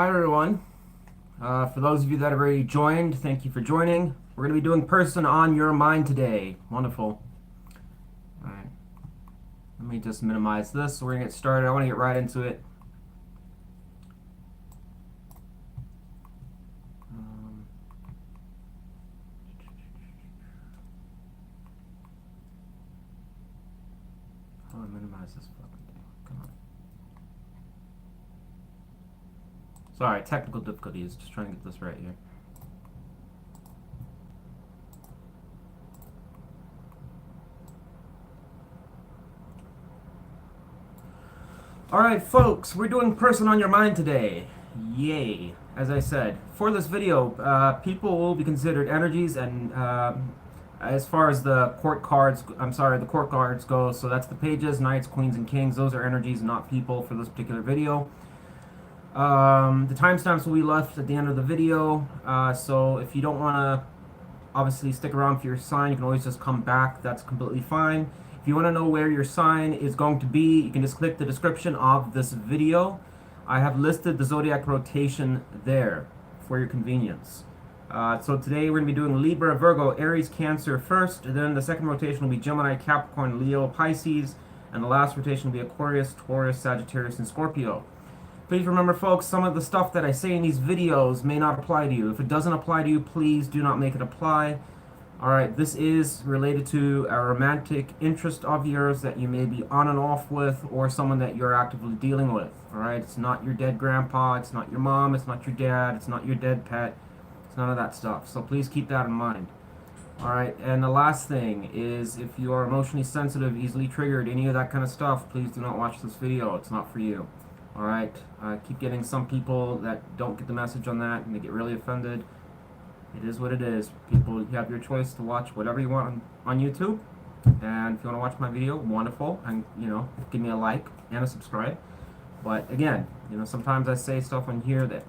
Hi everyone. For those of you that have already joined, thank you for joining. We're going to be doing person on your mind today. Wonderful. Alright. Let me just minimize this so we're going to get started. I want to get right into it. How do I minimize this fucking thing? Come on. Sorry, technical difficulties. Just trying to get this right here. Alright folks, we're doing person on your mind today. Yay. As I said, for this video, people will be considered energies, and as far as the court cards, the court cards go, so that's the pages, knights, queens, and kings. Those are energies, not people, for this particular video. The timestamps will be left at the end of the video, so if you don't want to obviously stick around for your sign, you can always just come back. That's completely fine. If you want to know where your sign is going to be, you can just click the description of this video. I have listed the Zodiac Rotation there for your convenience. So today we're going to be doing Libra, Virgo, Aries, Cancer first, and then the second rotation will be Gemini, Capricorn, Leo, Pisces, and the last rotation will be Aquarius, Taurus, Sagittarius, and Scorpio. Please remember, folks, some of the stuff that I say in these videos may not apply to you. If it doesn't apply to you, please do not make it apply. Alright, this is related to a romantic interest of yours that you may be on and off with, or someone that you're actively dealing with. Alright, it's not your dead grandpa, it's not your mom, it's not your dad, it's not your dead pet, it's none of that stuff. So please keep that in mind. Alright, and the last thing is, if you are emotionally sensitive, easily triggered, any of that kind of stuff, please do not watch this video. It's not for you. Alright, I keep getting some people that don't get the message on that, and they get really offended. It is what it is. People, you have your choice to watch whatever you want on YouTube. And if you want to watch my video, wonderful. And, give me a like and a subscribe. But again, sometimes I say stuff on here that,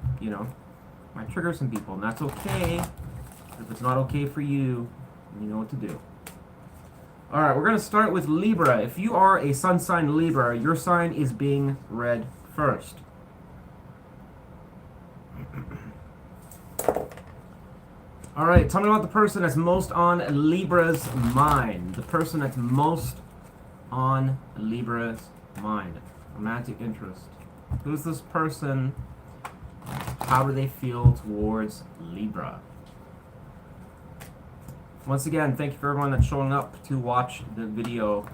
might trigger some people. And that's okay. If it's not okay for you, you know what to do. Alright, we're going to start with Libra. If you are a sun sign Libra, your sign is being read first. Alright, tell me about the person that's most on Libra's mind. The person that's most on Libra's mind. Romantic interest. Who's this person? How do they feel towards Libra? Once again, thank you for everyone that's showing up to watch the video.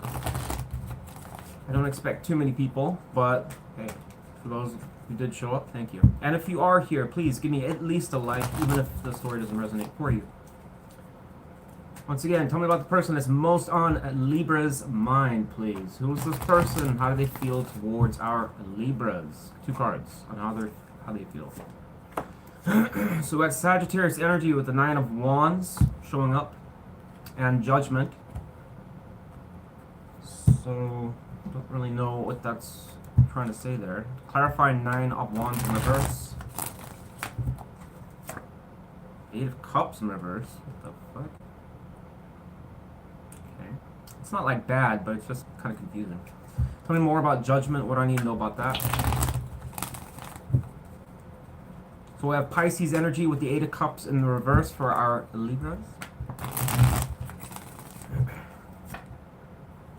I don't expect too many people, but hey, for those who did show up, thank you. And if you are here, please give me at least a like, even if the story doesn't resonate for you. Once again, tell me about the person that's most on Libra's mind, please. Who is this person? How do they feel towards our Libras? Two cards on how they feel. So we got Sagittarius energy with the Nine of Wands showing up, and Judgment. So don't really know what that's trying to say there. Clarifying Nine of Wands in reverse. Eight of Cups in reverse. What the fuck? Okay. It's not like bad, but it's just kind of confusing. Tell me more about Judgment. What do I need to know about that? So we have Pisces energy with the Eight of Cups in the reverse for our Libras.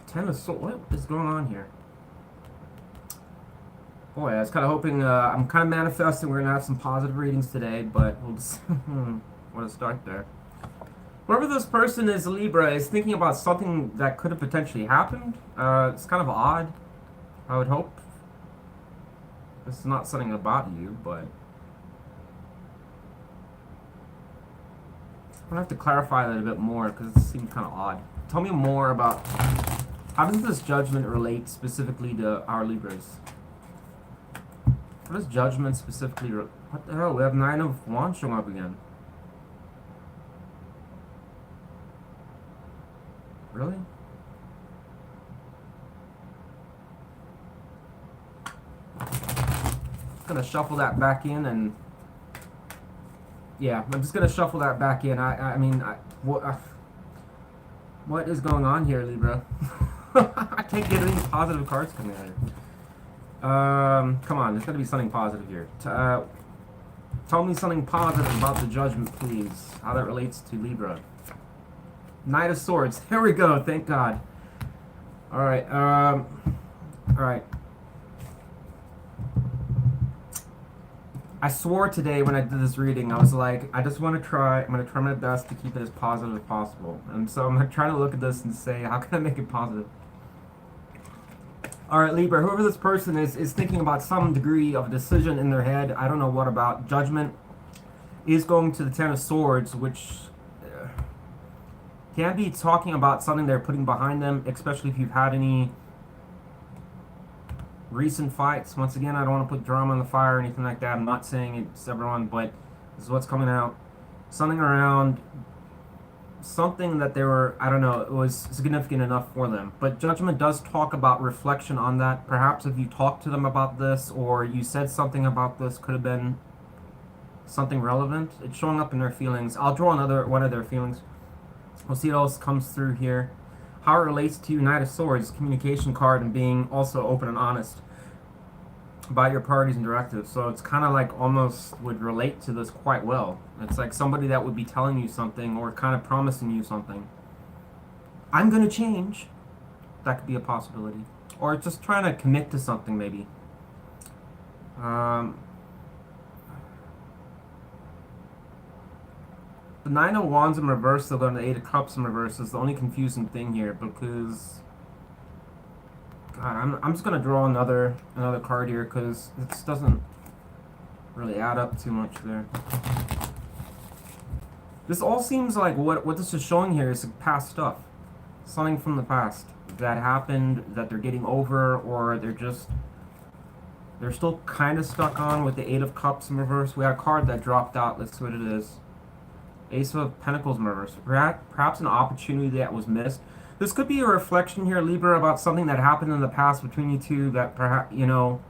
Ten of Swords. What is going on here? Boy, I was kind of hoping, I'm kind of manifesting we're going to have some positive readings today, but we'll just want to start there. Whoever this person is, Libra, is thinking about something that could have potentially happened. It's kind of odd, I would hope. This is not something about you, but I'm going to have to clarify that a bit more because it seems kind of odd. Tell me more about how does this Judgment relate specifically to our Libras? What does Judgment specifically... What the hell? We have Nine of Wands showing up again. Really? Just gonna shuffle that back in and... Yeah, I'm just gonna shuffle that back in. What is going on here, Libra? I can't get any positive cards coming out here. Come on, there's got to be something positive here. Tell me something positive about the Judgment, please. How that relates to Libra. Knight of Swords. Here we go. Thank God. Alright. Alright. I swore today when I did this reading, I was like, I just want to try, I'm going to try my best to keep it as positive as possible. And so I'm going to try to look at this and say, how can I make it positive? Alright, Libra, whoever this person is thinking about some degree of a decision in their head. I don't know what about. Judgment is going to the Ten of Swords, which can be talking about something they're putting behind them, especially if you've had any recent fights. Once again, I don't want to put drama on the fire or anything like that. I'm not saying it's everyone, but this is what's coming out. Something around something that they were, I don't know, it was significant enough for them. But Judgment does talk about reflection on that. Perhaps if you talked to them about this or you said something about this, could have been something relevant. It's showing up in their feelings. I'll draw another one of their feelings. We'll see what else comes through here. How it relates to Knight of Swords, communication card, and being also open and honest about your priorities and directives. So it's kind of like almost would relate to this quite well. It's like somebody that would be telling you something or kind of promising you something. I'm going to change. That could be a possibility. Or just trying to commit to something maybe. The Nine of Wands in reverse, they'll go to the Eight of Cups in reverse, is the only confusing thing here because, God, I'm just gonna draw another card here because this doesn't really add up too much there. This all seems like what this is showing here is past stuff, something from the past that happened that they're getting over, or they're still kind of stuck on with the Eight of Cups in reverse. We had a card that dropped out. Let's see what it is. Ace of Pentacles in reverse. Perhaps an opportunity that was missed. This could be a reflection here, Libra, about something that happened in the past between you two that perhaps, you know,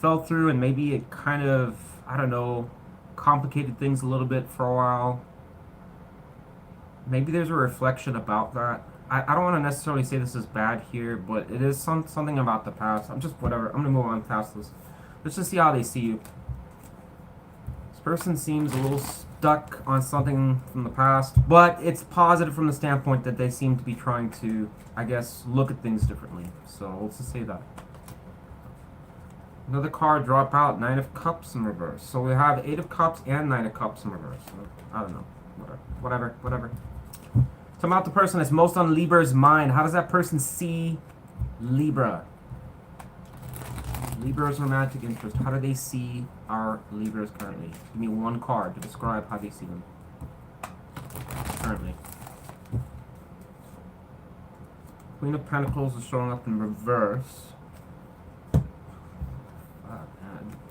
fell through, and maybe it kind of, I don't know, complicated things a little bit for a while. Maybe there's a reflection about that. I don't want to necessarily say this is bad here, but it is something about the past. I'm just, whatever. I'm going to move on past this. Let's just see how they see you. This person seems a little stuck on something from the past, but it's positive from the standpoint that they seem to be trying to, I guess, look at things differently. So let's just say that. Another card drop out, Nine of Cups in reverse. So we have Eight of Cups and Nine of Cups in reverse. So, I don't know. Whatever. Talking about the person that's most on Libra's mind. How does that person see Libra? Libra's romantic interest. How do they see our Libras currently? Give me one card to describe how they see them currently. Queen of Pentacles is showing up in reverse.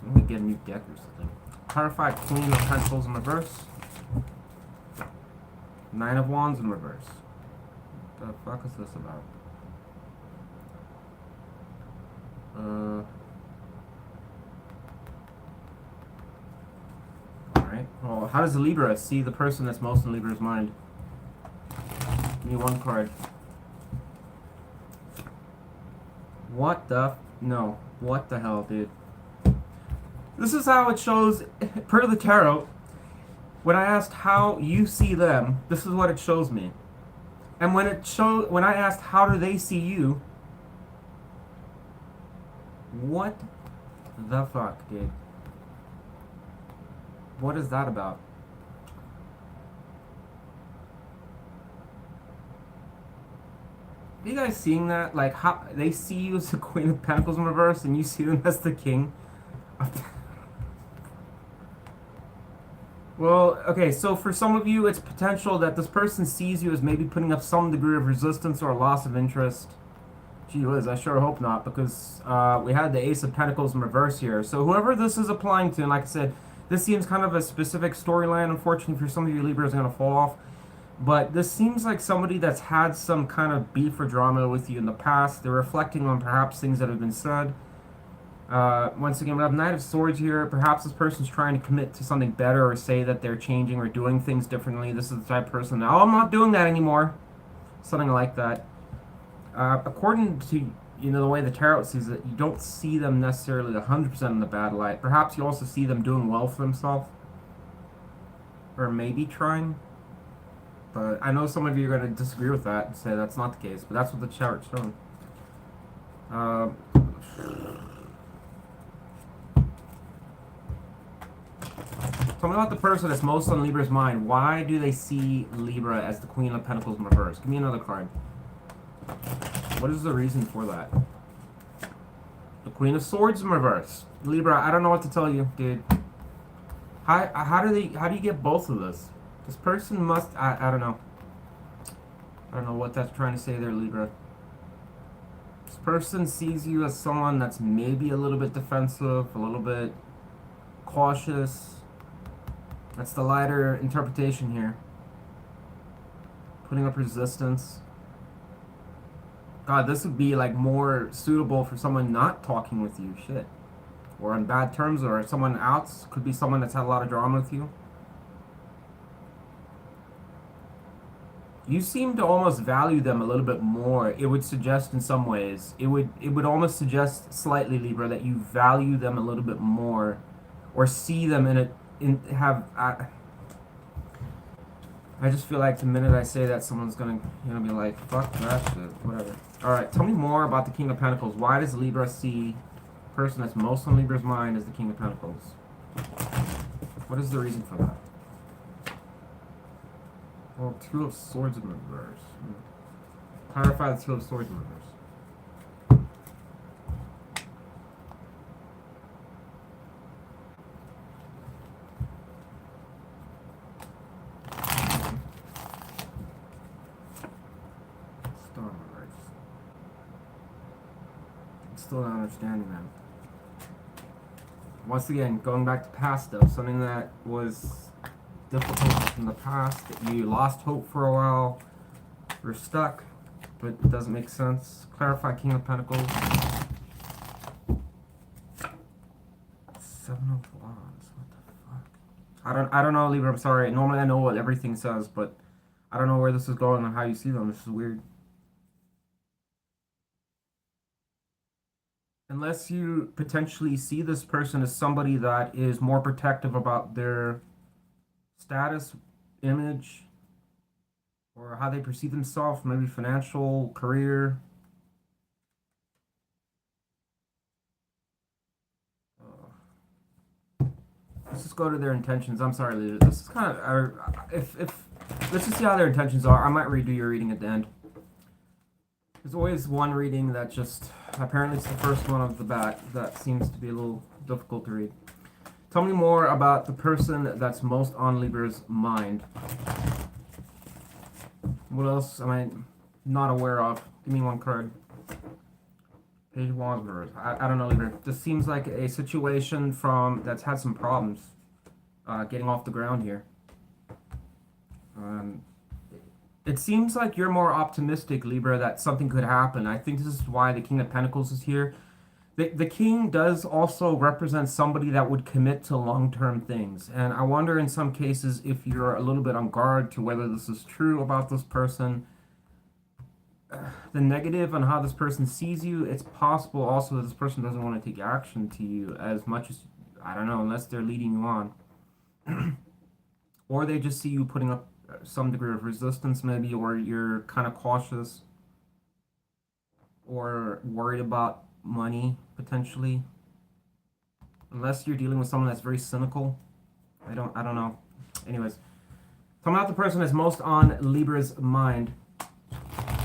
Let me get a new deck or something. Clarified Queen of Pentacles in reverse. Nine of Wands in reverse. What the fuck is this about? Alright. Well, how does the Libra see the person that's most in Libra's mind? Give me one card. What the? No. What the hell, dude? This is how it shows, per the tarot. When I asked how you see them, this is what it shows me. And when I asked how do they see you, what the fuck, dude? What is that about? Are you guys seeing that? Like, how they see you as the Queen of Pentacles in reverse and you see them as the King? Well, okay, so for some of you, it's potential that this person sees you as maybe putting up some degree of resistance or a loss of interest. Gee whiz, I sure hope not, because we had the Ace of Pentacles in reverse here. So whoever this is applying to, and like I said, this seems kind of a specific storyline. Unfortunately, for some of you, Libra is going to fall off. But this seems like somebody that's had some kind of beef or drama with you in the past. They're reflecting on perhaps things that have been said. Once again, we have Knight of Swords here. Perhaps this person's trying to commit to something better or say that they're changing or doing things differently. This is the type of person that, oh, I'm not doing that anymore. Something like that. According to you know, the way the tarot sees it, you don't see them necessarily 100% in the bad light. Perhaps you also see them doing well for themselves, or maybe trying. But I know some of you are going to disagree with that and say that's not the case, but that's what the tarot's showing. Tell me about the person that's most on Libra's mind. Why do they see Libra as the Queen of Pentacles in reverse? Give me another card. What is the reason for that? The Queen of Swords in reverse. Libra, I don't know what to tell you, dude. How do you get both of this? This person must, I don't know. I don't know what that's trying to say there, Libra. This person sees you as someone that's maybe a little bit defensive, a little bit cautious. That's the lighter interpretation here. Putting up resistance. God, this would be like more suitable for someone not talking with you, shit. Or on bad terms, or someone else. Could be someone that's had a lot of drama with you. You seem to almost value them a little bit more. It would suggest in some ways. It would almost suggest slightly, Libra, that you value them a little bit more. Or see them I just feel like the minute I say that, someone's gonna, you know, be like, fuck that shit, whatever. Alright, tell me more about the King of Pentacles. Why does Libra see the person that's most on Libra's mind as the King of Pentacles? What is the reason for that? Well, Two of Swords in reverse. Clarify the Two of Swords in reverse. Still not understanding that. Once again, going back to past stuff, something that was difficult in the past, that you lost hope for a while, you're stuck, but it doesn't make sense. Clarify King of Pentacles. Seven of Wands. What the fuck? I don't know, Libra. I'm sorry. Normally I know what everything says, but I don't know where this is going and how you see them. This is weird. Unless you potentially see this person as somebody that is more protective about their status, image, or how they perceive themselves, maybe financial, career. Let's just go to their intentions. I'm sorry, Lita. This is kind of, let's just see how their intentions are. I might redo your reading at the end. There's always one reading that just, apparently it's the first one of the bat, that seems to be a little difficult to read. Tell me more about the person that's most on Libra's mind. What else am I not aware of? Give me one card. Page of Wands reverse. I don't know, Libra. This seems like a situation that's had some problems getting off the ground here. It seems like you're more optimistic, Libra, that something could happen. I think this is why the King of Pentacles is here. The King does also represent somebody that would commit to long-term things. And I wonder in some cases if you're a little bit on guard to whether this is true about this person. The negative on how this person sees you, it's possible also that this person doesn't want to take action to you as much as, I don't know, unless they're leading you on. Or they just see you putting up some degree of resistance maybe, or you're kind of cautious or worried about money potentially, unless you're dealing with someone that's very cynical. I don't know. Anyways, tell me about the person that's most on Libra's mind.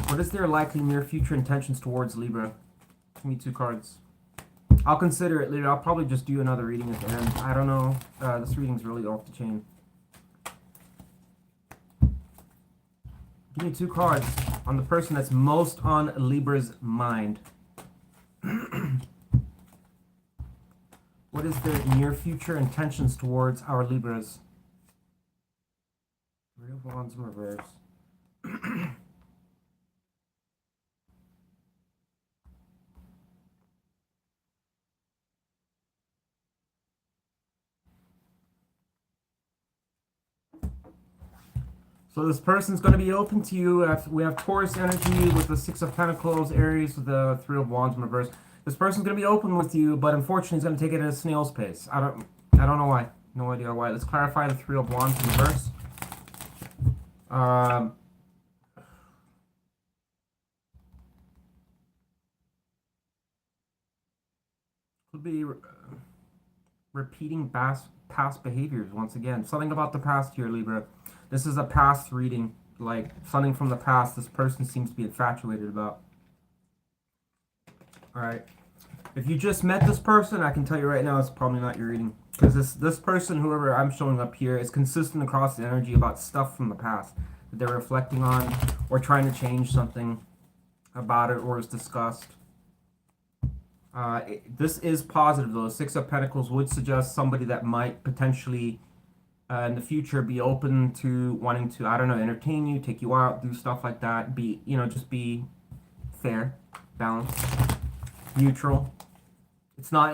What is their likely near future intentions towards Libra? Give me two cards. I'll consider it later. I'll probably just do another reading at the end. I don't know. This reading's really off the chain. Give me two cards on the person that's most on Libra's mind. What is their near future intentions towards our Libras? Three of Wands in reverse. So this person's going to be open to you. We have Taurus energy with the Six of Pentacles, Aries with the Three of Wands in reverse. This person's going to be open with you, but unfortunately he's going to take it at a snail's pace. I don't know why. No idea why. Let's clarify the Three of Wands in reverse. Could be repeating past behaviors once again. Something about the past here, Libra. This is a past reading, like something from the past this person seems to be infatuated about. Alright. If you just met this person, I can tell you right now it's probably not your reading. Because this person, whoever I'm showing up here, is consistent across the energy about stuff from the past that they're reflecting on or trying to change something about it or is discussed. This is positive though. Six of Pentacles would suggest somebody that might potentially in the future be open to wanting to, I don't know, entertain you, take you out, do stuff like that. Be, you know, just be fair, balanced, neutral. It's not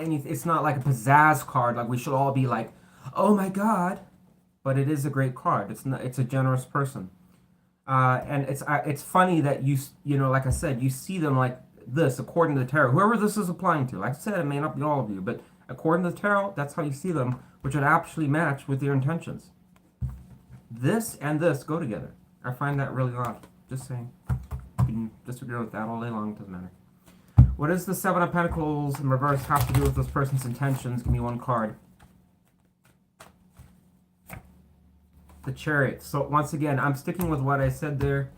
like a pizzazz card. Like we should all be like, oh my god, but it is a great card. It's a generous person, and it's funny that you know, like I said, you see them like this according to the tarot. Whoever this is applying to, like I said, it may not be all of you, but according to the tarot, that's how you see them, which would actually match with your intentions. This and this go together. I find that really odd. Just saying. You can disagree with that all day long. It doesn't matter. What does the Seven of Pentacles in reverse have to do with this person's intentions? Give me one card. The Chariot. So once again, I'm sticking with what I said there.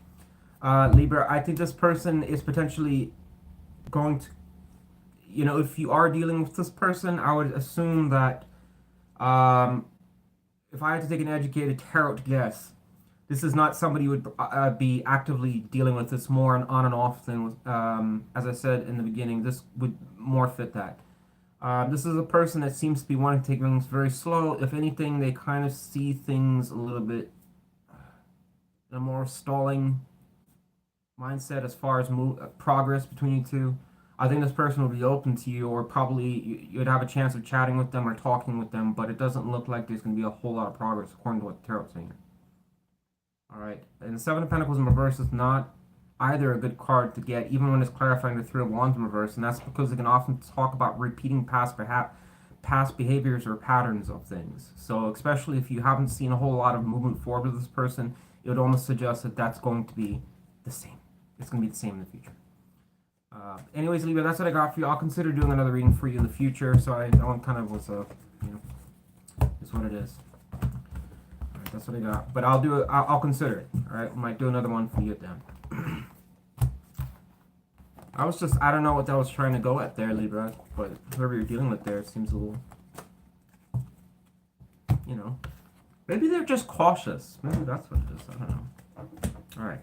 Libra, I think this person is potentially going to, you know, if you are dealing with this person, I would assume that if I had to take an educated tarot guess, this is not somebody who would be actively dealing with this, more an on and off thing. As I said in the beginning, this would more fit that. This is a person that seems to be wanting to take things very slow. If anything, they kind of see things a little bit in a more stalling mindset as far as progress between you two. I think this person will be open to you, or probably you'd have a chance of chatting with them or talking with them, but it doesn't look like there's going to be a whole lot of progress according to what the tarot's saying. Alright, and the Seven of Pentacles in reverse is not either a good card to get, even when it's clarifying the Three of Wands in reverse, and that's because it can often talk about repeating past behaviors or patterns of things. So especially if you haven't seen a whole lot of movement forward with this person, it would almost suggest that that's going to be the same. It's going to be the same in the future. Anyways, Libra, that's what I got for you. I'll consider doing another reading for you in the future, so that one kind of was you know, is what it is. That's what I got. But I'll do it. I'll consider it. All right. I might do another one for you then. I don't know what that was trying to go at there, Libra. But whoever you're dealing with there, it seems a little, you know, maybe they're just cautious. Maybe that's what it is. I don't know. All right.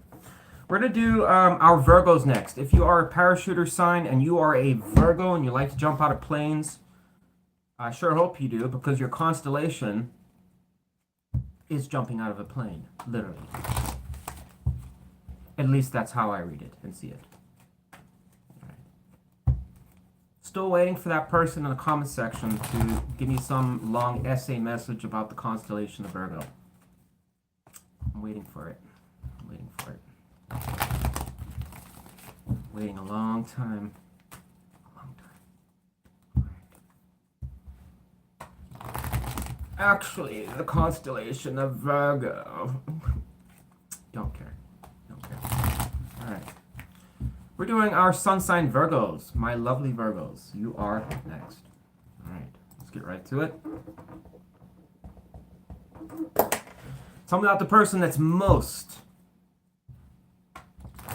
We're going to do our Virgos next. If you are a parachuter sign and you are a Virgo and you like to jump out of planes, I sure hope you do, because your constellation is jumping out of a plane, literally. At least that's how I read it and see it. Right. Still waiting for that person in the comment section to give me some long essay message about the constellation of Virgo. I'm waiting for it. I'm waiting for it. Waiting a long time. Actually, the constellation of Virgo. Don't care. Don't care. Alright. We're doing our sun sign Virgos. My lovely Virgos. You are next. Alright. Let's get right to it. Tell me about the person that's most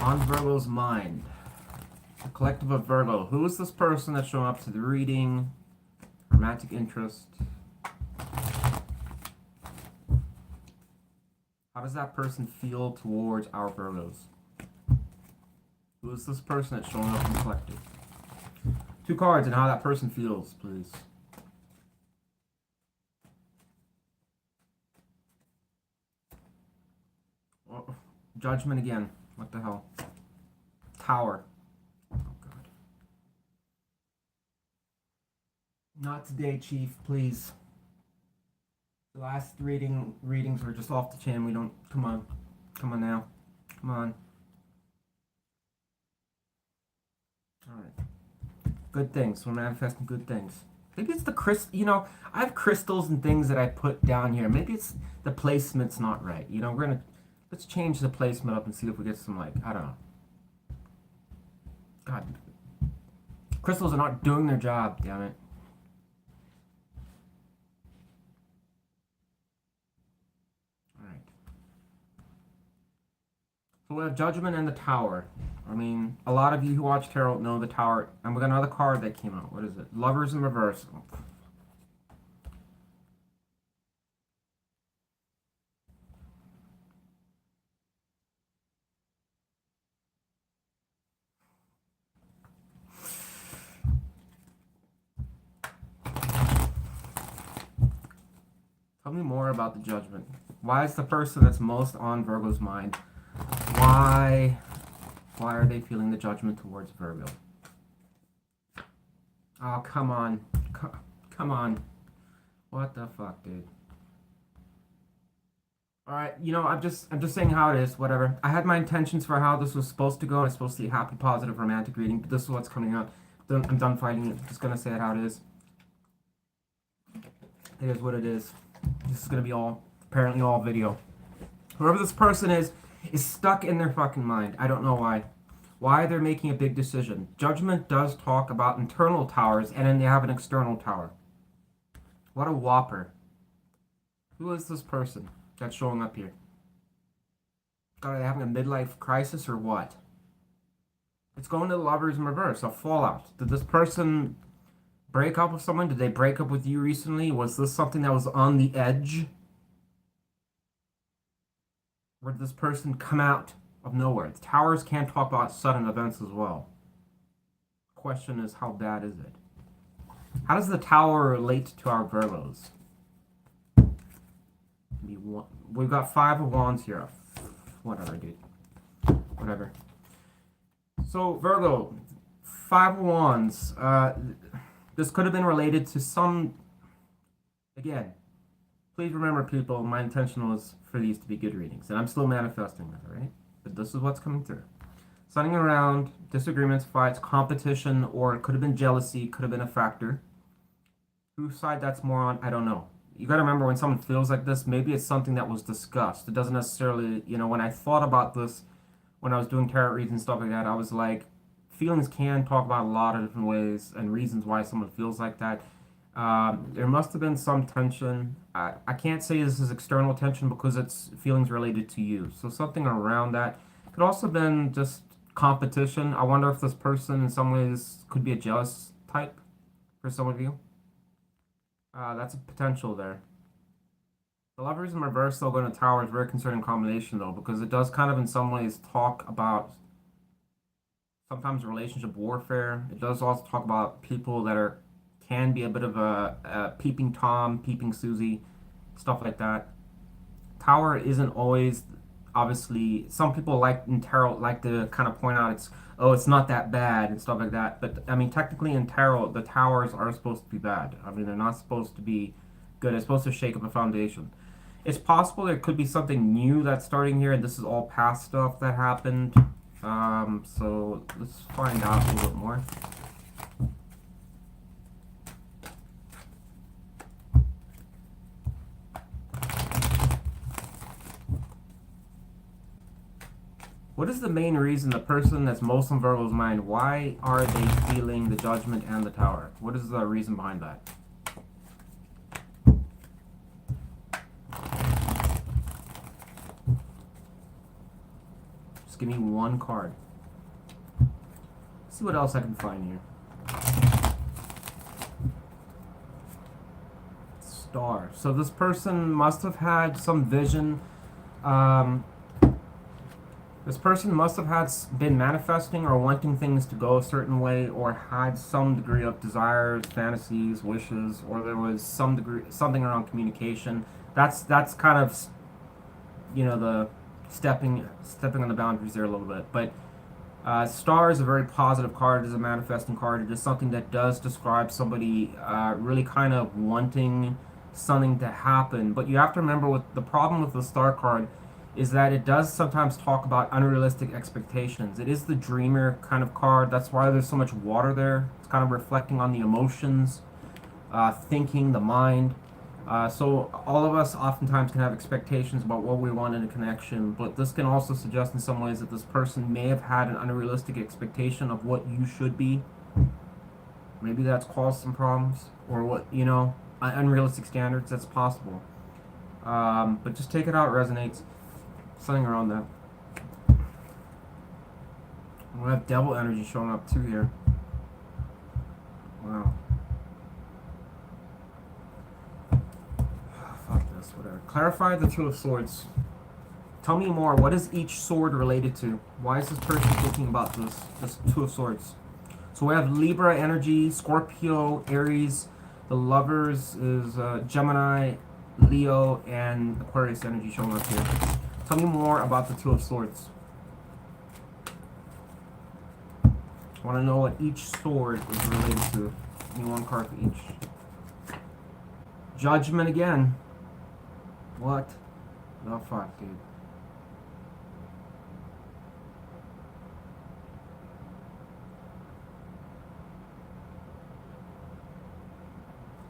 on Virgo's mind. The collective of Virgo. Who is this person that's showing up to the reading? Romantic interest. How does that person feel towards our Virgos? Who is this person that's showing up in the collective? 2 cards and how that person feels, please. Oh, Judgment again. What the hell? Tower. Oh, God. Not today, Chief, please. The last readings were just off the chain. We don't, come on. Come on now. Come on. Alright. Good things. We're manifesting good things. Maybe it's the you know, I have crystals and things that I put down here. Maybe it's the placement's not right. You know, let's change the placement up and see if we get some, like, I don't know. God. Crystals are not doing their job, damn it. Alright. So we have Judgment and the Tower. I mean, a lot of you who watch tarot know the Tower. And we got another card that came out. What is it? Lovers in Reverse. Tell me more about the Judgment. Why is the person that's most on Virgo's mind? Why are they feeling the judgment towards Virgo? Oh, come on. Come on. What the fuck, dude? Alright, you know, I'm just saying how it is, whatever. I had my intentions for how this was supposed to go. It's supposed to be a happy, positive, romantic reading, but this is what's coming out. I'm done fighting it. Just gonna say it how it is. It is what it is. This is gonna be apparently all video. Whoever this person is stuck in their fucking mind. I don't know why. Why they're making a big decision. Judgment does talk about internal towers, and then they have an external tower. What a whopper. Who is this person that's showing up here? God, are they having a midlife crisis or what? It's going to the Lovers in Reverse, a fallout. Did this person break up with someone? Did they break up with you recently? Was this something that was on the edge? Or did this person come out of nowhere? The towers can talk about sudden events as well. The question is, how bad is it? How does the tower relate to our Virgos? We've got 5 of Wands here. Whatever, dude. Whatever. So, Virgo, 5 of Wands. This could have been related to some... Again, please remember, people, my intention was for these to be good readings. And I'm still manifesting that, right? But this is what's coming through. Sunning around, disagreements, fights, competition, or it could have been jealousy, could have been a factor. Whose side that's more on, I don't know. You gotta remember, when someone feels like this, maybe it's something that was discussed. It doesn't necessarily, you know, when I thought about this, when I was doing tarot reads and stuff like that, I was like, feelings can talk about a lot of different ways and reasons why someone feels like that. There must have been some tension. I can't say this is external tension because it's feelings related to you. So something around that. Could also have been just competition. I wonder if this person in some ways could be a jealous type for some of you. That's a potential there. The Lovers in Reverse, though, going to Tower is a very concerning combination, though, because it does kind of in some ways talk about sometimes relationship warfare. It does also talk about people that can be a bit of a peeping Tom, peeping Susie, stuff like that. Tower isn't always, obviously, some people in tarot like to kind of point out it's not that bad and stuff like that. But I mean, technically in tarot, the towers are supposed to be bad. I mean, they're not supposed to be good. It's supposed to shake up a foundation. It's possible there could be something new that's starting here, and this is all past stuff that happened. So let's find out a little bit more. What is the main reason the person that's most on Virgo's mind, why are they feeling the Judgment and the Tower? What is the reason behind that? Just give me one card. Let's see what else I can find here. Star. So this person must have had some vision. This person must have been manifesting or wanting things to go a certain way, or had some degree of desires, fantasies, wishes, or there was something around communication. That's kind of, you know, the stepping on the boundaries there a little bit. But Star is a very positive card. It is a manifesting card. It is something that does describe somebody really kind of wanting something to happen. But you have to remember, with the problem with the Star card is that it does sometimes talk about unrealistic expectations. It is the dreamer kind of card. That's why there's so much water there. It's kind of reflecting on the emotions, thinking, the mind. So all of us oftentimes can have expectations about what we want in a connection, but this can also suggest in some ways that this person may have had an unrealistic expectation of what you should be. Maybe that's caused some problems, or what, you know, unrealistic standards. That's possible. But just take it how it resonates. Something around that. We have devil energy showing up too here. Wow. Fuck this, whatever. Clarify the Two of Swords. Tell me more. What is each sword related to? Why is this person thinking about this Two of Swords? So we have Libra energy, Scorpio, Aries. The Lovers is Gemini, Leo, and Aquarius energy showing up here. Tell me more about the Two of Swords. I want to know what each sword is related to. Give me one card for each. Judgment again. What the fuck, dude?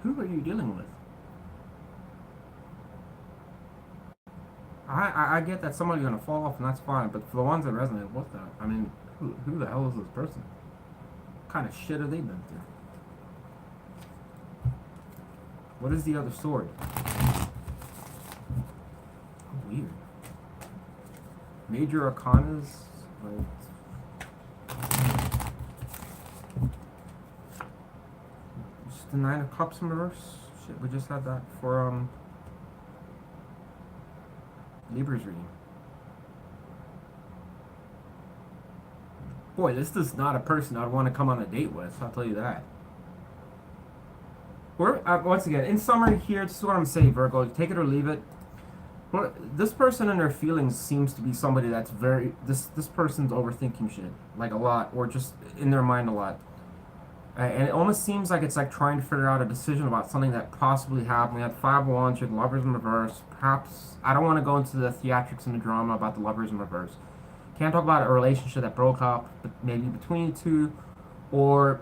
Who are you dealing with? I get that somebody's gonna fall off and that's fine, but for the ones that resonate, what the? I mean, who the hell is this person? What kind of shit have they been through? What is the other sword? Oh, weird. Major arcanas, like. Just the Nine of Cups in reverse. Shit, we just had that for Libra's reading. Boy, this is not a person I'd want to come on a date with, I'll tell you that. We're, once again, in summary here, this is what I'm saying, Virgo. Take it or leave it. This person and their feelings seems to be somebody that's very... This person's overthinking shit. Like, a lot. Or just in their mind a lot. And it almost seems like it's like trying to figure out a decision about something that possibly happened. We had Five of Wands, you had Lovers in reverse. Perhaps, I don't want to go into the theatrics and the drama about the Lovers in reverse. Can't talk about a relationship that broke up, but maybe between you two. Or,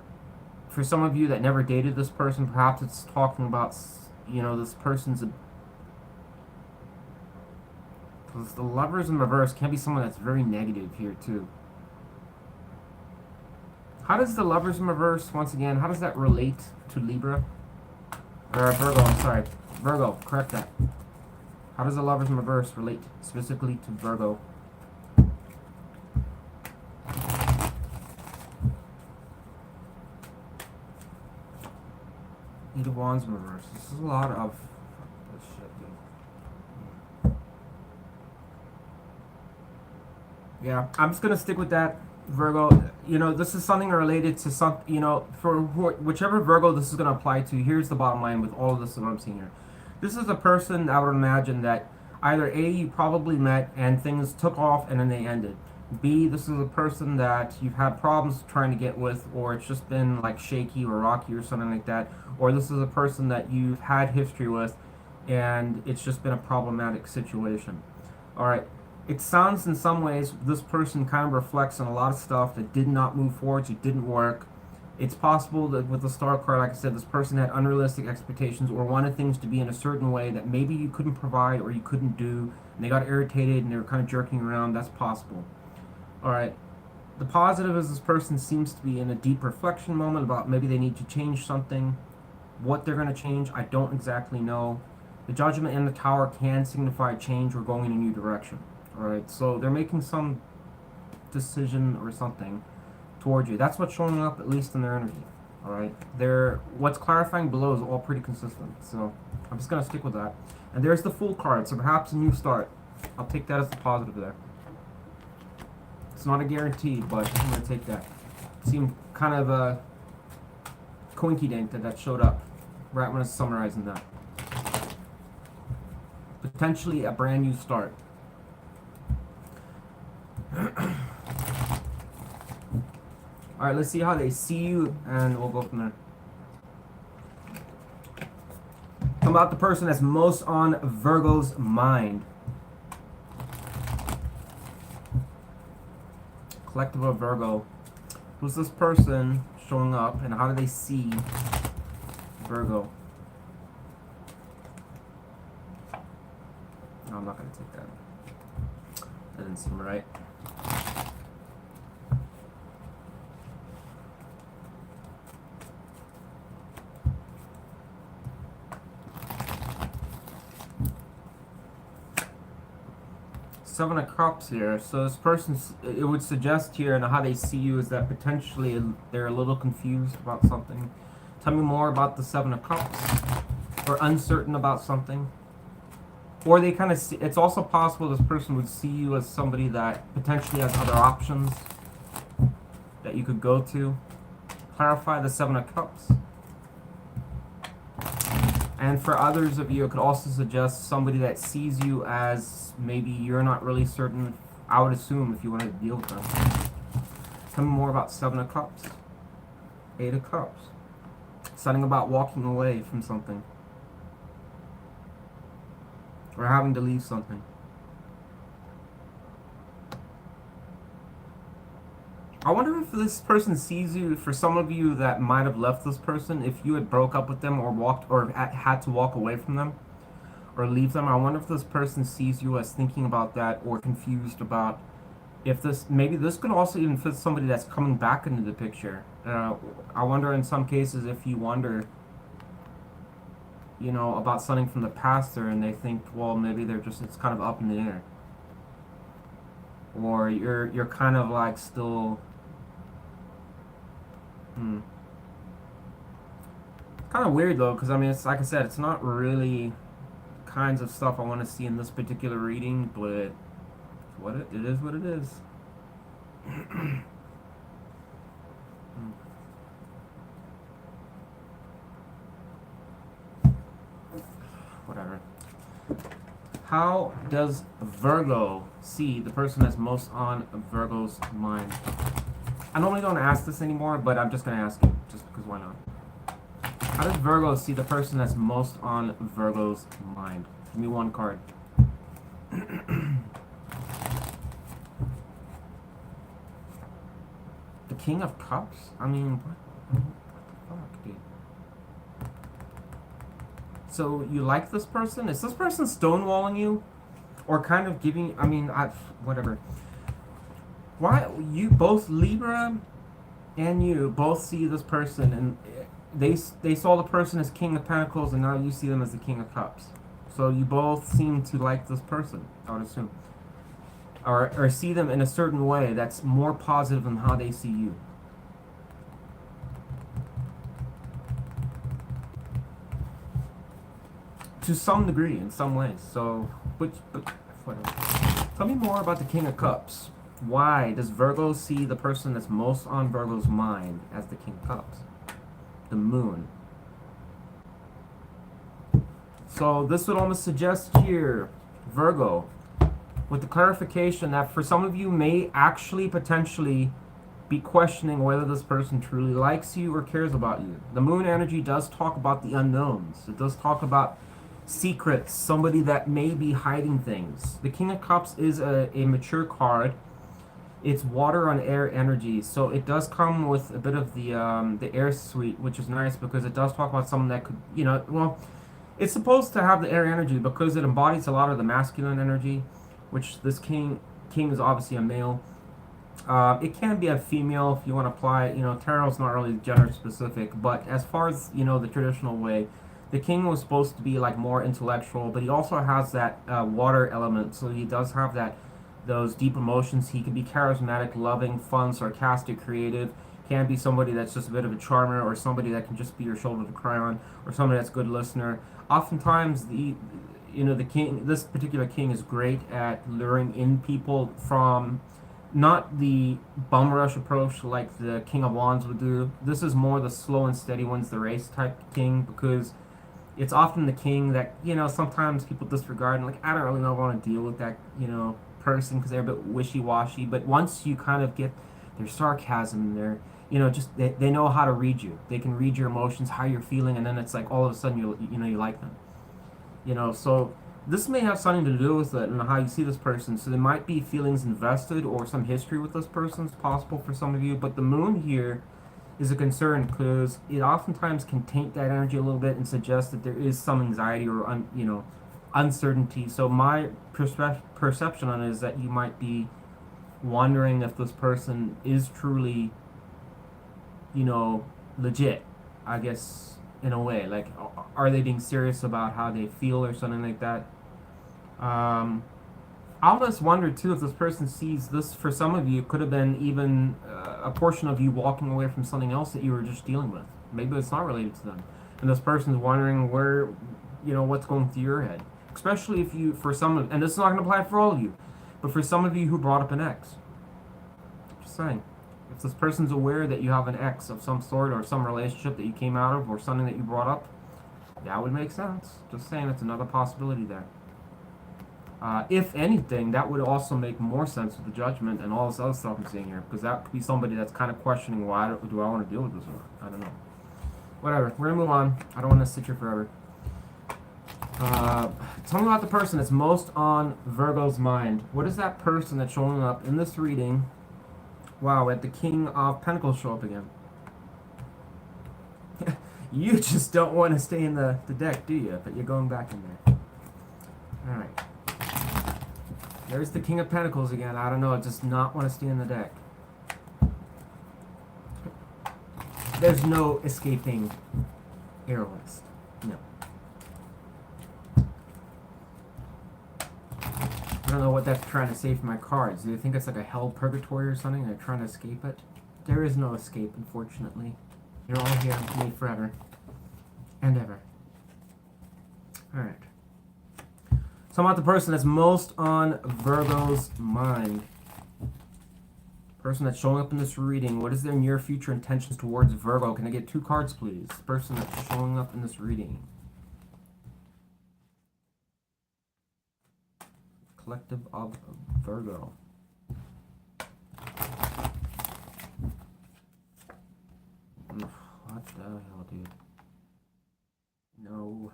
for some of you that never dated this person, perhaps it's talking about, you know, this person's... Because the Lovers in reverse can be someone that's very negative here, too. How does the Lovers in reverse, once again, how does that relate to Libra? Or Virgo, I'm sorry. Virgo, correct that. How does the Lovers in reverse relate specifically to Virgo? Eight of Wands in reverse. This is a lot of... This shit, dude. Yeah, I'm just going to stick with that. Virgo, you know, this is something related to some, you know, for whichever Virgo this is going to apply to. Here's the bottom line with all of this that I'm seeing here. This is a person I would imagine that either A, you probably met and things took off and then they ended. B, this is a person that you've had problems trying to get with, or it's just been like shaky or rocky or something like that. Or this is a person that you've had history with and it's just been a problematic situation. Alright. It sounds in some ways this person kind of reflects on a lot of stuff that did not move forward, it didn't work. It's possible that with the Star card, like I said, this person had unrealistic expectations or wanted things to be in a certain way that maybe you couldn't provide or you couldn't do, and they got irritated and they were kind of jerking around. That's possible. Alright. The positive is this person seems to be in a deep reflection moment about maybe they need to change something. What they're going to change, I don't exactly know. The Judgment and the Tower can signify change or going in a new direction. Alright, so they're making some decision or something towards you. That's what's showing up, at least in their energy. Alright, what's clarifying below is all pretty consistent. So I'm just going to stick with that. And there's the Fool card, so perhaps a new start. I'll take that as the positive there. It's not a guarantee, but I'm going to take that. It seemed kind of a coinkydink that showed up right when I was summarizing that. Potentially a brand new start. Alright, let's see how they see you, and we'll go from there. About the person that's most on Virgo's mind. collective of Virgo. Who's this person showing up, and how do they see Virgo? No, I'm not going to take that. That didn't seem right. Seven of Cups here. So this person, it would suggest here, and how they see you is that potentially they're a little confused about something. Tell me more about the Seven of Cups. Or uncertain about something. Or they kind of see, it's also possible this person would see you as somebody that potentially has other options that you could go to. Clarify the Seven of Cups. And for others of you, it could also suggest somebody that sees you as maybe you're not really certain, I would assume, if you wanted to deal with them. Tell me more about Seven of Cups. Eight of Cups. Something about walking away from something. Or having to leave something. I wonder if this person sees you, for some of you that might have left this person, if you had broke up with them or walked or had to walk away from them or leave them, I wonder if this person sees you as thinking about that or confused about if this, maybe this could also even fit somebody that's coming back into the picture. I wonder in some cases if you wonder, you know, about something from the past there and they think, well, maybe they're just, it's kind of up in the air. Or you're kind of like still... Kind of weird though, because I mean, it's like I said, it's not really kinds of stuff I want to see in this particular reading, but it is what it is. Whatever. How does Virgo see the person that's most on Virgo's mind? I normally don't ask this anymore, but I'm just going to ask it, just because why not? How does Virgo see the person that's most on Virgo's mind? Give me one card. The King of Cups? I mean, what the fuck, dude? So, you like this person? Is this person stonewalling you? Or kind of giving, I mean, whatever. Why, you both, Libra and you, both see this person, and they saw the person as King of Pentacles, and now you see them as the King of Cups. So you both seem to like this person, I would assume. Or see them in a certain way that's more positive than how they see you. To some degree, in some ways. So, but whatever. Tell me more about the King of Cups. Why does Virgo see the person that's most on Virgo's mind as the King of Cups? The Moon. So this would almost suggest here, Virgo, with the clarification that for some of you may actually potentially be questioning whether this person truly likes you or cares about you. The Moon energy does talk about the unknowns. It does talk about secrets, somebody that may be hiding things. The King of Cups is a mature card. It's water on air energy, so it does come with a bit of the air suite, which is nice because it does talk about someone that could, you know, well, it's supposed to have the air energy because it embodies a lot of the masculine energy, which this king is obviously a male. It can be a female if you want to apply, you know, tarot's not really gender specific, but as far as, you know, the traditional way, the king was supposed to be like more intellectual, but he also has that water element, so he does have those deep emotions. He can be charismatic, loving, fun, sarcastic, creative. Can be somebody that's just a bit of a charmer, or somebody that can just be your shoulder to cry on, or somebody that's a good listener. Oftentimes, the king, this particular king, is great at luring in people from not the bum rush approach like the King of Wands would do. This is more the slow and steady ones, the race type king, because it's often the king that, you know, sometimes people disregard and like, I don't really know if I want to deal with that, you know, person because they're a bit wishy-washy. But once you kind of get their sarcasm, their, you know, just they know how to read you. They can read your emotions, how you're feeling, and then it's like all of a sudden you like them. You know, so This may have something to do with it and how you see this person. So there might be feelings invested or some history with this person. It's possible for some of you. But the moon here is a concern because it oftentimes can taint that energy a little bit and suggest that there is some anxiety or uncertainty. So my perception on it is that you might be wondering if this person is truly, legit, I guess, in a way. Like, are they being serious about how they feel or something like that? I almost wonder too if this person sees this. For some of you, it could have been even a portion of you walking away from something else that you were just dealing with. Maybe it's not related to them, and this person's wondering where, what's going through your head. Especially if you, for some of, and this is not going to apply for all of you, but for some of you who brought up an ex. Just saying, if this person's aware that you have an ex of some sort or some relationship that you came out of or something that you brought up, that would make sense. Just saying, it's another possibility there. If anything, that would also make more sense with the judgment and all this other stuff I'm seeing here, because that could be somebody that's kind of questioning, why do I want to deal with this or not? I don't know. Whatever, we're gonna move on. I don't want to sit here forever. Tell me about the person that's most on Virgo's mind. What is that person that's showing up in this reading? Wow, we had the King of Pentacles show up again. You just don't want to stay in the deck, do you? But you're going back in there. Alright. There's the King of Pentacles again. I don't know, I just not want to stay in the deck. There's no escaping Aries. No. I don't know what that's trying to say for my cards. Do you think it's like a hell purgatory or something? They're trying to escape it? There is no escape, unfortunately. You're all here with me forever. And ever. Alright. So about the person that's most on Virgo's mind. Person that's showing up in this reading. What is their near future intentions towards Virgo? Can I get 2 cards, please? Person that's showing up in this reading. Collective of Virgo. What the hell, dude? No.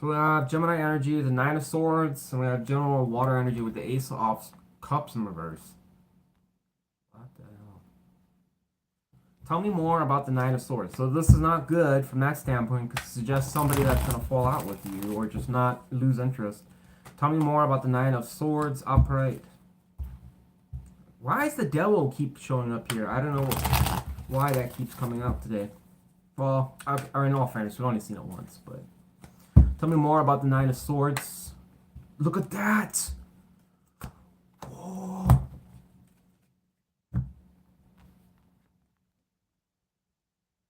So we have Gemini energy, the 9 of Swords, and we have general water energy with the Ace of Cups in reverse. What the hell? Tell me more about the 9 of Swords. So this is not good from that standpoint because it suggests somebody that's going to fall out with you or just not lose interest. Tell me more about the 9 of Swords upright. Why does the Devil keep showing up here? I don't know why that keeps coming up today. Well, in all fairness, we've only seen it once, but... Tell me more about the 9 of Swords. Look at that! Oh.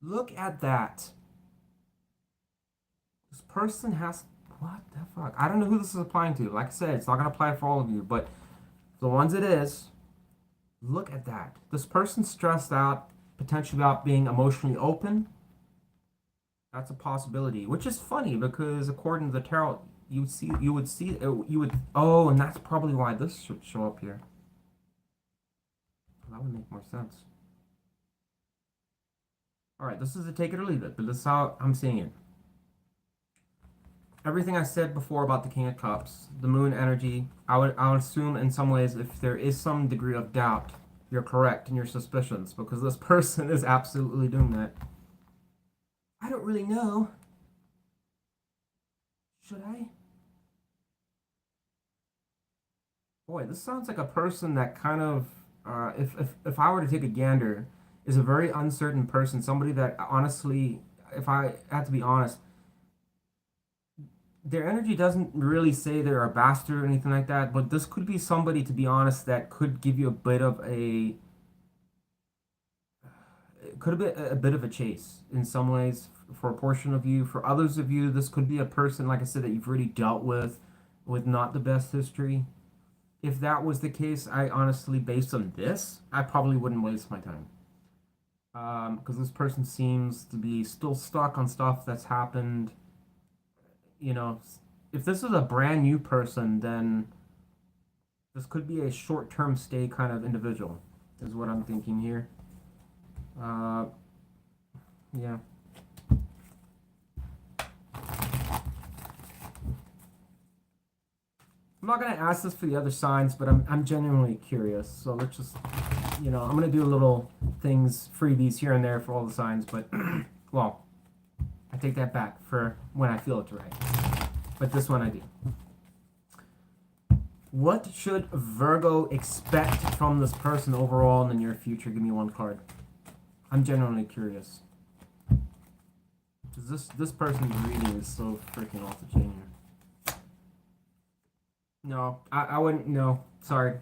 Look at that. This person has... What the fuck? I don't know who this is applying to. Like I said, it's not going to apply for all of you, but the ones it is, look at that. This person's stressed out, potentially about being emotionally open. That's a possibility, which is funny because according to the tarot, you would, oh, and that's probably why this should show up here. That would make more sense. All right, this is a take it or leave it, but this is how I'm seeing it. Everything I said before about the King of Cups, the Moon energy, I would assume in some ways if there is some degree of doubt, you're correct in your suspicions because this person is absolutely doing that. I don't really know. Should I? Boy, this sounds like a person that kind of, if I were to take a gander, is a very uncertain person. Somebody that honestly, if I had to be honest, their energy doesn't really say they're a bastard or anything like that, but this could be somebody, to be honest, that could give you a bit of a, could have been a bit of a chase in some ways for a portion of you. For others of you, this could be a person, like I said, that you've really dealt with not the best history. If that was the case, I honestly, based on this, I probably wouldn't waste my time. Because this person seems to be still stuck on stuff that's happened. You know, if this is a brand new person, then this could be a short-term stay kind of individual, is what I'm thinking here. Yeah. I'm not gonna ask this for the other signs, but I'm genuinely curious. So let's just, I'm gonna do little things, freebies here and there for all the signs, but well, I take that back for when I feel it's right. But this one I do. What should Virgo expect from this person overall in the near future? Give me one card. I'm genuinely curious. Because this person's reading is so freaking off the chain here. No, I wouldn't. No, sorry.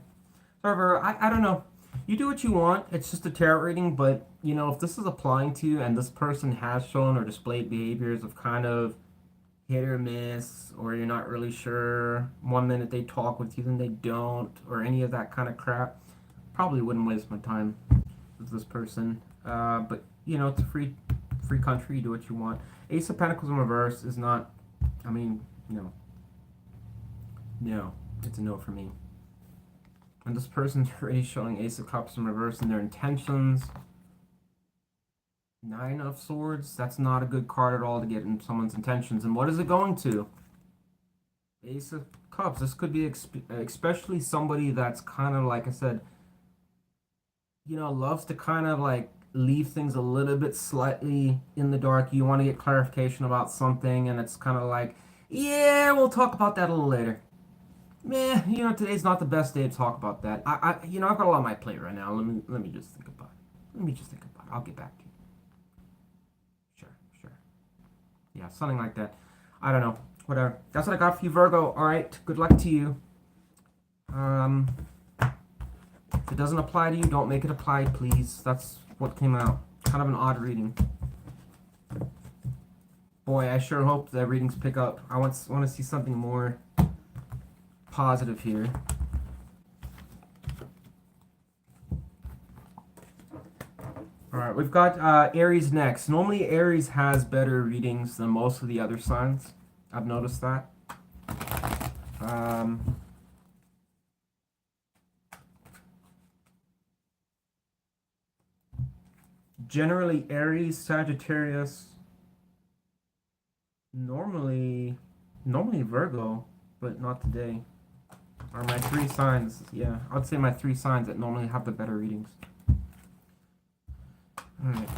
Sorry, Virgo. I don't know. You do what you want. It's just a tarot reading, but if this is applying to you and this person has shown or displayed behaviors of kind of hit or miss, or you're not really sure, one minute they talk with you then they don't, or any of that kind of crap, probably wouldn't waste my time with this person. But it's a free country. You do what you want. Ace of Pentacles in reverse is not, no, it's a no for me. And this person's already showing Ace of Cups in reverse in their intentions. 9 of Swords, that's not a good card at all to get in someone's intentions. And what is it going to? Ace of Cups. This could be especially somebody that's kind of, like I said, loves to kind of like leave things a little bit slightly in the dark. You want to get clarification about something, and it's kind of like, yeah, we'll talk about that a little later. Today's not the best day to talk about that. I've got a lot on my plate right now. Let me just think about it. I'll get back to you. Sure. Yeah, something like that. I don't know. Whatever. That's what I got for you, Virgo. All right. Good luck to you. If it doesn't apply to you, don't make it apply, please. That's what came out. Kind of an odd reading. Boy, I sure hope that readings pick up. I want to see something more positive here. Alright, we've got Aries next. Normally Aries has better readings than most of the other signs. I've noticed that. Generally Aries, Sagittarius, normally Virgo, but not today. Are my 3 signs. Yeah, I'd say my 3 signs that normally have the better readings. Alright.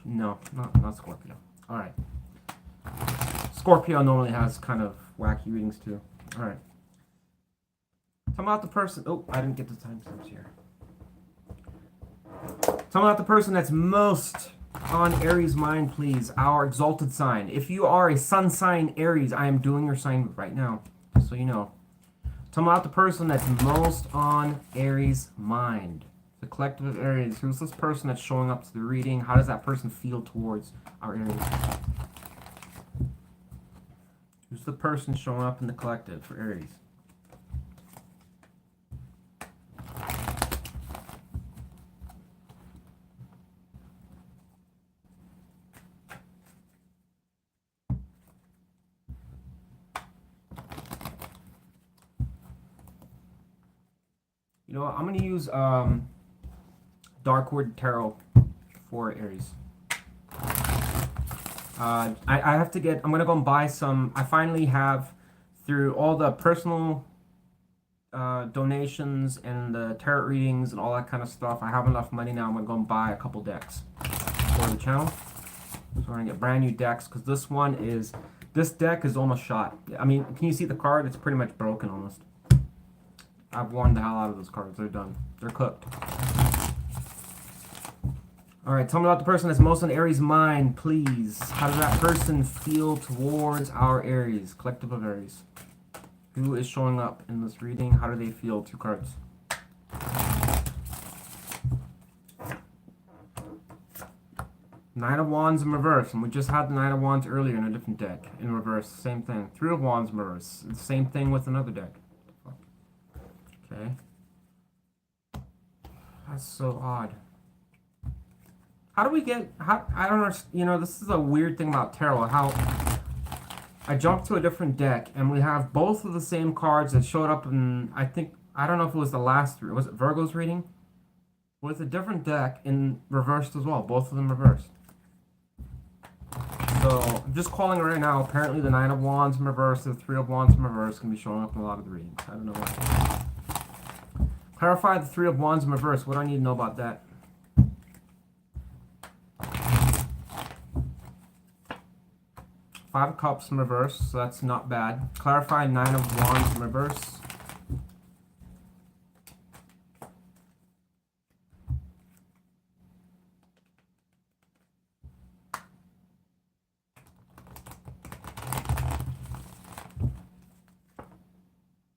No, not Scorpio. Alright. Scorpio normally has kind of wacky readings too. Alright. Tell me about the person. Oh, I didn't get the timestamps here. Tell me about the person that's most on Aries' mind, please. Our exalted sign. If you are a sun sign Aries, I am doing your sign right now, just so you know. Tell me about the person that's most on Aries' mind. The collective of Aries. Who's this person that's showing up to the reading? How does that person feel towards our Aries? Who's the person showing up in the collective for Aries? You know what? I'm going to use Dark Word Tarot for Aries. I have to get... I'm going to go and buy some... I finally have, through all the personal donations and the tarot readings and all that kind of stuff, I have enough money now. I'm going to go and buy a couple decks for the channel. So we're going to get brand new decks, because this one is... This deck is almost shot. I mean, can you see the card? It's pretty much broken almost. I've worn the hell out of those cards. They're done. They're cooked. Alright, tell me about the person that's most on Aries' mind, please. How does that person feel towards our Aries? Collective of Aries. Who is showing up in this reading? How do they feel? 2 cards. Nine of Wands in reverse. And we just had the Nine of Wands earlier in a different deck. In reverse. Same thing. 3 of Wands in reverse. Same thing with another deck. Okay. That's so odd. How do we get... I don't know. This is a weird thing about tarot. How I jumped to a different deck, and we have both of the same cards that showed up in... I don't know if it was the last... Was it Virgo's reading? With a different deck in reversed as well. Both of them reversed. So I'm just calling it right now. Apparently the Nine of Wands in reverse, the Three of Wands in reverse can be showing up in a lot of the readings. I don't know why. Clarify the Three of Wands in reverse. What do I need to know about that? Five of Cups in reverse, so that's not bad. Clarify Nine of Wands in reverse.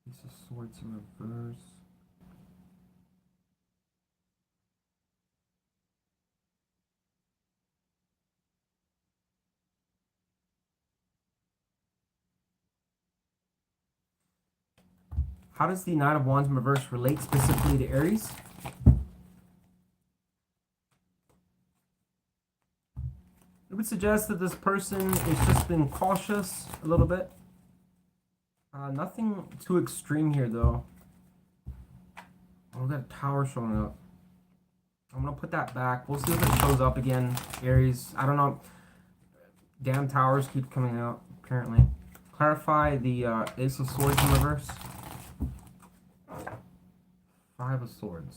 Ace of Swords in reverse. How does the Nine of Wands in reverse relate specifically to Aries? It would suggest that this person has just been cautious a little bit. Nothing too extreme here, though. Oh, we got a tower showing up. I'm going to put that back. We'll see if it shows up again. Aries, I don't know. Damn towers keep coming out, apparently. Clarify the Ace of Swords in reverse. Five of Swords.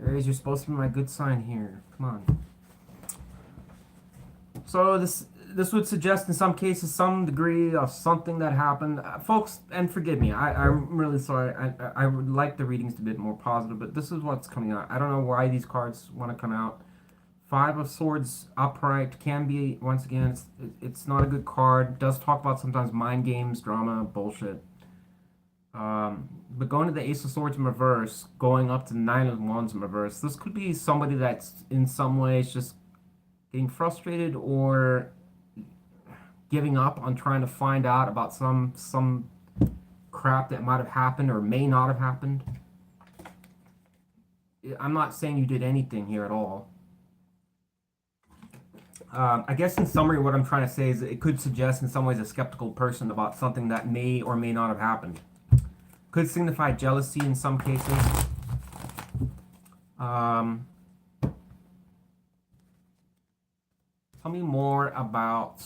Aries, you're supposed to be my good sign here. Come on. So this would suggest in some cases some degree of something that happened. Folks, and forgive me, I'm really sorry. I would like the readings to be a bit more positive, but this is what's coming out. I don't know why these cards want to come out. Five of Swords upright can be, once again, it's not a good card. It does talk about sometimes mind games, drama, bullshit. But going to the Ace of Swords in reverse, going up to the Nine of Wands in reverse, this could be somebody that's in some ways just getting frustrated or giving up on trying to find out about some crap that might have happened or may not have happened. I'm not saying you did anything here at all. I guess in summary what I'm trying to say is it could suggest in some ways a skeptical person about something that may or may not have happened. Could signify jealousy in some cases. Tell me more about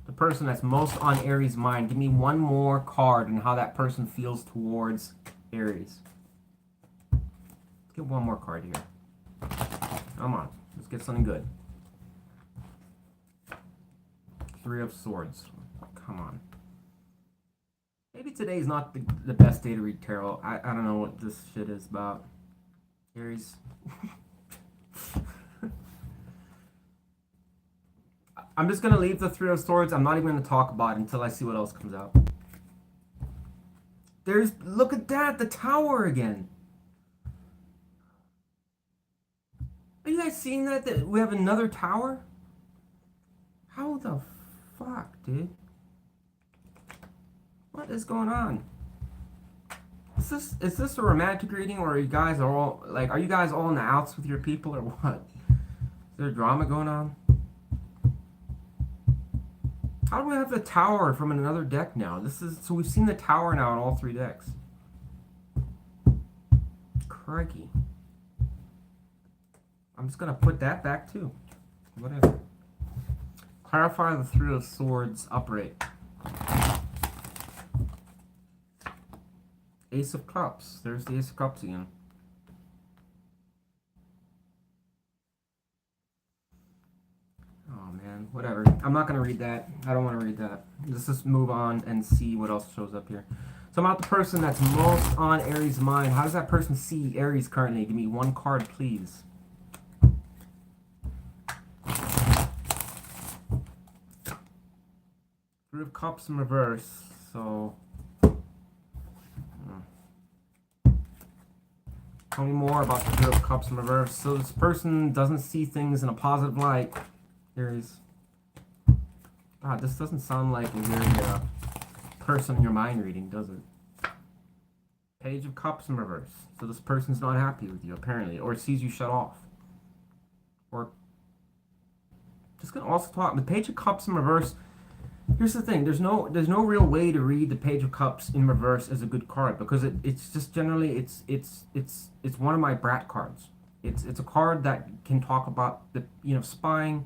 the person that's most on Aries' mind. Give me one more card and how that person feels towards Aries. Let's get one more card here. Come on, let's get something good. Three of Swords. Come on. Maybe today's not the best day to read tarot. I don't know what this shit is about. Aries. I'm just going to leave the Three of Swords. I'm not even going to talk about it until I see what else comes out. Look at that, the tower again. Are you guys seeing that we have another tower? How the fuck, dude? What is going on? Is this a romantic reading, or are you guys all in the outs with your people, or what? Is there drama going on? How do we have the tower from another deck now? So we've seen the tower now in all three decks. Crikey. I'm just gonna put that back too. Whatever. Clarify the Three of Swords upright. Ace of Cups. There's the Ace of Cups again. Oh man, whatever. I'm not gonna read that. I don't want to read that. Let's just move on and see what else shows up here. So I'm about the person that's most on Aries' mind. How does that person see Aries currently? Give me one card, please. Three of Cups in reverse. So tell me more about the Three of Cups in reverse. So this person doesn't see things in a positive light. Aries. God, this doesn't sound like a very person in your mind reading, does it? Page of Cups in reverse. So this person's not happy with you, apparently, or sees you shut off. Or just gonna also talk. The Page of Cups in reverse Here's the thing. There's no real way to read the Page of Cups in reverse as a good card because it's just generally it's one of my brat cards. It's a card that can talk about the spying.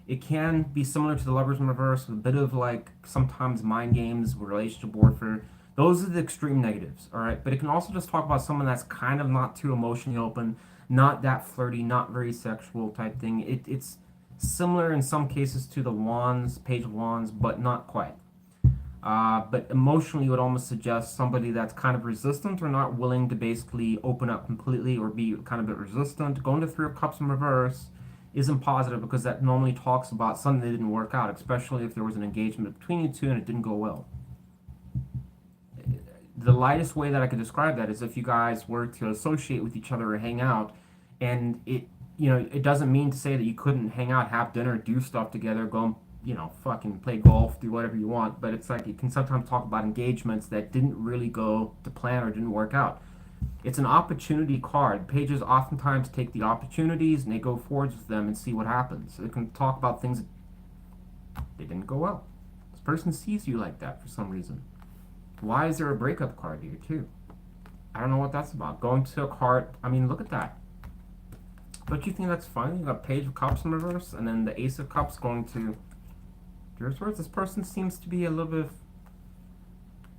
It can be similar to the Lovers in reverse, with a bit of like sometimes mind games, relationship warfare. Those are the extreme negatives, all right. But it can also just talk about someone that's kind of not too emotionally open, not that flirty, not very sexual type thing. It's similar in some cases to the Wands, Page of Wands, but not quite. But emotionally, it would almost suggest somebody that's kind of resistant or not willing to basically open up completely or be kind of a bit resistant. Going to Three of Cups in reverse isn't positive because that normally talks about something that didn't work out, especially if there was an engagement between you two and it didn't go well. The lightest way that I could describe that is if you guys were to associate with each other or hang out, and it doesn't mean to say that you couldn't hang out, have dinner, do stuff together, go, fucking play golf, do whatever you want. But it's like you can sometimes talk about engagements that didn't really go to plan or didn't work out. It's an opportunity card. Pages oftentimes take the opportunities and they go forwards with them and see what happens. So they can talk about things that they didn't go well. This person sees you like that for some reason. Why is there a breakup card here too? I don't know what that's about. Going to a card, I mean, look at that. Don't you think that's funny? You got Page of Cups in reverse, and then the Ace of Cups going to your swords. This person seems to be a little bit,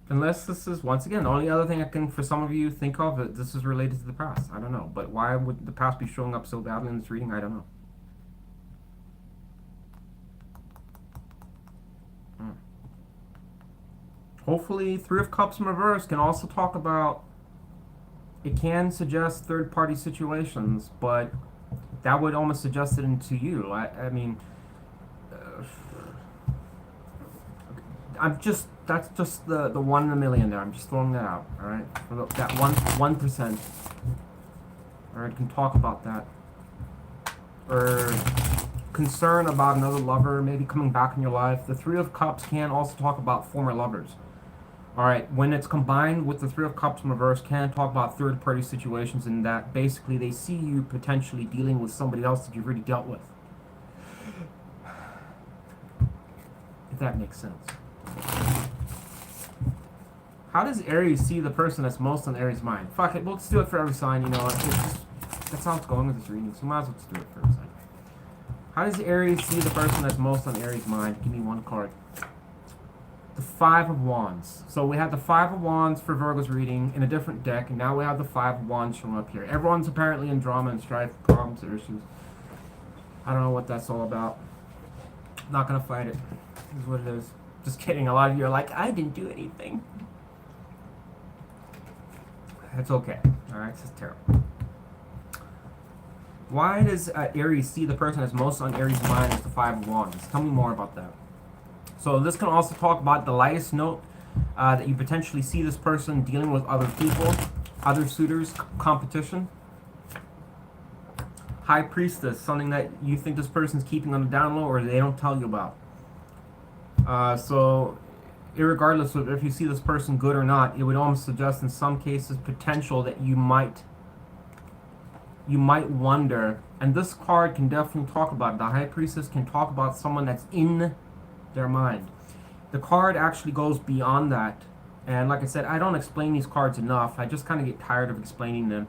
unless this is, once again, the only other thing I can, for some of you, think of, that this is related to the past. I don't know. But why would the past be showing up so badly in this reading? I don't know. Hopefully, Three of Cups in reverse can also talk about, it can suggest third-party situations, but that would almost suggest it into you. I mean, that's just the 1 in a million there. I'm just throwing that out, all right? For that 1%. All right, can talk about that. Or concern about another lover maybe coming back in your life. The Three of Cups can also talk about former lovers. All right, when it's combined with the Three of Cups in reverse, can talk about third-party situations in that basically they see you potentially dealing with somebody else that you've already dealt with. If that makes sense. How does Aries see the person that's most on Aries' mind? Fuck it, let's do it for every sign, that's how it's going with this reading, so might as well just do it for every sign. How does Aries see the person that's most on Aries' mind? Give me one card. The Five of Wands. So we have the Five of Wands for Virgo's reading in a different deck, and now we have the Five of Wands showing up here. Everyone's apparently in drama and strife, problems, or issues. I don't know what that's all about. Not gonna fight it. This is what it is. Just kidding. A lot of you are like, I didn't do anything. It's okay. Alright, this is terrible. Why does Aries see the person that's most on Aries' mind as the Five of Wands? Tell me more about that. So this can also talk about the lightest note, that you potentially see this person dealing with other people, other suitors, competition. High Priestess, something that you think this person's keeping on the down low or they don't tell you about. So irregardless of if you see this person good or not, it would almost suggest in some cases potential that you might wonder, and this card can definitely talk about it. The High Priestess can talk about someone that's in their mind. The card actually goes beyond that, and like I said, I don't explain these cards enough. I just kind of get tired of explaining them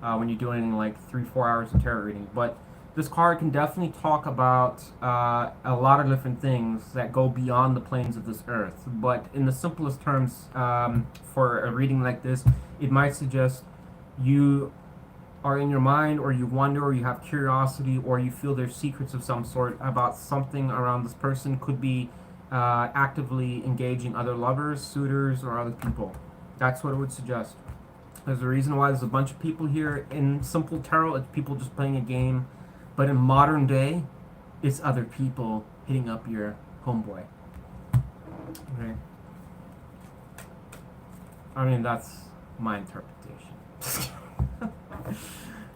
when you're doing like 3-4 hours of tarot reading. But this card can definitely talk about a lot of different things that go beyond the planes of this earth. But in the simplest terms, for a reading like this, it might suggest you are in your mind, or you wonder, or you have curiosity, or you feel there's secrets of some sort about something around this person. Could be actively engaging other lovers, suitors, or other people. That's what it would suggest. There's a reason why there's a bunch of people here. In simple tarot, it's people just playing a game. But in modern day, it's other people hitting up your homeboy. Okay. I mean, that's my interpretation.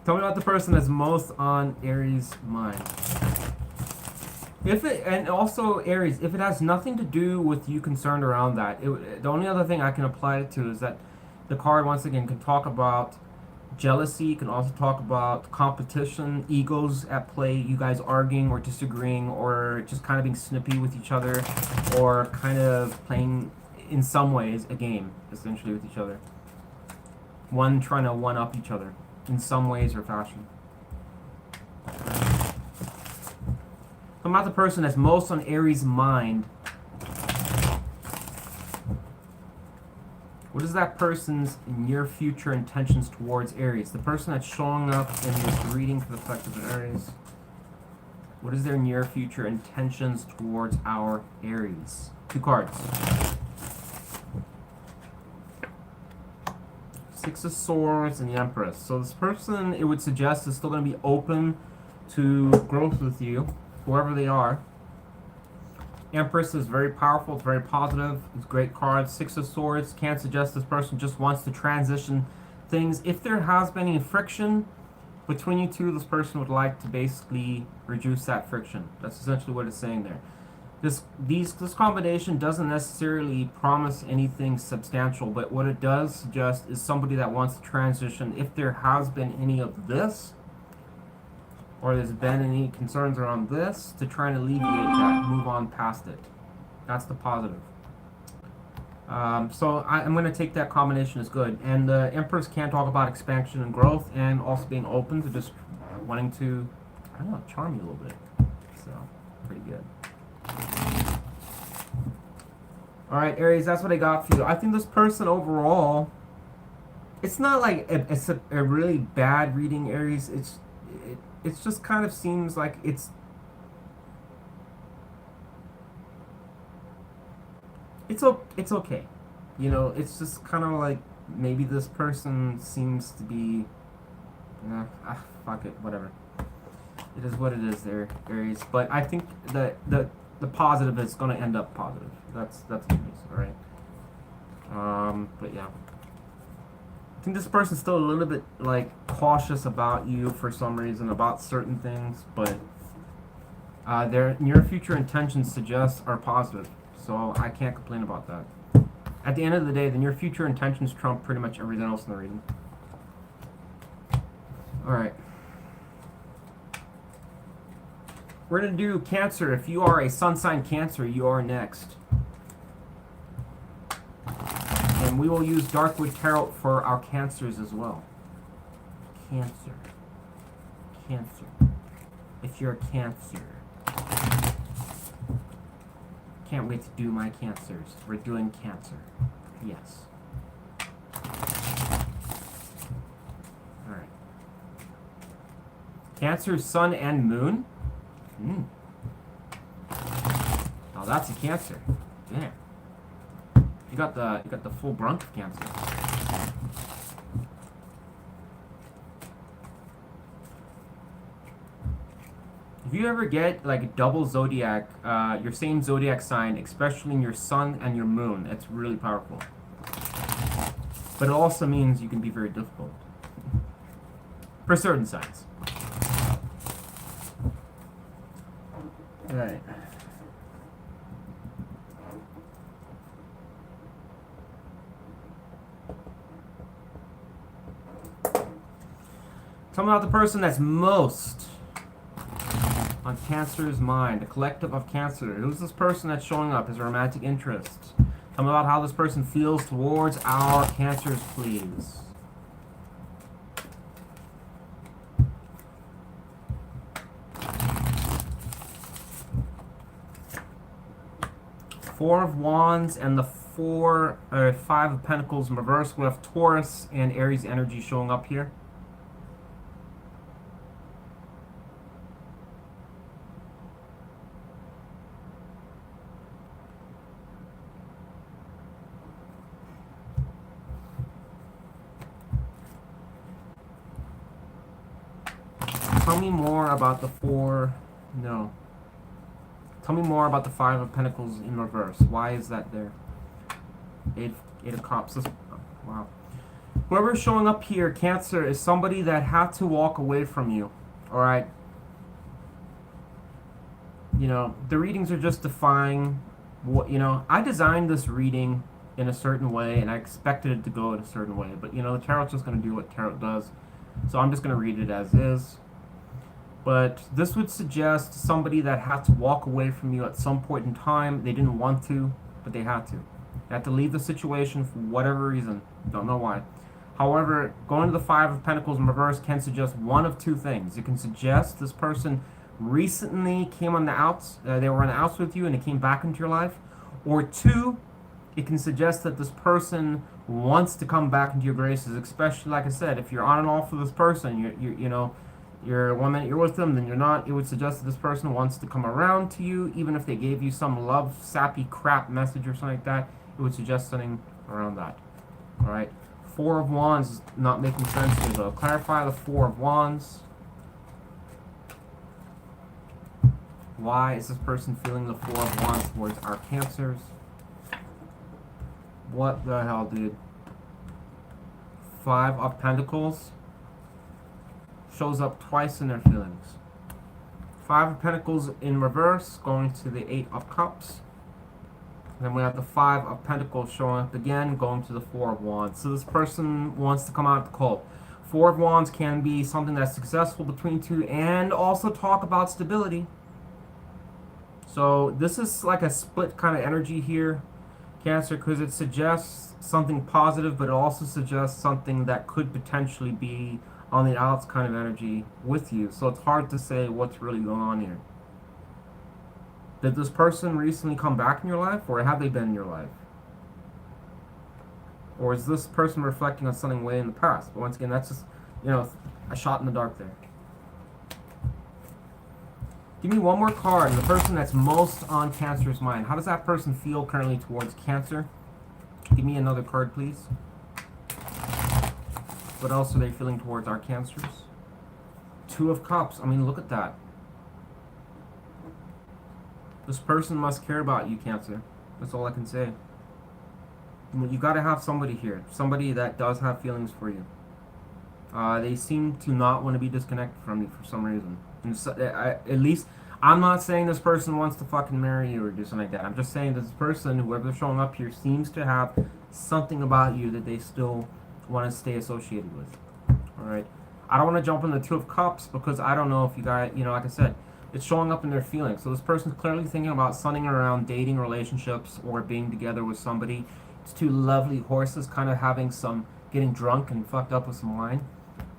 Tell me about the person that's most on Aries' mind. And also Aries, if it has nothing to do with you concerned around that, the only other thing I can apply it to is that the card once again can talk about jealousy. You can also talk about competition, egos at play, you guys arguing or disagreeing, or just kind of being snippy with each other, or kind of playing, in some ways, a game, essentially, with each other. One trying to one-up each other, in some ways or fashion. I'm not the person that's most on Aries' mind. What is that person's near future intentions towards Aries? The person that's showing up in this reading for the collective Aries. What is their near future intentions towards our Aries? 2 cards. Six of Swords and the Empress. So this person, it would suggest, is still going to be open to growth with you, whoever they are. Empress is very powerful, it's very positive, it's a great card. 6 of Swords can't suggest this person just wants to transition things. If there has been any friction between you two, this person would like to basically reduce that friction. That's essentially what it's saying there. This combination doesn't necessarily promise anything substantial, but what it does suggest is somebody that wants to transition. If there has been any of this, or there's been any concerns around this, to try and alleviate that, move on past it. That's the positive. So I'm going to take that combination as good. And the Empress can talk about expansion and growth, and also being open to just wanting to, I don't know, charm you a little bit. So, pretty good. Alright, Aries, that's what I got for you. I think this person overall, it's not like it's a really bad reading, Aries. It just kind of seems like it's okay. You know, it's just kind of like maybe this person seems to be, fuck it, whatever. It is what it is there, Aries. But I think that the positive is going to end up positive. That's good news, alright? But yeah. I think this person's still a little bit, like, cautious about you for some reason, about certain things, but their near future intentions suggest are positive, so I can't complain about that. At the end of the day, the near future intentions trump pretty much everything else in the reading. Alright. We're going to do Cancer. If you are a sun sign Cancer, you are next. And we will use Darkwood Tarot for our Cancers as well. Cancer. Cancer. If you're a Cancer. Can't wait to do my Cancers. We're doing Cancer. Yes. Alright. Cancer, Sun, and Moon. Oh, that's a Cancer. Damn. You got the full brunt of Cancer. If you ever get like a double zodiac, your same zodiac sign, especially in your sun and your moon, it's really powerful. But it also means you can be very difficult. For certain signs. Alright. Tell me about the person that's most on Cancer's mind, the collective of Cancer. Who's this person that's showing up as a romantic interest? Tell me about how this person feels towards our Cancers, please. Four of Wands and the Five of Pentacles in reverse. We have Taurus and Aries energy showing up here. Tell me more about the Tell me more about the Five of Pentacles in reverse. Why is that there? Eight of Cups. Wow. Whoever's showing up here, Cancer, is somebody that had to walk away from you. Alright? You know, the readings are just defying what, I designed this reading in a certain way, and I expected it to go in a certain way. But, you know, the tarot's just going to do what tarot does. So I'm just going to read it as is. But this would suggest somebody that had to walk away from you at some point in time. They didn't want to, but they had to. They had to leave the situation for whatever reason. Don't know why. However, going to the Five of Pentacles in reverse can suggest one of two things. It can suggest this person recently came on the outs, they were on the outs with you and they came back into your life. Or two, it can suggest that this person wants to come back into your graces, especially, like I said, if you're on and off with this person, you know, you're 1 minute you're with them, then you're not. It would suggest that this person wants to come around to you, even if they gave you some love, sappy crap message or something like that. It would suggest something around that. All right. Four of Wands is not making sense here, though. Clarify the Four of Wands. Why is this person feeling the Four of Wands towards our Cancers? What the hell, dude? Five of Pentacles shows up twice in their feelings. Five of Pentacles in reverse, going to the Eight of Cups. Then we have the Five of Pentacles showing up again, going to the Four of Wands. So this person wants to come out of the cult. Four of Wands can be something that's successful between two and also talk about stability. So this is like a split kind of energy here, Cancer, because it suggests something positive, but it also suggests something that could potentially be on the outs kind of energy with you. So it's hard to say what's really going on here. Did this person recently come back in your life, or have they been in your life? Or is this person reflecting on something way in the past? But once again, that's just, you know, a shot in the dark there. Give me one more card, and the person that's most on Cancer's mind. How does that person feel currently towards Cancer? Give me another card, please. What else are they feeling towards our Cancers? Two of Cups. I mean, look at that. This person must care about you, Cancer. That's all I can say. You got to have somebody here. Somebody that does have feelings for you. They seem to not want to be disconnected from you for some reason. And so, at least, I'm not saying this person wants to fucking marry you or do something like that. I'm just saying this person, whoever's showing up here, seems to have something about you that they still want to stay associated with. Alright? I don't want to jump in the Two of Cups because I don't know if you guys, you know, like I said, it's showing up in their feelings. So this person's clearly thinking about sunning around dating relationships or being together with somebody. It's two lovely horses kind of having some, getting drunk and fucked up with some wine.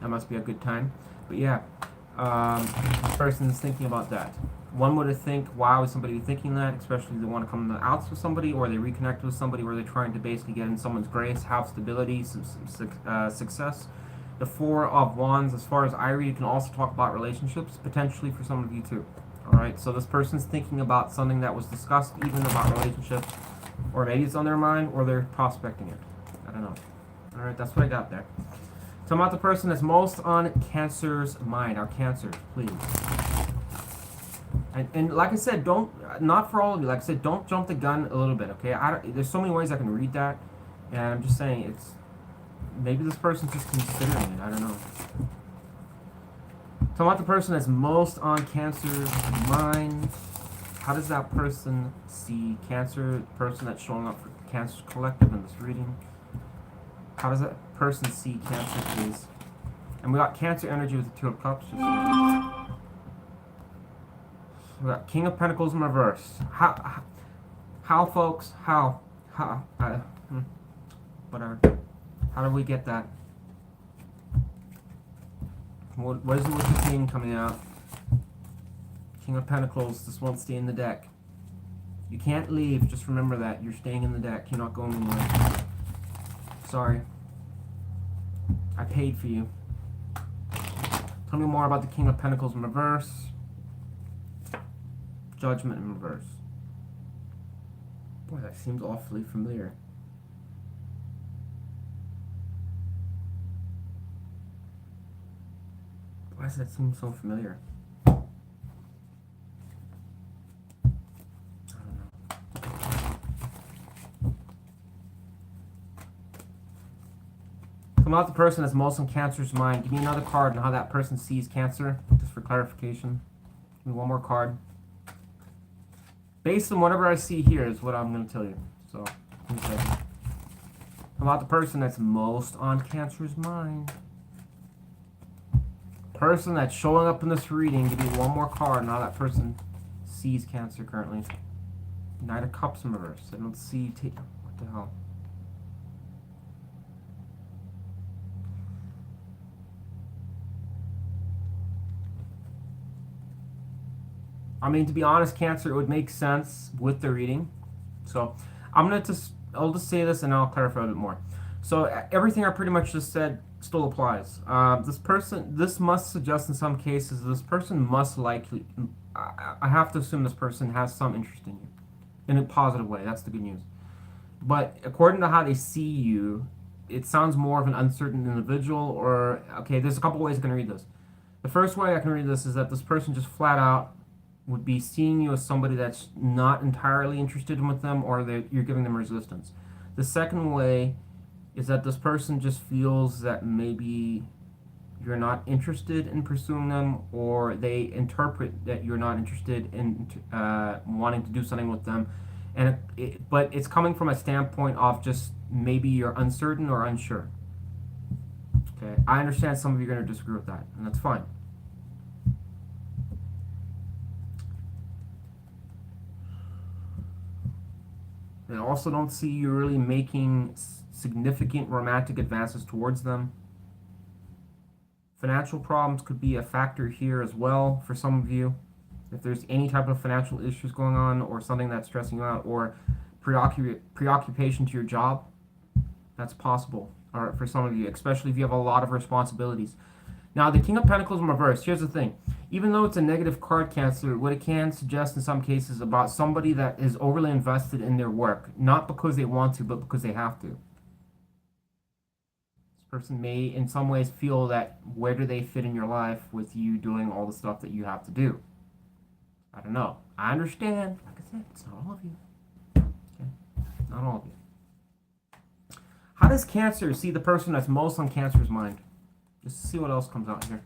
That must be a good time. But yeah, this person's thinking about that. One would think, why would somebody be thinking that? Especially if they want to come in the outs with somebody, or they reconnect with somebody, where they're trying to basically get in someone's grace, have stability, some success. The Four of Wands, as far as I read, can also talk about relationships, potentially for some of you too. Alright, so this person's thinking about something that was discussed, even about relationships, or maybe it's on their mind, or they're prospecting it. I don't know. Alright, that's what I got there. Tell me about the person that's most on Cancer's mind. Our Cancers, please. And like I said, don't, not for all of you, like I said, don't jump the gun a little bit, okay? There's so many ways I can read that, and I'm just saying, it's, maybe this person's just considering it, I don't know. Tell me about the person that's most on Cancer's mind. How does that person see Cancer, the person that's showing up for Cancer Collective in this reading? How does that person see Cancer, please? And we got Cancer energy with the Two of Cups. We got King of Pentacles in reverse. How folks? How? Whatever. How do we get that? What is it with the King coming out? King of Pentacles. This won't stay in the deck. You can't leave. Just remember that. You're staying in the deck. You're not going anywhere. Sorry. I paid for you. Tell me more about the King of Pentacles in reverse. Judgment in reverse. Boy, that seems awfully familiar. Why does that seem so familiar? I don't know. Come out the person that's most in Cancer's mind. Give me another card on how that person sees Cancer, just for clarification. Give me one more card. Based on whatever I see here is what I'm going to tell you. So, give me a second. about the person that's most on Cancer's mind? Person that's showing up in this reading. Give me one more card and how that person sees Cancer currently. Knight of Cups in reverse. I don't see... what the hell? I mean, to be honest, Cancer, it would make sense with the reading. So, I'll just say this and I'll clarify a bit more. So, everything I pretty much just said still applies. This must suggest in some cases, this person must likely, I have to assume this person has some interest in you. In a positive way, that's the good news. But according to how they see you, it sounds more of an uncertain individual or, okay, there's a couple ways I can read this. The first way I can read this is that this person just flat out would be seeing you as somebody that's not entirely interested in with them or that you're giving them resistance. The second way is that this person just feels that maybe you're not interested in pursuing them or they interpret that you're not interested in wanting to do something with them. And but it's coming from a standpoint of just maybe you're uncertain or unsure. Okay, I understand some of you are going to disagree with that, and that's fine. I also don't see you really making significant romantic advances towards them. Financial problems could be a factor here as well for some of you. If there's any type of financial issues going on or something that's stressing you out or preoccupation to your job, that's possible or for some of you, especially if you have a lot of responsibilities. Now, the King of Pentacles in reverse, here's the thing. Even though it's a negative card, Cancer, what it can suggest in some cases about somebody that is overly invested in their work, not because they want to, but because they have to. This person may, in some ways, feel that where do they fit in your life with you doing all the stuff that you have to do? I don't know. I understand. Like I said, it's not all of you. Okay? Not all of you. How does Cancer see the person that's most on Cancer's mind? Just to see what else comes out here.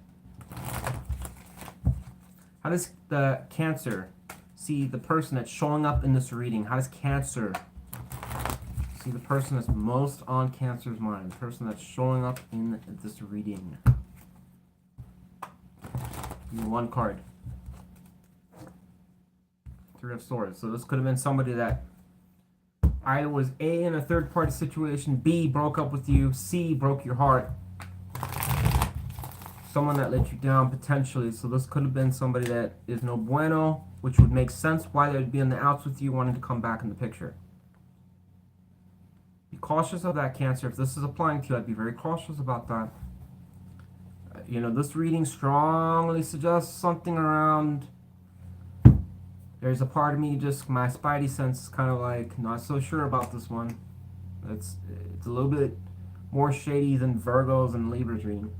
How does the Cancer see the person that's showing up in this reading? How does Cancer see the person that's most on Cancer's mind? The person that's showing up in this reading. Give me one card. Three of Swords. So this could have been somebody that either was A, in a third party situation, B, broke up with you, C, broke your heart. Someone that let you down potentially. So this could have been somebody that is no bueno, which would make sense why they'd be on the outs with you, wanting to come back in the picture. Be cautious of that, Cancer. If this is applying to you, I'd be very cautious about that. You know, this reading strongly suggests something around, there's a part of me, just my spidey sense is kind of like not so sure about this one. It's a little bit more shady than Virgo's and Libra's reading.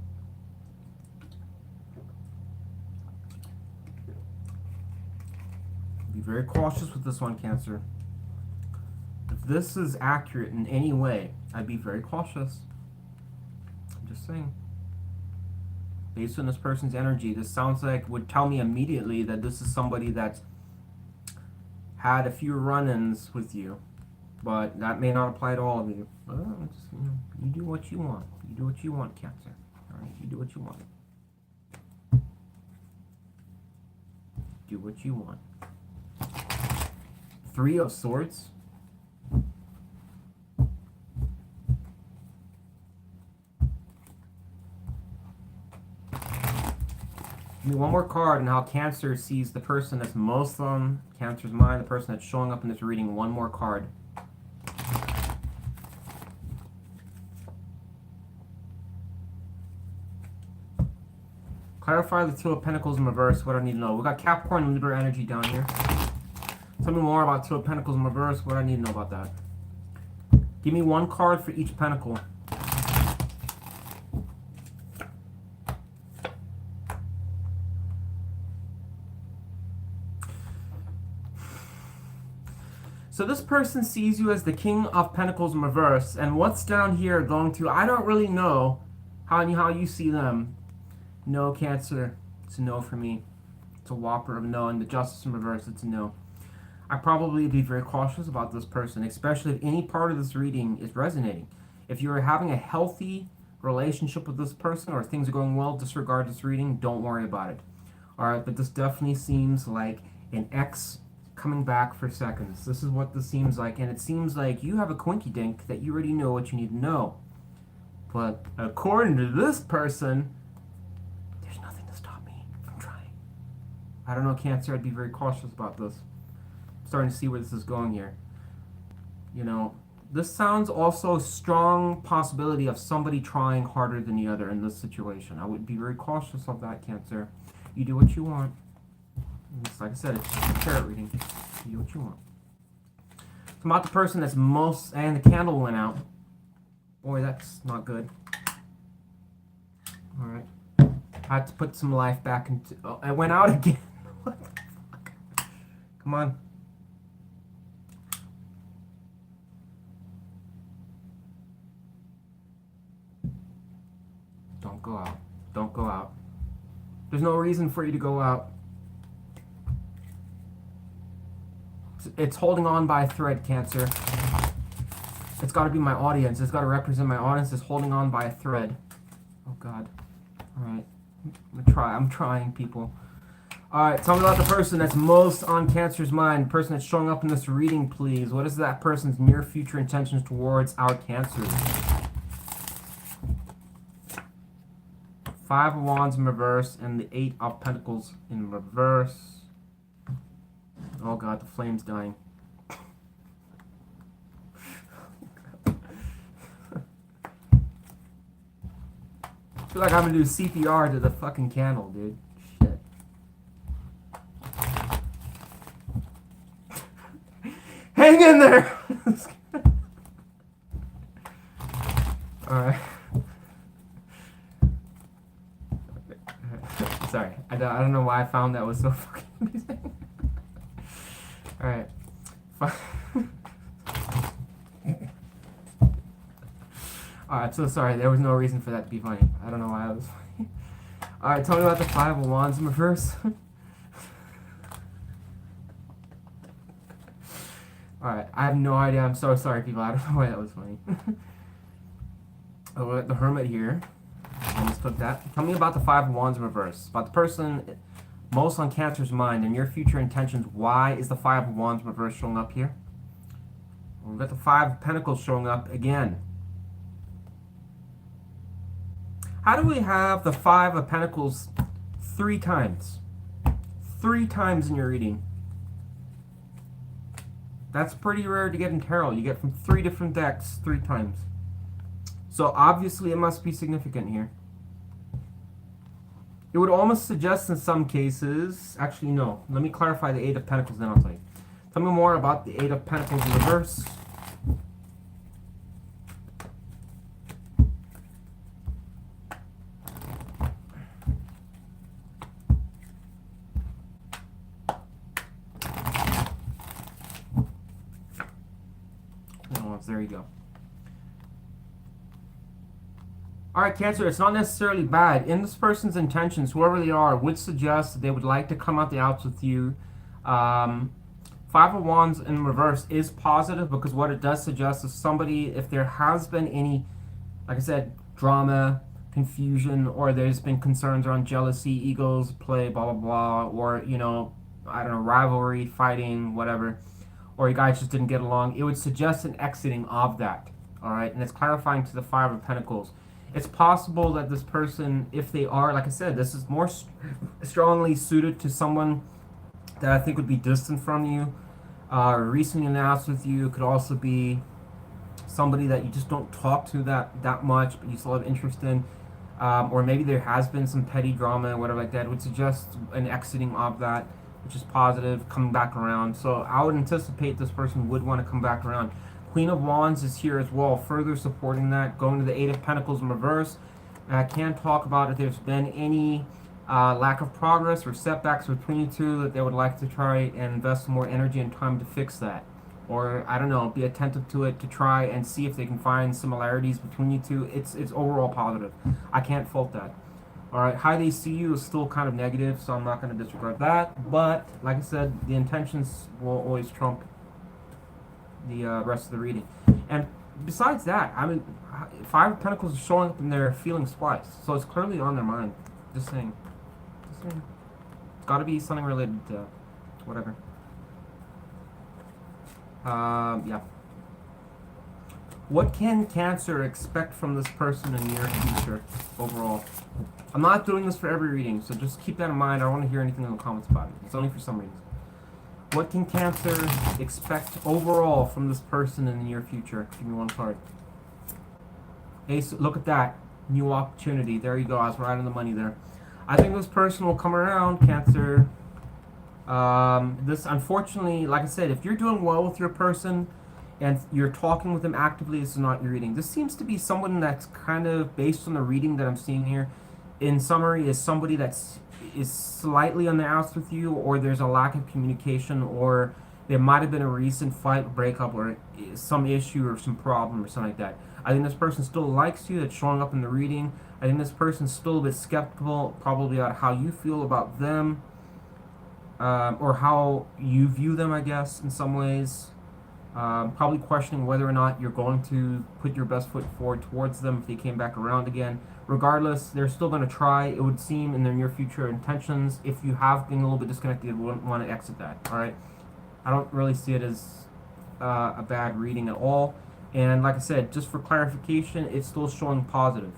Be very cautious with this one, Cancer. If this is accurate in any way, I'd be very cautious. I'm just saying. Based on this person's energy, this sounds like, would tell me immediately that this is somebody that's had a few run-ins with you, but that may not apply to all of you. Well, just, you do what you want. You do what you want, Cancer. All right, you do what you want. Do what you want. Three of Swords. Give me one more card and how Cancer sees the person that's most on Cancer's mind, the person that's showing up in this reading. One more card. Clarify the Two of Pentacles in reverse, what I need to know. We got Capricorn and Libra energy down here. Tell me more about Two of Pentacles in reverse, what I need to know about that. Give me one card for each pentacle. So this person sees you as the King of Pentacles in reverse, and what's down here going to, I don't really know how you see them. No, Cancer, it's a no for me. It's a whopper of no, and the Justice in reverse, it's a no. I'd probably be very cautious about this person, especially if any part of this reading is resonating. If you're having a healthy relationship with this person or things are going well, disregard this reading. Don't worry about it. All right, but this definitely seems like an ex coming back for seconds. This is what this seems like, and it seems like you have a quinky dink that you already know what you need to know. But according to this person, there's nothing to stop me from trying. I don't know, Cancer. I'd be very cautious about this. I'm starting to see where this is going here. You know, this sounds also a strong possibility of somebody trying harder than the other in this situation. I would be very cautious of that, Cancer. You do what you want. It's, like I said, it's just a tarot reading. You do what you want. So I'm about the person that's most... And the candle went out. Boy, that's not good. Alright. I had to put some life back into... Oh, it went out again. What the fuck? Come on. Don't go out. Don't go out. There's no reason for you to go out. It's holding on by a thread, Cancer. It's got to be my audience. It's got to represent my audience. It's holding on by a thread. Oh, God. Alright. I'm trying, people. Alright, tell me about the person that's most on Cancer's mind. The person that's showing up in this reading, please. What is that person's near future intentions towards our Cancers? Five of Wands in reverse and the Eight of Pentacles in reverse. Oh God, the flame's dying. I feel like I'm gonna do CPR to the fucking candle, dude. Shit. Hang in there! Alright. Sorry, I don't know why I found that was so fucking amusing. Alright. Alright, so sorry. There was no reason for that to be funny. I don't know why it was funny. Alright, tell me about the Five of Wands in reverse. Alright, I have no idea. I'm so sorry, people. I don't know why that was funny. Oh, the Hermit here. I almost took that. Tell me about the Five of Wands in reverse. About the person most on Cancer's mind and your future intentions. Why is the Five of Wands in reverse showing up here? We've got the Five of Pentacles showing up again. How do we have the Five of Pentacles 3 times? 3 times in your reading. That's pretty rare to get in tarot. You get from 3 different decks 3 times. So obviously it must be significant here. It would almost suggest in some cases... Actually, no. Let me clarify the Eight of Pentacles, then I'll tell you. Tell me more about the Eight of Pentacles in reverse. Oh, there you go. Alright, Cancer, it's not necessarily bad. In this person's intentions, whoever they are, would suggest that they would like to come out the outs with you. Five of Wands in reverse is positive because what it does suggest is somebody, if there has been any, like I said, drama, confusion, or there's been concerns around jealousy, egos, play, blah, blah, blah, or, you know, I don't know, rivalry, fighting, whatever, or you guys just didn't get along, it would suggest an exiting of that. Alright, and it's clarifying to the Five of Pentacles. It's possible that this person, if they are, like I said, this is more strongly suited to someone that I think would be distant from you, recently announced with you. It could also be somebody that you just don't talk to that much, but you still have interest in, or maybe there has been some petty drama or whatever like that. It would suggest an exiting of that, which is positive, coming back around. So I would anticipate this person would want to come back around. Queen of Wands is here as well, further supporting that. Going to the Eight of Pentacles in reverse. I can't talk about if there's been any lack of progress or setbacks between you two that they would like to try and invest some more energy and time to fix that. Or, I don't know, be attentive to it to try and see if they can find similarities between you two. It's overall positive. I can't fault that. Alright, how they see you is still kind of negative, so I'm not going to disregard that. But, like I said, the intentions will always trump the rest of the reading. And besides that, I mean, Five of Pentacles is showing up in their feelings twice, so it's clearly on their mind. Just saying. Just saying. It's got to be something related to whatever. Yeah. What can Cancer expect from this person in the near future overall? I'm not doing this for every reading, so just keep that in mind. I don't want to hear anything in the comments about it. It's only for some reasons. What can Cancer expect overall from this person in the near future? Give me one card. Ace, look at that. New opportunity. There you go. I was right on the money there. I think this person will come around, Cancer. This, unfortunately, like I said, if you're doing well with your person and you're talking with them actively, this is not your reading. This seems to be someone that's kind of, based on the reading that I'm seeing here, in summary, is somebody that's is slightly on the outs with you, or there's a lack of communication, or there might have been a recent fight, breakup, or some issue or some problem or something like that. I think this person still likes you. It's showing up in the reading. I think this person's still a bit skeptical, probably about how you feel about them, or how you view them, I guess, in some ways. Probably questioning whether or not you're going to put your best foot forward towards them if they came back around again. Regardless, they're still going to try, it would seem, in their near future intentions. If you have been a little bit disconnected, you wouldn't want to exit that, alright? I don't really see it as a bad reading at all. And like I said, just for clarification, it's still showing positive.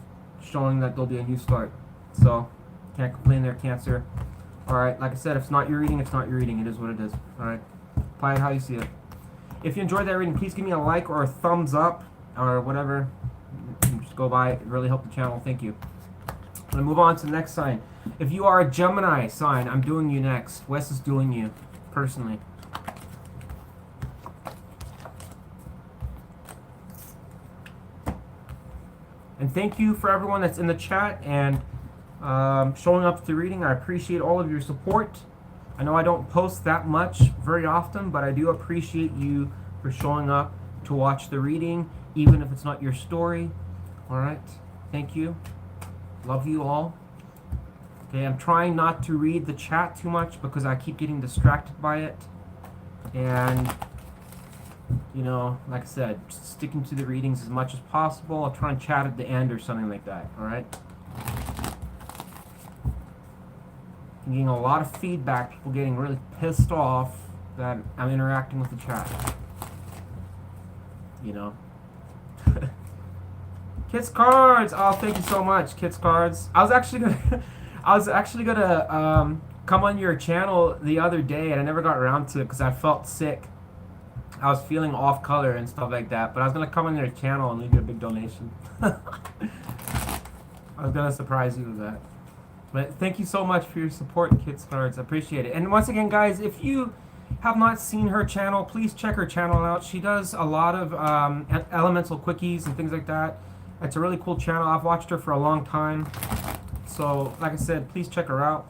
Showing that there'll be a new start. So, can't complain there, Cancer. Alright, like I said, if it's not your reading, it's not your reading. It is what it is. Alright? Apply it how you see it. If you enjoyed that reading, please give me a like or a thumbs up or whatever. Just go by. It really helped the channel. Thank you. I'm going to move on to the next sign. If you are a Gemini sign, I'm doing you next. Wes is doing you, personally. And thank you for everyone that's in the chat and showing up to the reading. I appreciate all of your support. I know I don't post that much very often, but I do appreciate you for showing up to watch the reading, even if it's not your story. Alright, thank you. Love you all. Okay, I'm trying not to read the chat too much because I keep getting distracted by it. And, you know, like I said, just sticking to the readings as much as possible. I'll try and chat at the end or something like that, alright? I'm getting a lot of feedback, people getting really pissed off that I'm interacting with the chat. You know? Kids Cards! Oh, thank you so much, Kids Cards. I was actually gonna come on your channel the other day, and I never got around to it because I felt sick. I was feeling off color and stuff like that, but I was gonna come on your channel and leave you a big donation. I was gonna surprise you with that. But thank you so much for your support, Kids Cards. I appreciate it. And once again, guys, if you have not seen her channel, please check her channel out. She does a lot of elemental quickies and things like that. It's a really cool channel. I've watched her for a long time. So, like I said, please check her out.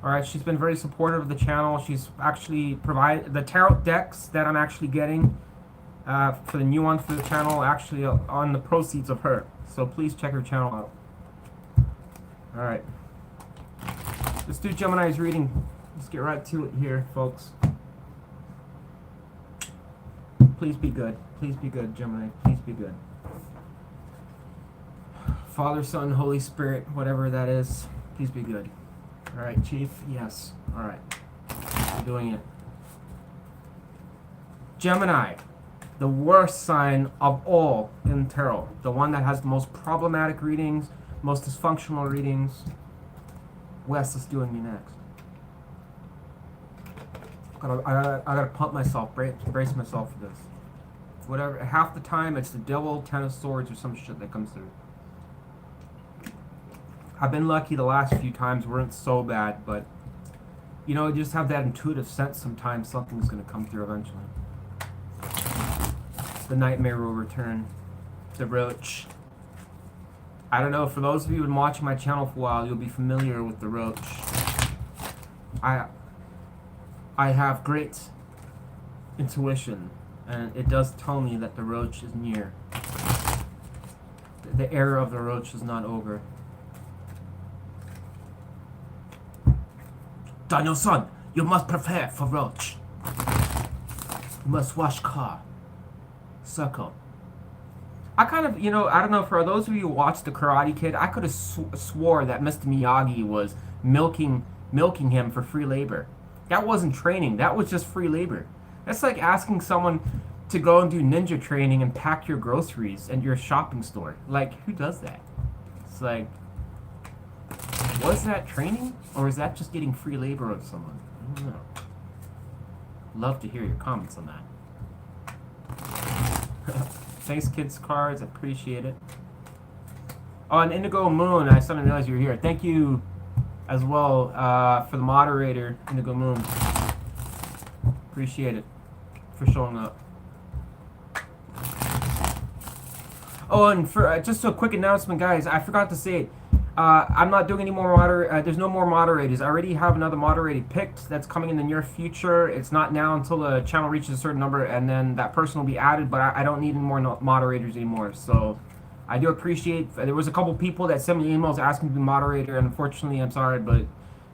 Alright, she's been very supportive of the channel. She's actually provided the tarot decks that I'm actually getting for the new one for the channel, actually on the proceeds of her. So please check her channel out. Alright. Let's do Gemini's reading. Let's get right to it here, folks. Please be good. Please be good, Gemini. Please be good. Father, Son, Holy Spirit, whatever that is, please be good. Alright, Chief? Yes. Alright. I'm doing it. Gemini. The worst sign of all in tarot. The one that has the most problematic readings, most dysfunctional readings. Wes is doing me next. I gotta pump myself, brace myself for this. Whatever, half the time it's the Devil, Ten of Swords, or some shit that comes through. I've been lucky the last few times weren't so bad, but you know, you just have that intuitive sense sometimes something's gonna come through eventually. The nightmare will return. The roach. I don't know, for those of you who've been watching my channel for a while, you'll be familiar with the roach. I have great intuition, and it does tell me that the roach is near. The era of the roach is not over. Daniel-san, you must prepare for roach. You must wash car. Circle. I kind of, I don't know, for those of you who watched The Karate Kid, I could have swore that Mr. Miyagi was milking him for free labor. That wasn't training. That was just free labor. That's like asking someone to go and do ninja training and pack your groceries at your shopping store. Like, who does that? It's like, was that training? Or is that just getting free labor of someone? I don't know. Love to hear your comments on that. Thanks, kids cards. Appreciate it. Oh, and Indigo Moon. I suddenly realized you were here. Thank you as well for the moderator, Indigo Moon. Appreciate it for showing up. Oh, and for just a quick announcement, guys. I forgot to say it. I'm not doing any more there's no more moderators. I already have another moderator picked that's coming in the near future. It's not now until the channel reaches a certain number, and then that person will be added, but I don't need any more moderators anymore. So I do appreciate, there was a couple people that sent me emails asking to be moderator, and unfortunately, I'm sorry, but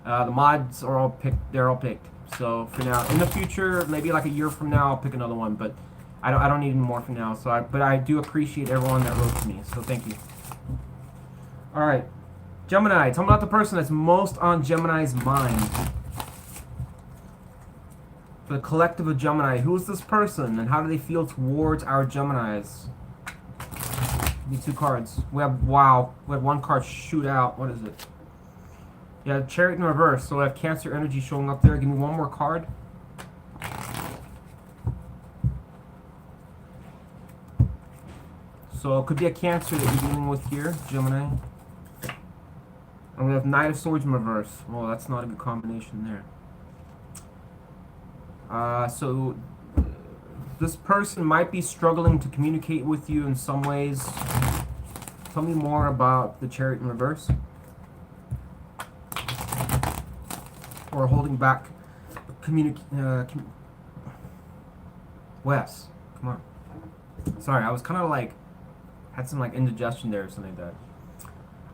the mods are all picked. They're all picked. So for now, in the future, maybe like a year from now, I'll pick another one, but I don't need any more for now. So but I do appreciate everyone that wrote to me. So thank you. All right. Gemini, tell me about the person that's most on Gemini's mind. For the collective of Gemini, who is this person and how do they feel towards our Geminis? Give me 2 cards. We have, wow, we have 1 card shoot out. What is it? Yeah, Chariot in reverse. So we have Cancer energy showing up there. Give me 1 more card. So it could be a Cancer that you're dealing with here, Gemini. And we have Knight of Swords in reverse. Well, that's not a good combination there. So this person might be struggling to communicate with you in some ways. Tell me more about the Chariot in reverse. Or holding back Wes, come on. Sorry, I was kind of like, had some like indigestion there or something like that.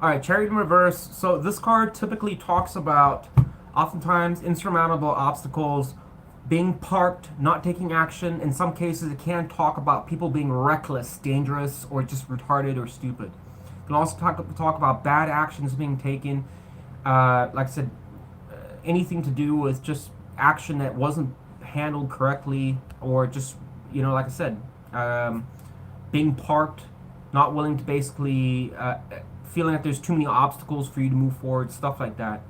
Alright, Chariot in reverse. So this card typically talks about oftentimes insurmountable obstacles, being parked, not taking action. In some cases, it can talk about people being reckless, dangerous, or just retarded or stupid. It can also talk about bad actions being taken. Like I said, anything to do with just action that wasn't handled correctly, or just, like I said, being parked, not willing to basically... feeling that there's too many obstacles for you to move forward, stuff like that.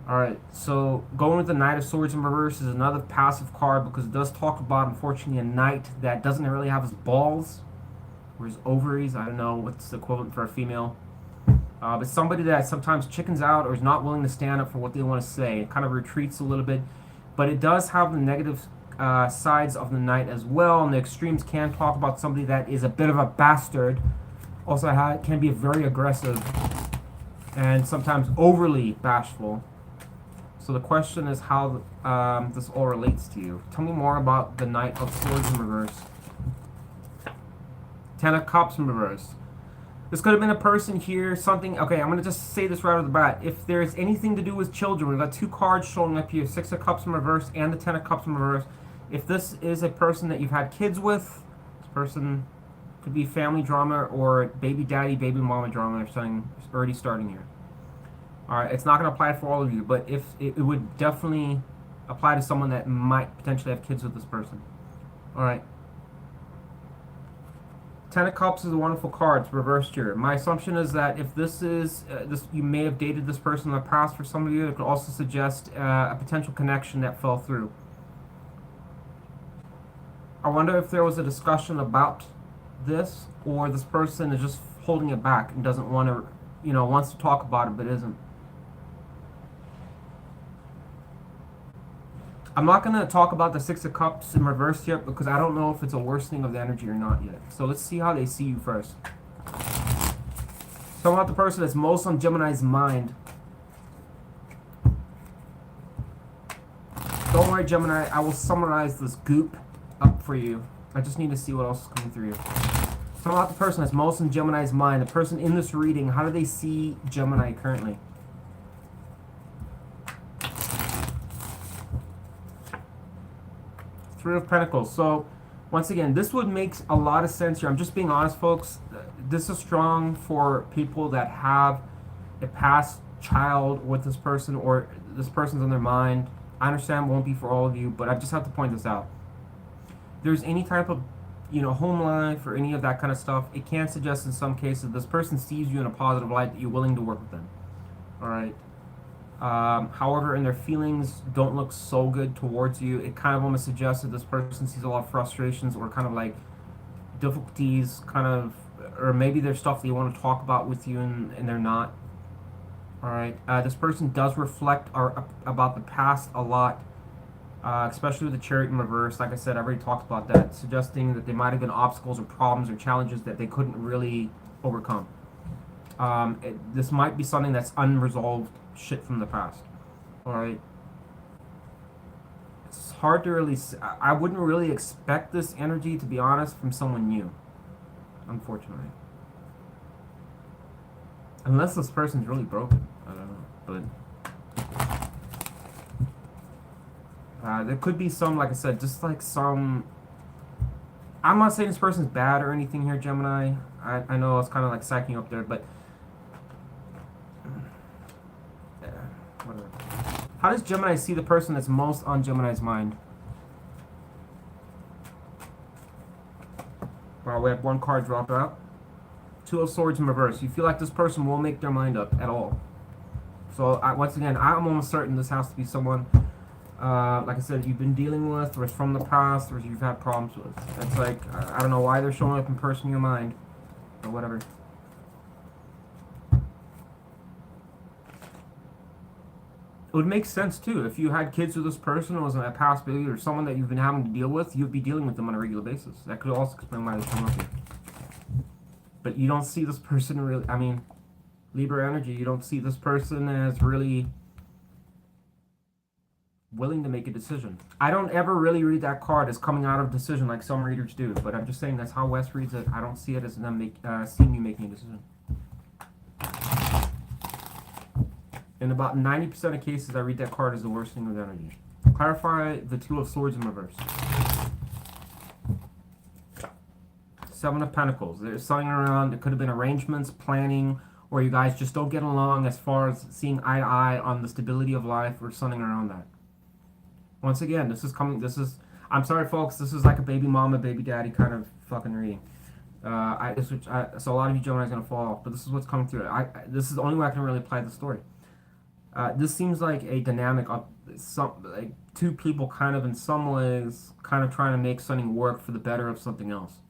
Alright, so going with the Knight of Swords in reverse is another passive card because it does talk about, unfortunately, a knight that doesn't really have his balls or his ovaries. I don't know what's the equivalent for a female. But somebody that sometimes chickens out or is not willing to stand up for what they want to say. It kind of retreats a little bit. But it does have the negative sides of the knight as well. And the extremes can talk about somebody that is a bit of a bastard. Also can be very aggressive and sometimes overly bashful. So the question is how this all relates to you. Tell me more about the Knight of Swords in reverse. 10 of Cups in reverse. This could have been a person here, something... Okay, I'm going to just say this right off the bat. If there's anything to do with children, we've got 2 cards showing up here. 6 of Cups in reverse and the 10 of Cups in reverse. If this is a person that you've had kids with, this person... could be family drama or baby daddy, baby mama drama or something already starting here. Alright, it's not going to apply for all of you, but if it would definitely apply to someone that might potentially have kids with this person. Alright. 10 of Cups is a wonderful card. It's reversed here. My assumption is that if this is, you may have dated this person in the past for some of you. It could also suggest a potential connection that fell through. I wonder if there was a discussion about this, or this person is just holding it back and doesn't want to, wants to talk about it but isn't. I'm not going to talk about the 6 of Cups in reverse yet because I don't know if it's a worsening of the energy or not yet. So let's see how they see you first. Tell me about the person that's most on Gemini's mind. Don't worry, Gemini, I will summarize this goop up for you. I just need to see what else is coming through you. Tell me about the person that's most in Gemini's mind. The person in this reading, how do they see Gemini currently? Three of Pentacles. So Once again, this would make a lot of sense here. I'm just being honest, folks. This is strong for people that have a past child with this person, or this person's on their mind. I understand it won't be for all of you, but I just have to point this out. There's any type of, home life or any of that kind of stuff, it can suggest in some cases this person sees you in a positive light, that you're willing to work with them. All right. However, and their feelings don't look so good towards you, it kind of almost suggests that this person sees a lot of frustrations or kind of like difficulties, or maybe there's stuff they want to talk about with you and they're not. All right. This person does reflect about the past a lot, especially with the Chariot in reverse. Like I said, I already talked about that, suggesting that there might have been obstacles or problems or challenges that they couldn't really overcome. This might be something that's unresolved shit from the past. All right. It's hard to really. I wouldn't really expect this energy, to be honest, from someone new. Unfortunately, unless this person's really broken. I don't know, but there could be some, like I said, just like some. I'm not saying this person's bad or anything here, Gemini. I know it's kind of like psyching you up there, but. Whatever. How does Gemini see the person that's most on Gemini's mind? Well, we have one card drop out. Two of Swords in reverse. You feel like this person won't make their mind up at all. So, once again, I'm almost certain this has to be someone, like I said, you've been dealing with, or it's from the past, or you've had problems with. It's like, I don't know why they're showing up in person in your mind, or whatever. It would make sense too if you had kids with this person, or was a past baby, or someone that you've been having to deal with. You'd be dealing with them on a regular basis. That could also explain why they're showing up here. But you don't see this person really. I mean, Libra energy. You don't see this person as really willing to make a decision. I don't ever really read that card as coming out of decision like some readers do. But I'm just saying that's how Wes reads it. I don't see it as them seeing you making a decision. In about 90% of cases, I read that card as the worsening of energy. Clarify the Two of Swords in reverse. Seven of Pentacles. There's something around. It could have been arrangements, planning, or you guys just don't get along as far as seeing eye to eye on the stability of life or something around that. Once again, I'm sorry, folks. This is like a baby mama, baby daddy kind of fucking reading. So a lot of you Gemini is gonna fall off, but this is what's coming through. This is the only way I can really apply the story. This seems like a dynamic of like two people kind of in some ways kind of trying to make something work for the better of something else.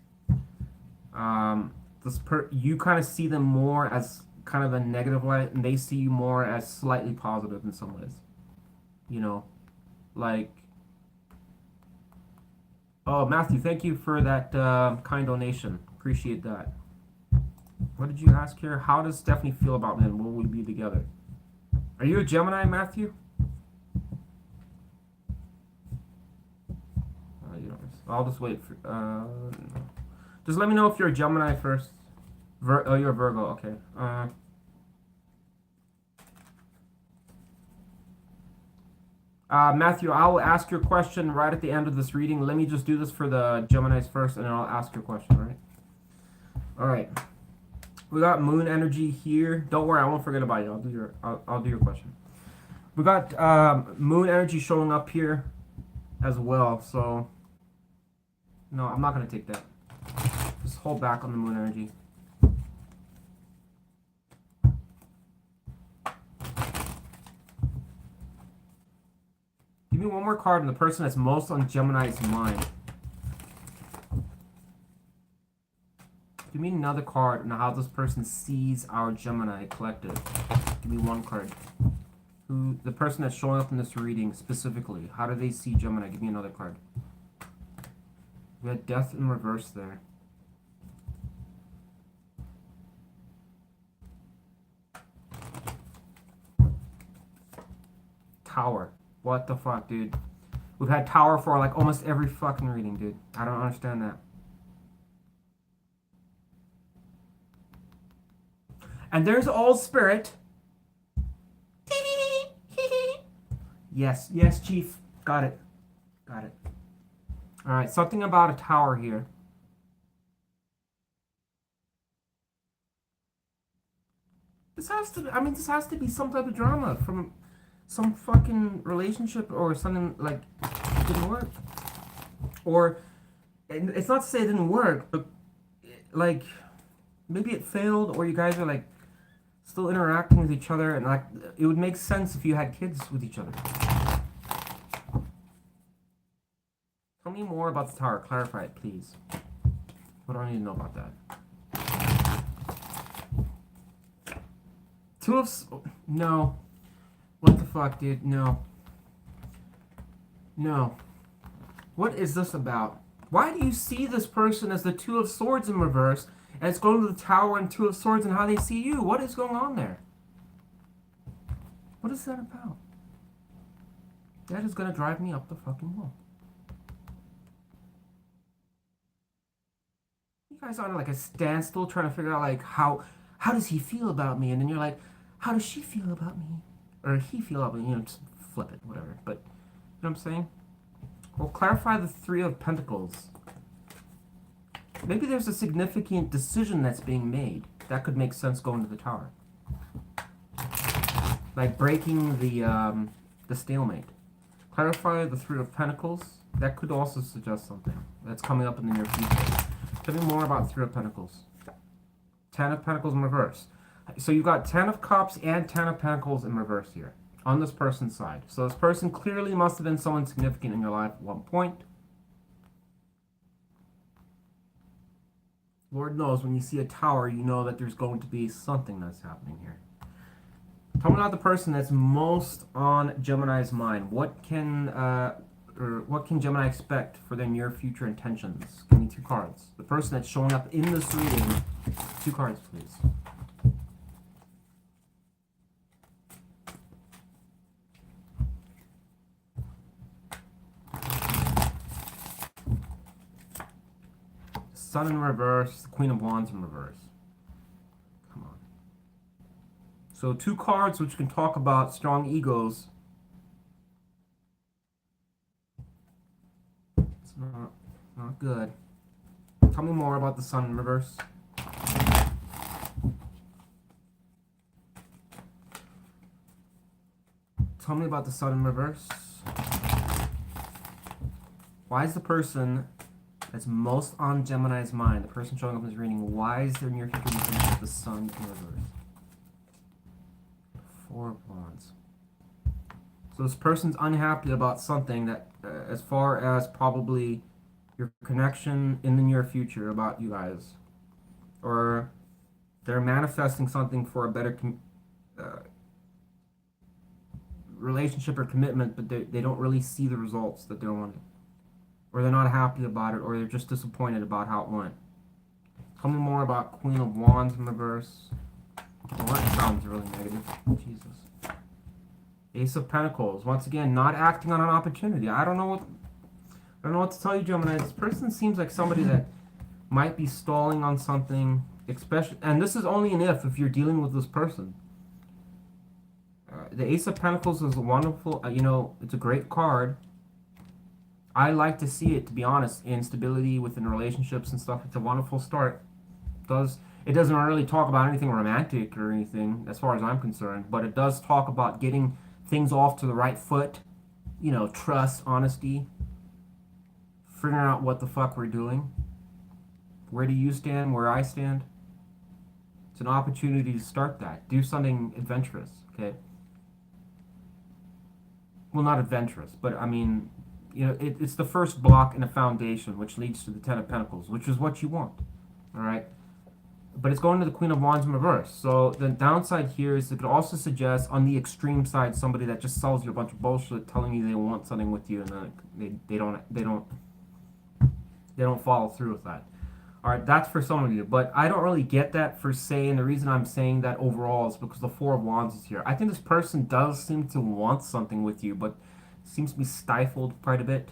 You kind of see them more as kind of a negative light, and they see you more as slightly positive in some ways. Like, oh, Matthew, thank you for that kind donation. Appreciate that. What did you ask here? How does Stephanie feel about me, and will we be together? Are you a Gemini, Matthew? You don't. I'll just wait for. No. Just let me know if you're a Gemini first. Oh, you're a Virgo. Okay. Matthew, I'll ask your question right at the end of this reading. Let me just do this for the Geminis first, and then I'll ask your question. All right. All right. We got moon energy here. Don't worry, I won't forget about you. I'll do your question. We got moon energy showing up here as well. So no, I'm not gonna take that. Just hold back on the moon energy. Give me one more card on the person that's most on Gemini's mind. Give me another card on how this person sees our Gemini collective. Give me one card. The person that's showing up in this reading specifically, how do they see Gemini? Give me another card. We had Death in reverse there. Tower. What the fuck, dude? We've had Tower for like almost every fucking reading, dude. I don't understand that. And there's Old Spirit. Yes, Chief. Got it. All right, something about a tower here. This has to, I mean, this has to be some type of drama from some fucking relationship or something like didn't work. Or it's not to say it didn't work, but like maybe it failed, or you guys are like still interacting with each other, and like it would make sense if you had kids with each other. Tell me more about the tower. Clarify it, please. What do I need to know about that? Two of... No. What the fuck, dude? No. No. What is this about? Why do you see this person as the Two of Swords in reverse, and it's going to the Tower and Two of Swords, and how they see you? What is going on there? What is that about? That is gonna drive me up the fucking wall. You guys are on like a standstill trying to figure out like how does he feel about me? And then you're like, how does she feel about me? Or he feel about me? You know, just flip it, whatever. But, you know what I'm saying? Well, clarify the Three of Pentacles. Maybe there's a significant decision that's being made. That could make sense going to the Tower. Like breaking the stalemate. Clarify the Three of Pentacles. That could also suggest something that's coming up in the near future. Tell me more about Three of Pentacles. Ten of Pentacles in reverse. So you've got Ten of Cups and Ten of Pentacles in reverse here. On this person's side. So this person clearly must have been someone significant in your life at one point. Lord knows, when you see a tower, you know that there's going to be something that's happening here. Tell me about the person that's most on Gemini's mind. What can Gemini expect for their near future intentions? Give me two cards. The person that's showing up in this reading. Two cards, please. Sun in reverse, the Queen of Wands in reverse. Come on. So two cards which can talk about strong egos. It's not good. Tell me more about the Sun in reverse. Tell me about the Sun in reverse. Why is the person that's most on Gemini's mind, the person showing up in this reading, why is their near future with the Sun in reverse? Four of Wands. So this person's unhappy about something that, as far as probably your connection in the near future about you guys. Or they're manifesting something for a better relationship or commitment, but they don't really see the results that they're wanting. Or they're not happy about it, or they're just disappointed about how it went. Tell me more about Queen of Wands in reverse. Well, that sounds really negative. Jesus. Ace of Pentacles. Once again, not acting on an opportunity. I don't know what to tell you, Gemini. This person seems like somebody that might be stalling on something, especially, and this is only an if you're dealing with this person. The Ace of Pentacles is a wonderful, it's a great card. I like to see it, to be honest, in stability within relationships and stuff. It's a wonderful start. It doesn't really talk about anything romantic or anything, as far as I'm concerned, but it does talk about getting things off to the right foot. Trust, honesty, figuring out what the fuck we're doing. Where do you stand? Where I stand? It's an opportunity to start that. Do something adventurous, okay? Well, not adventurous, but I mean, it's the first block in a foundation, which leads to the Ten of Pentacles, which is what you want, all right? But it's going to the Queen of Wands in reverse. So the downside here is it could also suggest, on the extreme side, somebody that just sells you a bunch of bullshit, telling you they want something with you, and then they don't follow through with that. All right, that's for some of you, but I don't really get that per se, and the reason I'm saying that overall is because the Four of Wands is here. I think this person does seem to want something with you, but seems to be stifled quite a bit.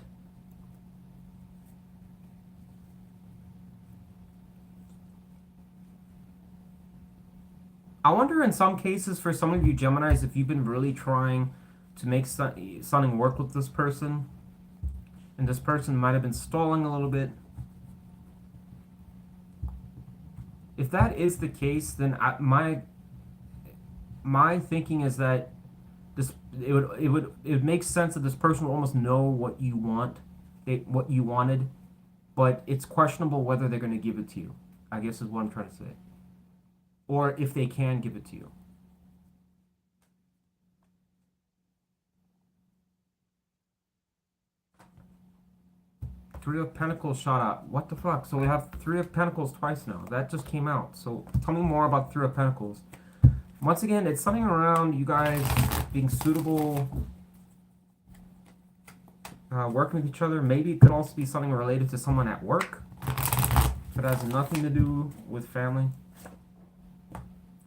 I wonder in some cases for some of you Geminis if you've been really trying to make something work with this person. And this person might have been stalling a little bit. If that is the case, then my thinking is that it would make sense that this person will almost know what you want, what you wanted, but it's questionable whether they're going to give it to you, I guess is what I'm trying to say. Or if they can give it to you. Three of Pentacles shot out. What the fuck? So we have Three of Pentacles twice now. That just came out. So tell me more about Three of Pentacles. Once again, it's something around you guys being suitable, working with each other. Maybe it could also be something related to someone at work. It has nothing to do with family.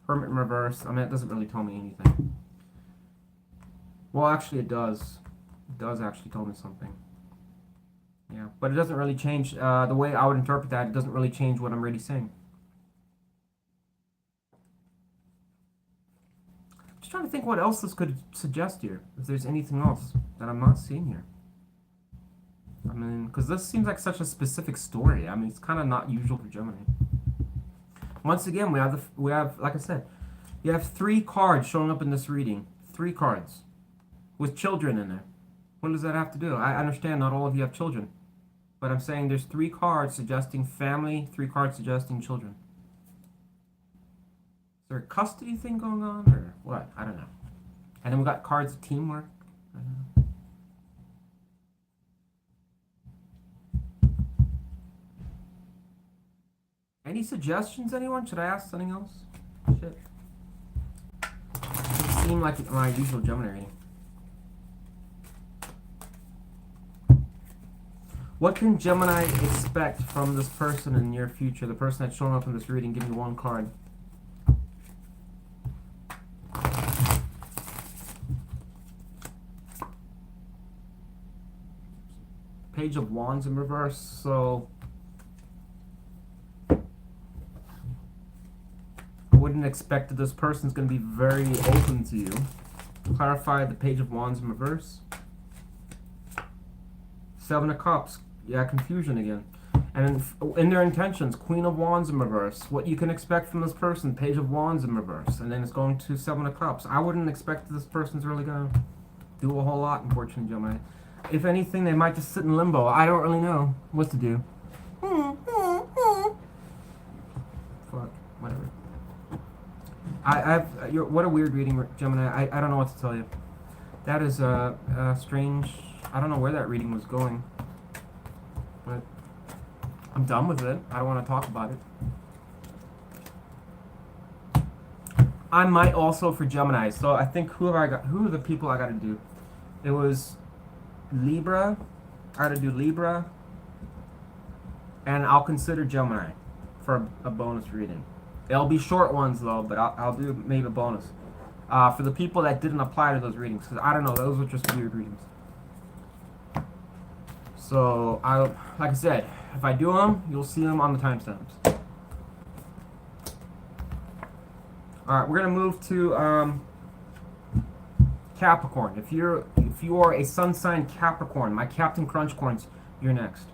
Hermit in reverse. I mean, it doesn't really tell me anything. Well, actually, it does. It does actually tell me something. Yeah, but it doesn't really change, the way I would interpret that, it doesn't really change what I'm really saying. I'm just trying to think what else this could suggest here, if there's anything else that I'm not seeing here. I mean, because this seems like such a specific story. I mean, it's kind of not usual for Gemini. Once again, we have, like I said, you have 3 cards showing up in this reading. 3 cards. With children in there. What does that have to do? I understand not all of you have children. But I'm saying there's 3 cards suggesting family, 3 cards suggesting children. Is there a custody thing going on, or what? I don't know. And then we got cards of teamwork. I don't know. Any suggestions, anyone? Should I ask something else? Shit. It seemed like my usual Gemini reading. What can Gemini expect from this person in the near future? The person that's showing up in this reading, give me 1 card. Page of Wands in reverse, so I wouldn't expect that this person's going to be very open to you. Clarify the Page of Wands in reverse. 7 of Cups. Yeah, confusion again. And in their intentions, Queen of Wands in reverse. What you can expect from this person, Page of Wands in reverse. And then it's going to 7 of Cups. I wouldn't expect that this person's really going to do a whole lot, unfortunately, Gemini. If anything, they might just sit in limbo. I don't really know what to do. Fuck, whatever. What a weird reading, Gemini. I don't know what to tell you. That is strange. I don't know where that reading was going. But I'm done with it. I don't want to talk about it. I might also for Gemini. So I think who are the people I got to do? It was Libra. I got to do Libra. And I'll consider Gemini for a bonus reading. It'll be short ones though, but I'll do maybe a bonus. For the people that didn't apply to those readings, because I don't know, those were just weird readings. So, like I said, if I do them, you'll see them on the timestamps. Alright, we're going to move to Capricorn. If you are a sun sign Capricorn, my Captain Crunchcorns, you're next.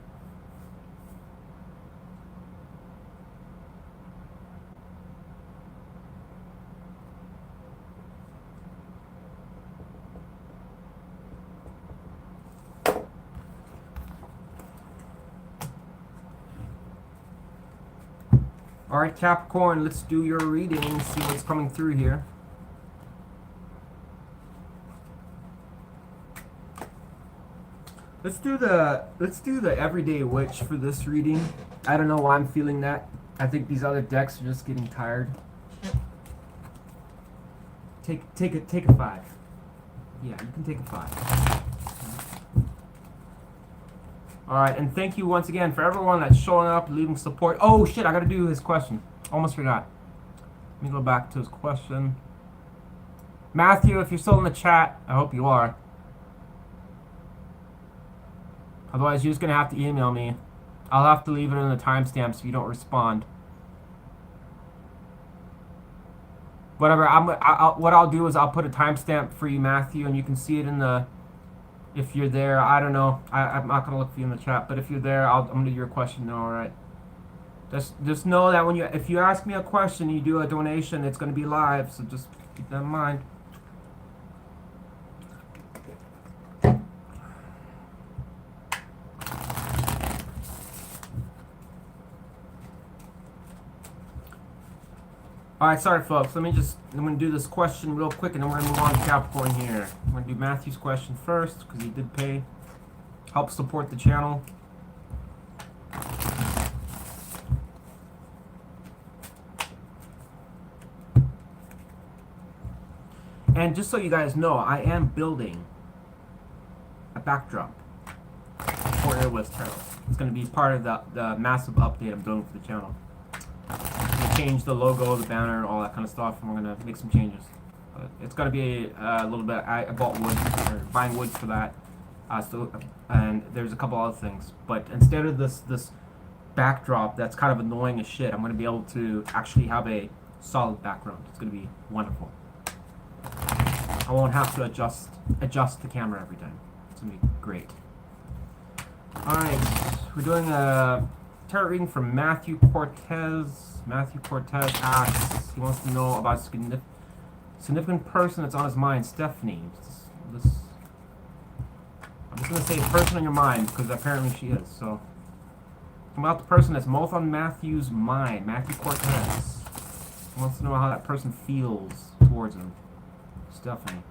Alright, Capricorn, let's do your reading, see what's coming through here. Let's do the Everyday Witch for this reading. I don't know why I'm feeling that. I think these other decks are just getting tired. Take a 5. Yeah, you can take a 5. Alright, and thank you once again for everyone that's showing up, leaving support. Oh shit, I gotta do his question. Almost forgot. Let me go back to his question. Matthew, if you're still in the chat, I hope you are. Otherwise, you're just gonna have to email me. I'll have to leave it in the timestamps if you don't respond. Whatever, what I'll do is I'll put a timestamp for you, Matthew, and you can see it in the If you're there, I don't know. I'm not gonna look for you in the chat, but if you're there, I'm gonna do your question now. All right. Just know that if you ask me a question, you do a donation, it's gonna be live. So just keep that in mind. Alright, sorry folks, I'm going to do this question real quick and then we're going to move on to Capricorn here. I'm going to do Matthew's question first because he did pay, help support the channel. And just so you guys know, I am building a backdrop for Airways Tarot. It's going to be part of the massive update I'm doing for the channel. Change the logo, the banner, all that kind of stuff, and we're gonna make some changes. It's gonna be a little bit. I bought wood, or buying wood for that. And there's a couple other things. But instead of this backdrop that's kind of annoying as shit, I'm gonna be able to actually have a solid background. It's gonna be wonderful. I won't have to adjust the camera every time. It's gonna be great. All right, we're doing a tarot reading from Matthew Cortez. Matthew Cortez asks, he wants to know about a significant person that's on his mind, Stephanie. I'm just going to say person on your mind because apparently she is. So, about the person that's most on Matthew's mind, Matthew Cortez. He wants to know how that person feels towards him, Stephanie.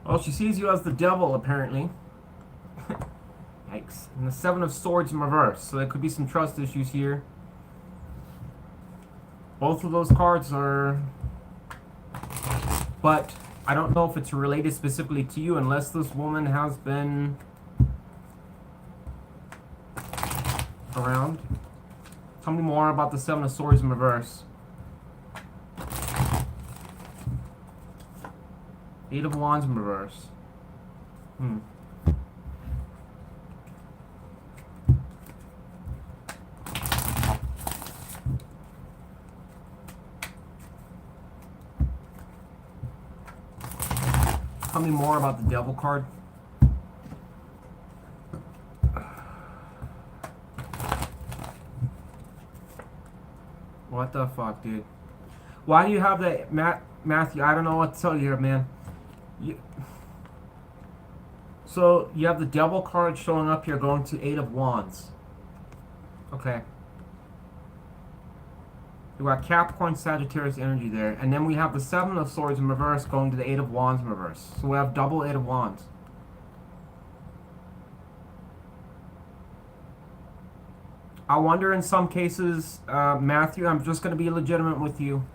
Well, she sees you as the devil, apparently. Yikes. And the Seven of Swords in reverse. So there could be some trust issues here. Both of those cards are... But I don't know if it's related specifically to you unless this woman has been around. Tell me more about the Seven of Swords in reverse. Eight of Wands in reverse. Tell me more about the Devil card. What the fuck, dude? Why do you have that, Matthew? I don't know what to tell you here, man. So you have the Devil card showing up here going to Eight of Wands. Okay. You got Capricorn, Sagittarius energy there. And then we have the Seven of Swords in reverse going to the Eight of Wands in reverse. So we have double Eight of Wands. I wonder in some cases, Matthew, I'm just going to be legitimate with you.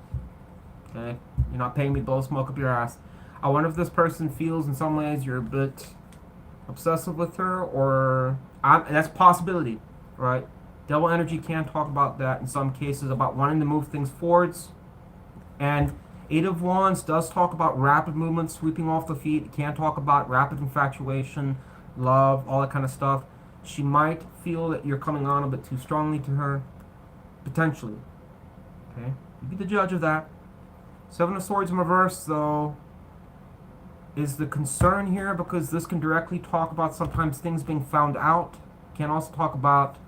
Okay? You're not paying me to blow smoke up your ass. I wonder if this person feels in some ways you're a bit obsessive with her, or that's a possibility, right? Devil energy can talk about that in some cases, about wanting to move things forwards. And Eight of Wands does talk about rapid movement, sweeping off the feet. It can talk about rapid infatuation, love, all that kind of stuff. She might feel that you're coming on a bit too strongly to her, potentially. Okay, you be the judge of that. Seven of Swords in reverse, though, is the concern here, because this can directly talk about sometimes things being found out. Can also talk about,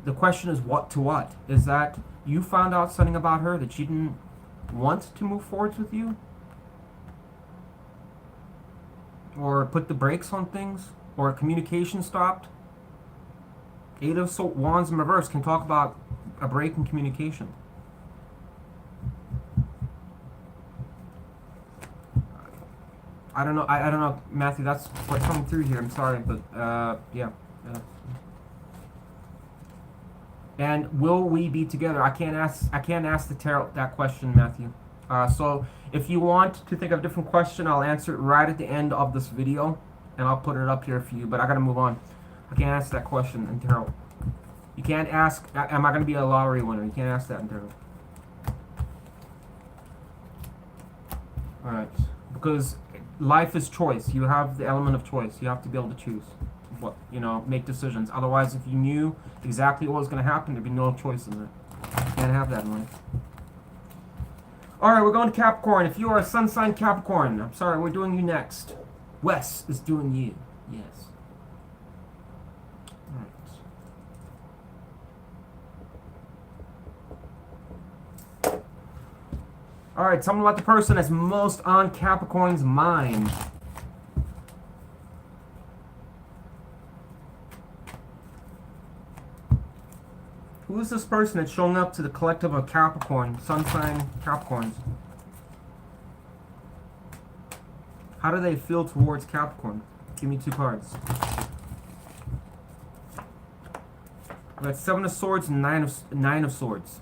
the question is what to what? Is that you found out something about her that she didn't want to move forwards with you? Or put the brakes on things? Or communication stopped? Eight of Wands in reverse can talk about a break in communication. I don't know, Matthew, that's what's coming through here. I'm sorry, but yeah. And will we be together? I can't ask the tarot that question, Matthew. So if you want to think of a different question, I'll answer it right at the end of this video, and I'll put it up here for you. But I gotta move on. I can't ask that question in tarot. You can't ask, am I gonna be a lottery winner? You can't ask that in tarot. All right, because life is choice. You have the element of choice. You have to be able to choose. what, make decisions. Otherwise, if you knew exactly what was going to happen, there'd be no choice in it. Can't have that in life. All right, we're going to Capricorn. If you are a sun sign Capricorn, I'm sorry, we're doing you next. Wes is doing you. Yes. All right, tell me about the person that's most on Capricorn's mind. Who is this person that's showing up to the collective of Capricorn, sun sign Capricorns? How do they feel towards Capricorn? Give me 2 cards. We got 7 of Swords and 9 of Swords.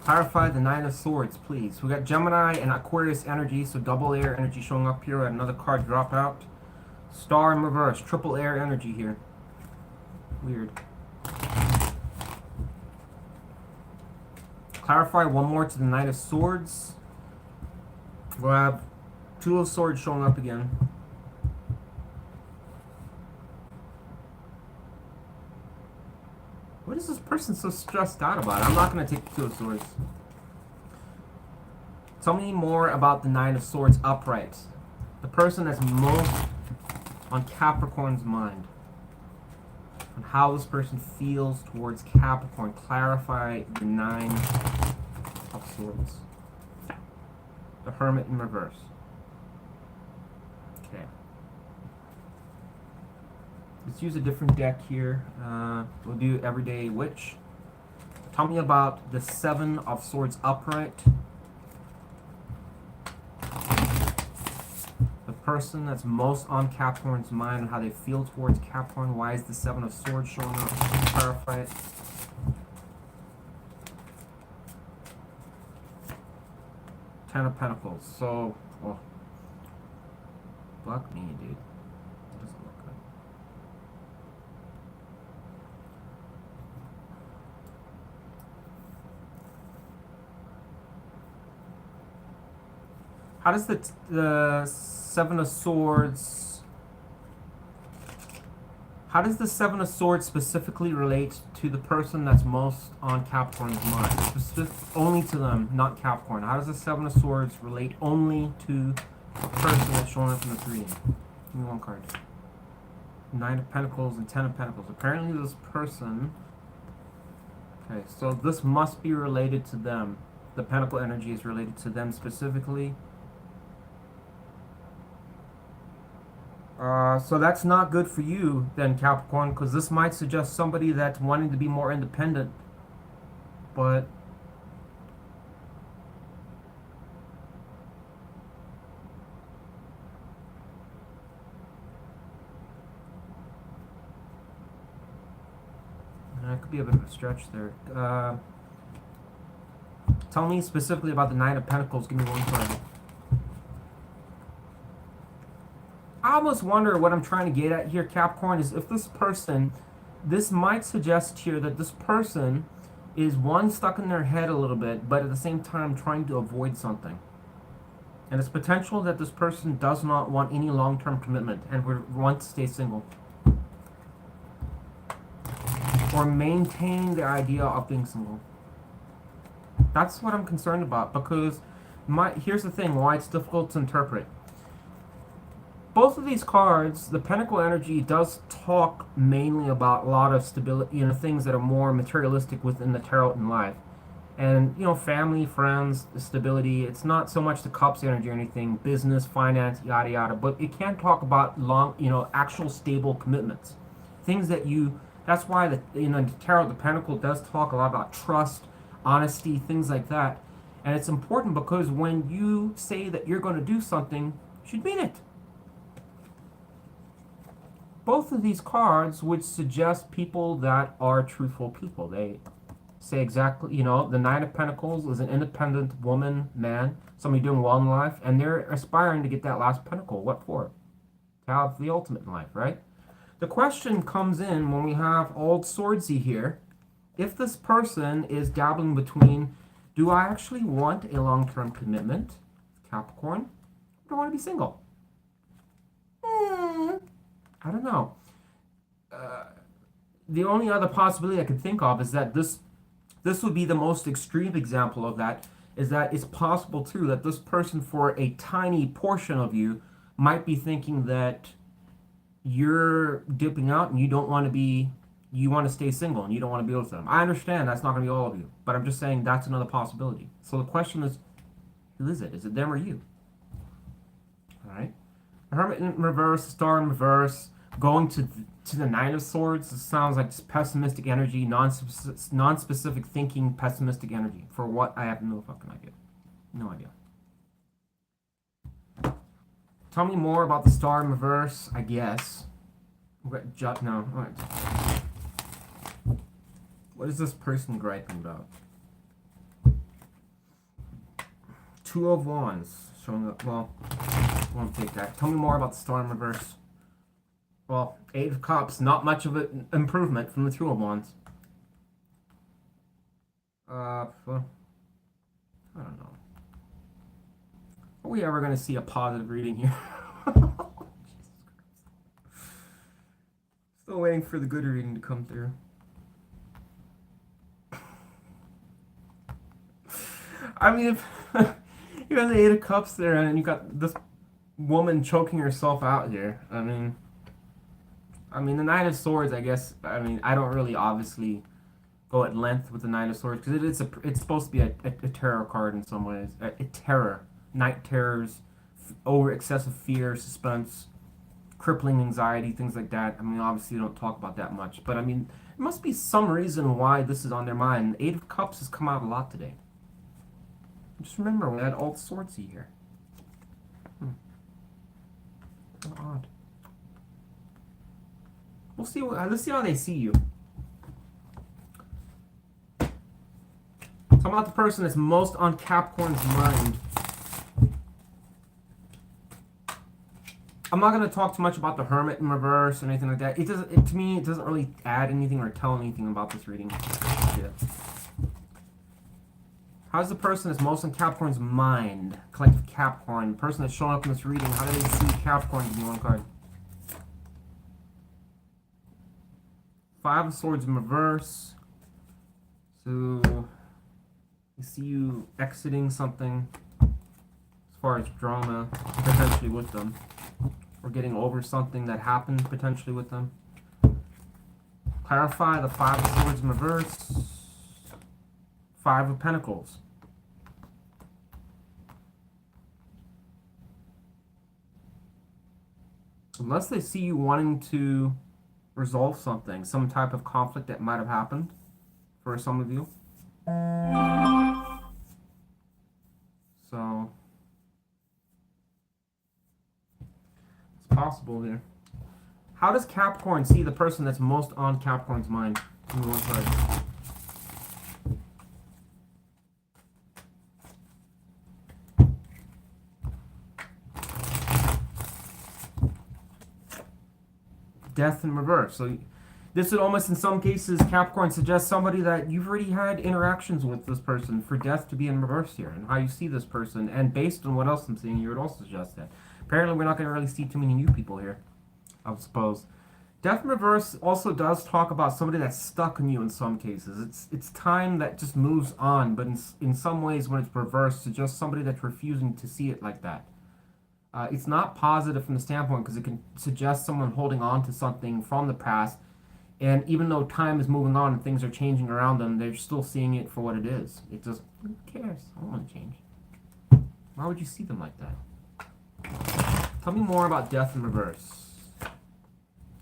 Clarify the 9 of Swords, please. We got Gemini and Aquarius energy, so double air energy showing up here. Another card drop out. Star in reverse, triple air energy here. Weird. Clarify one more to the 9 of Swords. We'll have 2 of Swords showing up again. What is this person so stressed out about? I'm not going to take the 2 of Swords. Tell me more about the 9 of Swords upright. The person that's most on Capricorn's mind. And how this person feels towards Capricorn. Clarify the 9 of Swords. The Hermit in reverse. Okay. Let's use a different deck here. We'll do Everyday Witch. Tell me about the 7 of Swords upright. The person that's most on Capricorn's mind and how they feel towards Capricorn. Why is the 7 of Swords showing up? Clarify it. Ten of Pentacles. So, well, fuck me, dude. How does the 7 of Swords... How does the 7 of Swords specifically relate to the person that's most on Capricorn's mind? Only to them, not Capricorn. How does the 7 of Swords relate only to the person that's showing up in the 3? Give me 1 card. 9 of Pentacles and 10 of Pentacles. Apparently this person... Okay, so this must be related to them. The Pentacle energy is related to them specifically. So that's not good for you then, Capricorn, because this might suggest somebody that's wanting to be more independent, but that could be a bit of a stretch there. Tell me specifically about the 9 of Pentacles. Give me 1 card. I almost wonder what I'm trying to get at here, Capricorn, is if this person, this might suggest here that this person is, one, stuck in their head a little bit, but at the same time trying to avoid something. And it's potential that this person does not want any long-term commitment and would want to stay single. Or maintain the idea of being single. That's what I'm concerned about, because here's the thing, why it's difficult to interpret. Both of these cards, the Pentacle energy does talk mainly about a lot of stability, things that are more materialistic within the tarot and life. And, family, friends, stability. It's not so much the Cups energy or anything, business, finance, yada yada, but it can talk about long, actual stable commitments. Things that that's why the tarot, the Pentacle does talk a lot about trust, honesty, things like that. And it's important because when you say that you're going to do something, you should mean it. Both of these cards would suggest people that are truthful people. They say exactly, the 9 of Pentacles is an independent woman, man, somebody doing well in life, and they're aspiring to get that last pentacle. What for? To have the ultimate in life, right? The question comes in when we have Old Swordsy here. If this person is dabbling between, do I actually want a long-term commitment, Capricorn, or do I want to be single? I don't know. The only other possibility I could think of is that this would be the most extreme example of that, is that it's possible too that this person, for a tiny portion of you, might be thinking that you're dipping out and you don't want to be, you want to stay single and you don't want to be with them. I understand that's not going to be all of you, but I'm just saying that's another possibility. So the question is, who is it? Is it them or you? All right. Hermit in reverse, Star in reverse, going to the Nine of Swords. It sounds like just pessimistic energy, non-specific thinking, pessimistic energy. For what? I have no fucking idea. No idea. Tell me more about the Star in reverse, I guess. No. All right. What is this person griping about? Two of Wands showing up. Well, I won't take that. Tell me more about the Star in reverse. Well, Eight of Cups, not much of an improvement from the Two of Wands. Well, I don't know. Are we ever going to see a positive reading here? Still waiting for the good reading to come through. I mean, if you got the Eight of Cups there and you got this woman choking herself out here, I mean, the Nine of Swords, I guess, I don't really obviously go at length with the Nine of Swords because it's supposed to be a tarot card in some ways. A terror. Night terrors, over excessive fear, suspense, crippling anxiety, things like that. Obviously you don't talk about that much, but there must be some reason why this is on their mind. Eight of Cups has come out a lot today. Just remember, we had Old Swordsy here. How odd. We'll see. Let's see how they see you. Talk about the person that's most on Capricorn's mind. I'm not going to talk too much about the Hermit in reverse or anything like that. To me, it doesn't really add anything or tell anything about this reading. Yeah. How's the person that's most on Capricorn's mind? Collective Capricorn. The person that's showing up in this reading, how do they see Capricorn? Give me one card. Five of Swords in reverse. So, you see you exiting something as far as drama, potentially with them. Or getting over something that happened potentially with them. Clarify the Five of Swords in reverse. Five of Pentacles. Unless they see you wanting to resolve something, some type of conflict that might have happened for some of you. So, it's possible here. How does Capricorn see the person that's most on Capricorn's mind? Give me one card. Death in reverse. So this would almost, in some cases, Capricorn suggest somebody that you've already had interactions with this person for death to be in reverse here, and how you see this person. And based on what else I'm seeing, you would also suggest that. Apparently, we're not going to really see too many new people here, I suppose. Death in reverse also does talk about somebody that's stuck in you in some cases. It's time that just moves on, but in some ways, when it's reversed, suggests somebody that's refusing to see it like that. It's not positive from the standpoint because it can suggest someone holding on to something from the past, and even though time is moving on and things are changing around them, they're still seeing it for what it is. It just, who cares? I don't want to change. Why would you see them like that? Tell me more about death in reverse.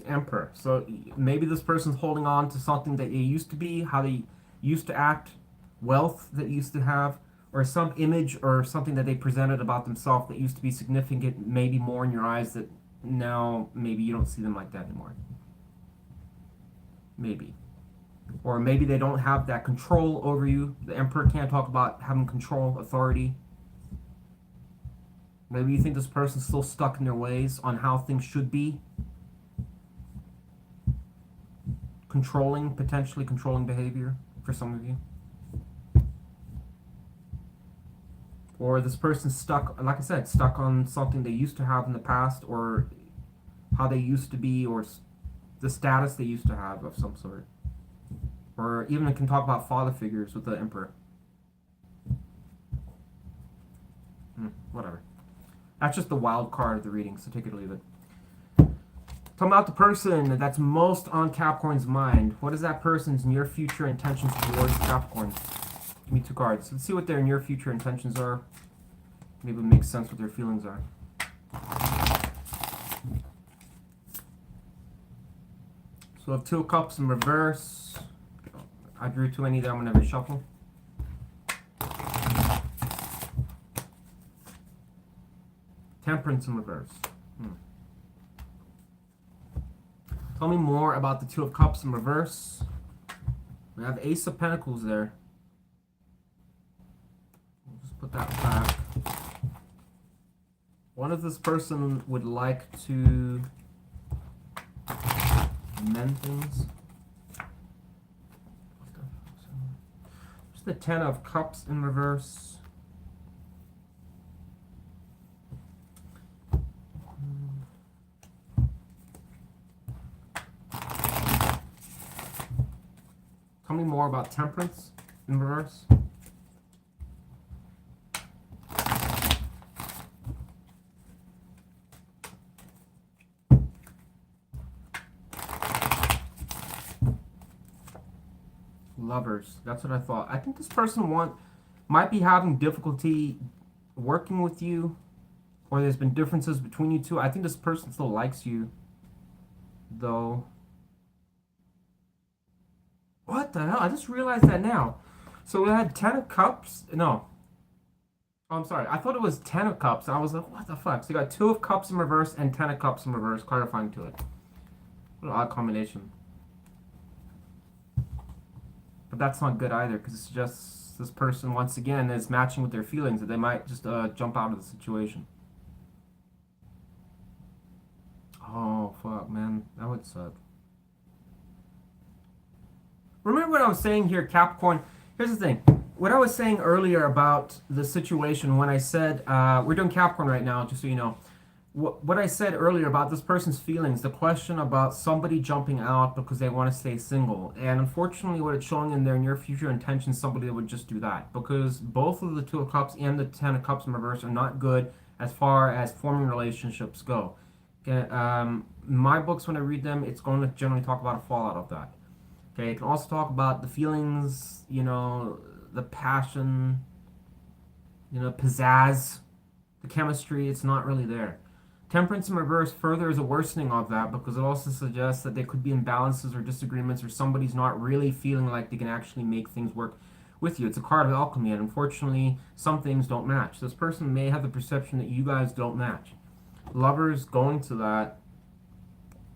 Emperor. So maybe this person's holding on to something that they used to be, how they used to act, wealth that used to have, or some image or something that they presented about themselves that used to be significant, maybe more in your eyes, that now maybe you don't see them like that anymore. Maybe. Or maybe they don't have that control over you. The Emperor can't talk about having control, authority. Maybe you think this person's still stuck in their ways on how things should be. controlling, potentially controlling behavior for some of you. Or this person's stuck, like I said, stuck on something they used to have in the past, or how they used to be, or the status they used to have of some sort. Or even it can talk about father figures with the Emperor. Whatever. That's just the wild card of the reading, so take it or leave it. Talking about the person that's most on Capricorn's mind. What is that person's near future intentions towards Capricorn? Give me 2 cards. Let's see what their near future intentions are. Maybe it makes sense what their feelings are. So I have 2 of Cups in reverse. I drew too many there. I'm going to reshuffle. Temperance in reverse. Tell me more about the 2 of Cups in reverse. We have Ace of Pentacles there. We'll just put that back. What if this person would like to mend things? Just the 10 of Cups in reverse. Tell me more about Temperance in reverse. Lovers. That's what I thought. I think this person might be having difficulty working with you, or there's been differences between you two. I think this person still likes you, though. What the hell? I just realized that now. So we had 10 of Cups. No. Oh, I'm sorry. I thought it was 10 of Cups. And I was like, what the fuck? So you got 2 of Cups in reverse and 10 of Cups in reverse, clarifying to it. What an odd combination. But that's not good either, because it suggests this person, once again, is matching with their feelings, that they might just jump out of the situation. Oh, fuck, man. That would suck. Remember what I was saying here, Capricorn? Here's the thing. What I was saying earlier about the situation when I said, we're doing Capricorn right now, just so you know. What I said earlier about this person's feelings, the question about somebody jumping out because they want to stay single. And unfortunately, what it's showing in their near future intentions, somebody that would just do that. Because both of the 2 of Cups and the 10 of Cups in reverse are not good as far as forming relationships go. Okay, my books, when I read them, it's going to generally talk about a fallout of that. Okay, it can also talk about the feelings, you know, the passion, you know, pizzazz, the chemistry. It's not really there. Temperance in reverse further is a worsening of that, because it also suggests that there could be imbalances or disagreements, or somebody's not really feeling like they can actually make things work with you. It's a card of alchemy, and unfortunately, some things don't match. This person may have the perception that you guys don't match. Lovers going to that,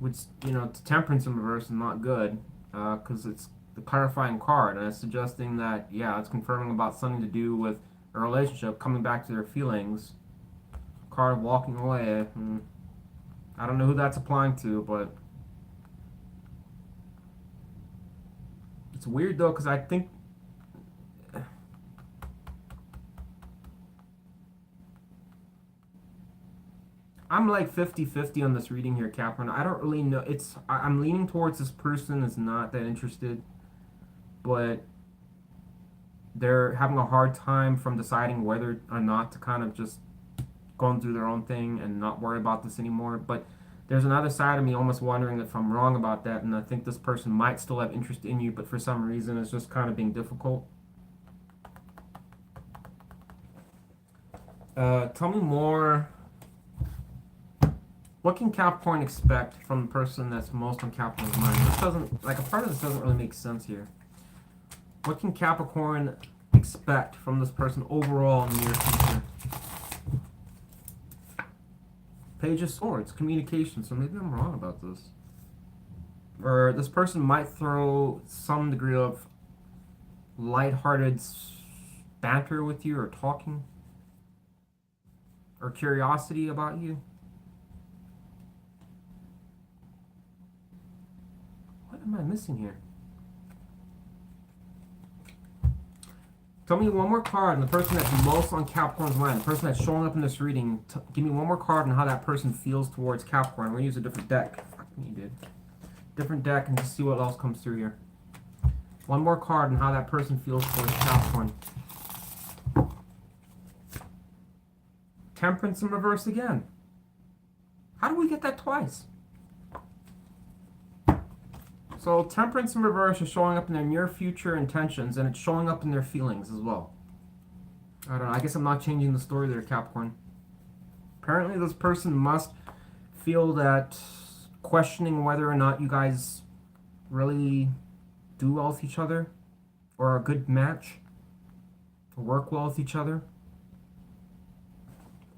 which, you know, Temperance in reverse is not good, because it's the clarifying card, and it's suggesting that, yeah, it's confirming about something to do with a relationship, coming back to their feelings. Card of walking away. I don't know who that's applying to, but it's weird though, because I think I'm like 50-50 on this reading here, Capricorn. I don't really know. I'm leaning towards this person is not that interested, but they're having a hard time from deciding whether or not to kind of just going through their own thing and not worry about this anymore. But there's another side of me almost wondering if I'm wrong about that, and I think this person might still have interest in you, but for some reason it's just kind of being difficult. Tell me more. What can Capricorn expect from the person that's most on Capricorn's mind? This doesn't, like, a part of this doesn't really make sense here. What can Capricorn expect from this person overall in the near future? Page of Swords, communication. So maybe I'm wrong about this. Or this person might throw some degree of lighthearted banter with you, or talking, or curiosity about you. am I missing here? Tell me one more card on the person that's most on Capricorn's mind, the person that's showing up in this reading. Give me one more card on how that person feels towards Capricorn. We're going to use a different deck. Fuck me, dude. Different deck and just see what else comes through here. One more card on how that person feels towards Capricorn. Temperance in reverse again. How do we get that twice? So Temperance in reverse is showing up in their near future intentions, and it's showing up in their feelings as well. I don't know. I guess I'm not changing the story there, Capricorn. Apparently this person must feel that questioning whether or not you guys really do well with each other, or are a good match, or work well with each other.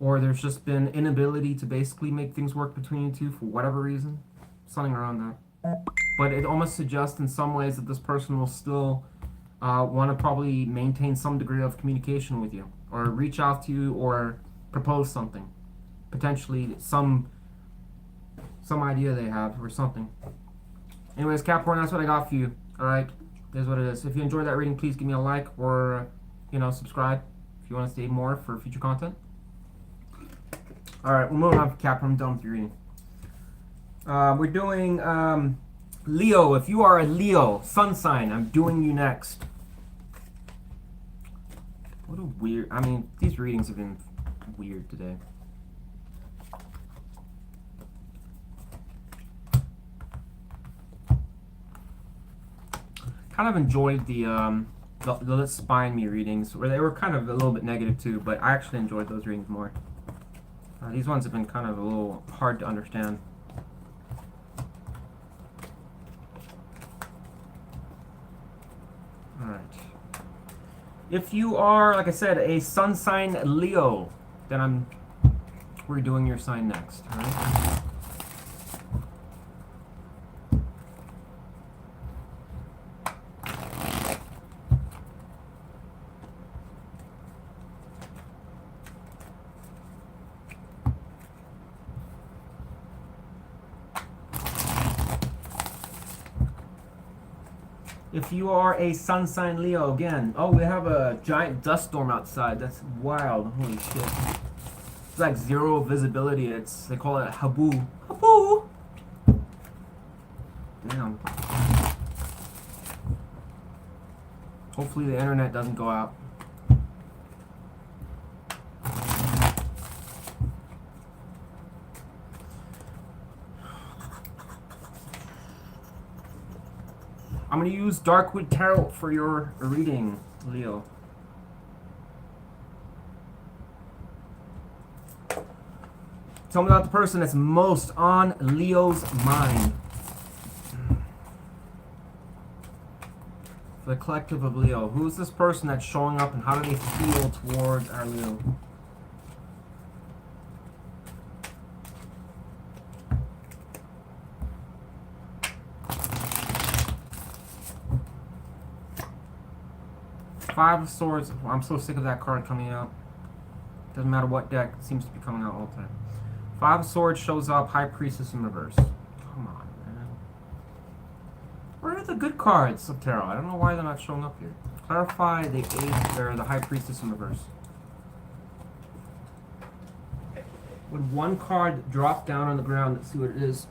Or there's just been inability to basically make things work between you two for whatever reason. Something around that. But it almost suggests in some ways that this person will still want to probably maintain some degree of communication with you, or reach out to you, or propose something. Potentially some idea they have, or something. Anyways, Capricorn, that's what I got for you. Alright, here's what it is. If you enjoyed that reading, please give me a like, or, subscribe if you want to stay more for future content. Alright, we're moving on to Capricorn. I'm done with your reading. We're doing Leo. If you are a Leo, sun sign, I'm doing you next. What a weird... I mean, these readings have been weird today. Kind of enjoyed the Let's Spine Me readings, where they were kind of a little bit negative too, but I actually enjoyed those readings more. These ones have been kind of a little hard to understand. Alright. If you are, like I said, a sun sign Leo, then we're doing your sign next. Alright. If you are a sun sign Leo, again, oh, we have a giant dust storm outside. That's wild. Holy shit. It's like zero visibility. They call it habu. Habu! Damn. Hopefully the internet doesn't go out. I'm going to use Darkwood Tarot for your reading, Leo. Tell me about the person that's most on Leo's mind. The collective of Leo. Who is this person that's showing up, and how do they feel towards our Leo? Five of Swords. I'm so sick of that card coming out. Doesn't matter what deck, it seems to be coming out all the time. Five of Swords shows up. High Priestess in reverse. Come on, man. Where are the good cards of tarot? I don't know why they're not showing up here. Clarify the Eight or the High Priestess in reverse. Would one card drop down on the ground? Let's see what it is.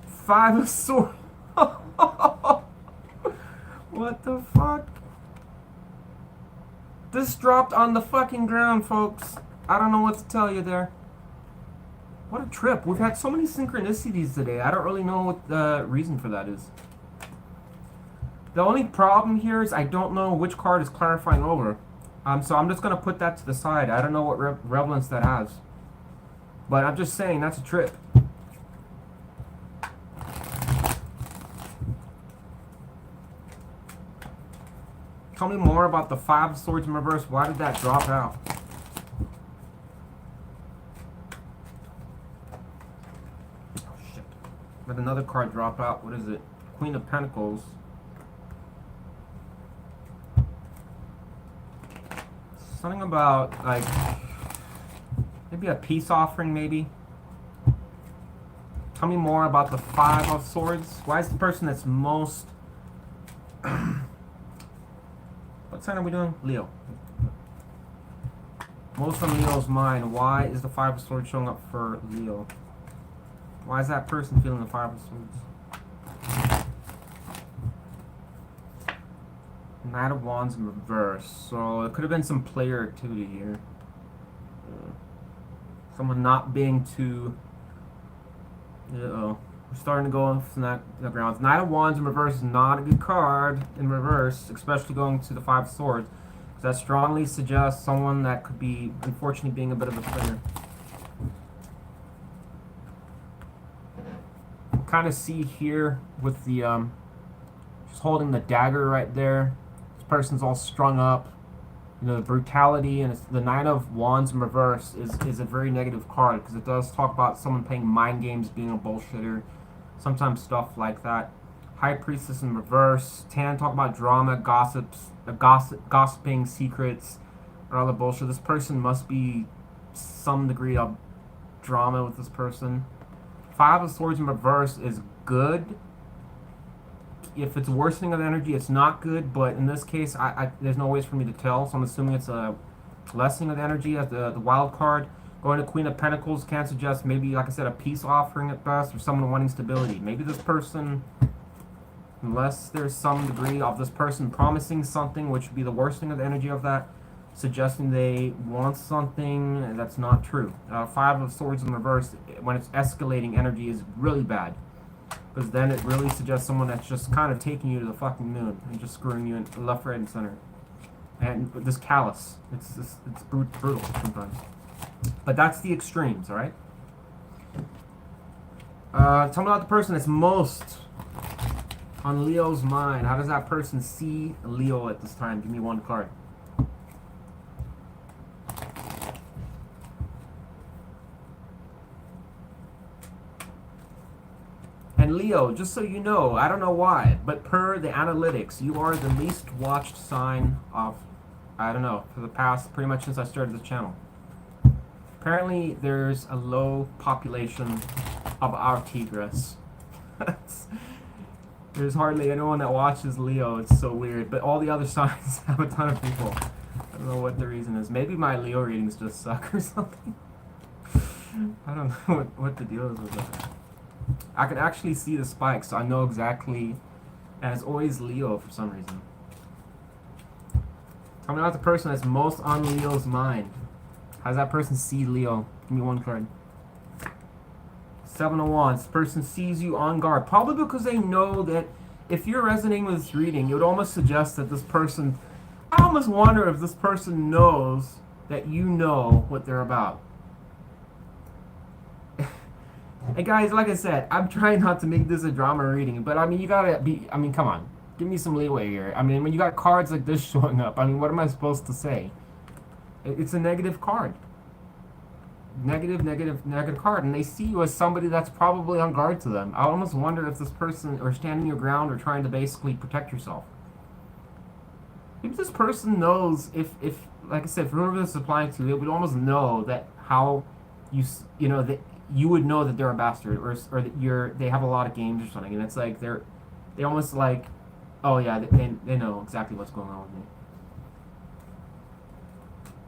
Five of Swords. What the fuck? This dropped on the fucking ground, folks. I don't know what to tell you there. What a trip. We've had so many synchronicities today. I don't really know what the reason for that is. The only problem here is I don't know which card is clarifying over. So I'm just going to put that to the side. I don't know what relevance that has. But I'm just saying, that's a trip. Tell me more about the Five of Swords in reverse. Why did that drop out? Oh, shit. Let another card drop out. What is it? Queen of Pentacles. Something about, like, maybe a peace offering, maybe? Tell me more about the Five of Swords. Why is the person that's most... What sign are we doing? Leo. Most on Leo's mind. Why is the Five of Swords showing up for Leo? Why is that person feeling the Five of Swords? Knight of Wands in reverse. So it could have been some player activity here. Someone not being too... Uh-oh. We're starting to go off the grounds. Knight of Wands in reverse is not a good card in reverse, especially going to the Five of Swords. That strongly suggests someone that could be, unfortunately, being a bit of a player. Kind of see here with the, just holding the dagger right there. This person's all strung up. You know, the brutality, and it's, the Knight of Wands in reverse is a very negative card because it does talk about someone playing mind games, being a bullshitter, sometimes stuff like that. High Priestess in reverse. Talk about drama, gossiping, secrets, or other bullshit. This person must be some degree of drama with this person. Five of Swords in reverse is good. If it's a worsening of energy, it's not good, but in this case, there's no ways for me to tell, so I'm assuming it's a lessening of energy as the wild card. Going to Queen of Pentacles can suggest maybe, like I said, a peace offering at best, or someone wanting stability. Maybe this person, unless there's some degree of this person promising something, which would be the worsening of the energy of that, suggesting they want something that's not true. Five of Swords in reverse, when it's escalating energy, is really bad. Because then it really suggests someone that's just kind of taking you to the fucking moon and just screwing you in left, right, and center. And this callous, it's brutal sometimes. But that's the extremes, alright? Tell me about the person that's most on Leo's mind. How does that person see Leo at this time? Give me one card. And Leo, just so you know, I don't know why, but per the analytics, you are the least watched sign of, I don't know, for the past, pretty much since I started the channel. Apparently, there's a low population of our Tigress. There's hardly anyone that watches Leo. It's so weird. But all the other signs have a ton of people. I don't know what the reason is. Maybe my Leo readings just suck or something. I don't know what the deal is with that. I can actually see the spikes, so I know exactly. And it's always Leo for some reason. Tell me about the person that's most on Leo's mind. How does that person see Leo? Give me one card. Seven of Wands. This person sees you on guard. Probably because they know that if you're resonating with this reading, it would almost suggest that this person... I almost wonder if this person knows that you know what they're about. And guys, like I said, I'm trying not to make this a drama reading, but I mean, you gotta be... I mean, come on. Give me some leeway here. I mean, when you got cards like this showing up, I mean, what am I supposed to say? It's a negative card. Negative card. And they see you as somebody that's probably on guard to them. I almost wonder if this person, or standing your ground, or trying to basically protect yourself. Maybe this person knows, if like I said, for whoever this is applying to, it would almost know that how you know, that you would know that they're a bastard, or that they have a lot of games or something, and it's like they almost like, oh yeah, they know exactly what's going on with me.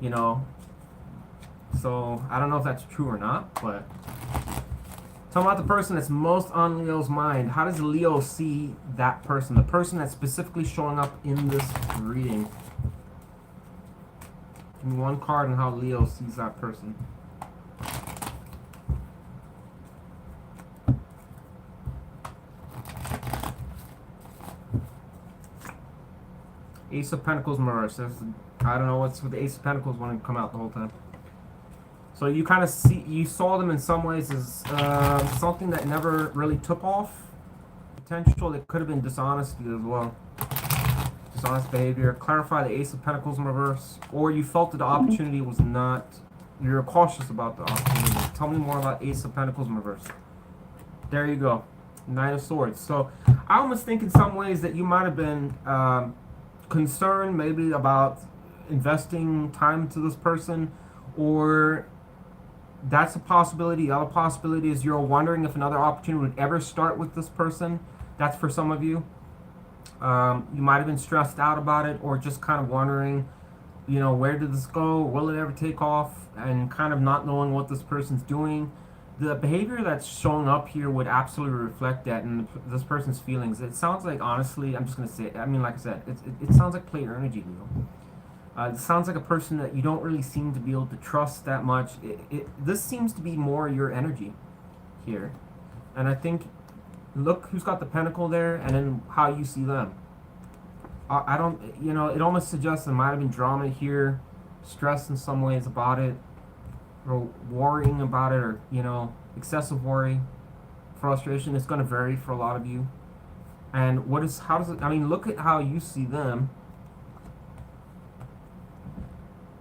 You know, so I don't know if that's true or not, but tell me about the person that's most on Leo's mind. How does Leo see that person? The person that's specifically showing up in this reading. Give me one card on how Leo sees that person. Ace of Pentacles reverse. I don't know what's with the Ace of Pentacles wanting to come out the whole time. So you kind of saw them in some ways as something that never really took off. Potential that could have been dishonesty as well. Dishonest behavior. Clarify the Ace of Pentacles in reverse. Or you felt that the opportunity was not... You're cautious about the opportunity. Tell me more about Ace of Pentacles in reverse. There you go. Knight of Swords. So I almost think in some ways that you might have been concerned maybe about investing time to this person, or That's a possibility. The other possibility is you're wondering if another opportunity would ever start with this person. That's for some of you. You might have been stressed out about it, or just kind of wondering, where did this go? Will it ever take off? And kind of not knowing what this person's doing. The behavior that's showing up here would absolutely reflect that in this person's feelings. It sounds like, honestly, I'm just going to say it. I mean, like I said, it sounds like player energy, Leo. It sounds like a person that you don't really seem to be able to trust that much. This seems to be more your energy here. And I think, look who's got the pentacle there, and then how you see them. I don't, it almost suggests there might have been drama here, stress in some ways about it, or worrying about it, or, excessive worry, frustration. It's going to vary for a lot of you. And how does it, I mean, look at how you see them.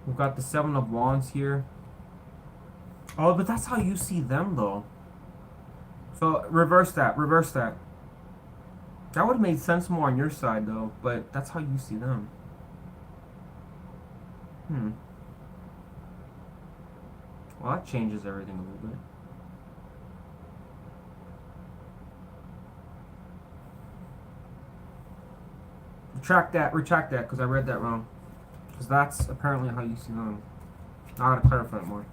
We've got the Seven of Wands here. Oh, but that's how you see them, though. So, reverse that. That would have made sense more on your side, though, but that's how you see them. Well, that changes everything a little bit. Retract that, because I read that wrong. Because that's apparently how you see them. I gotta clarify it more.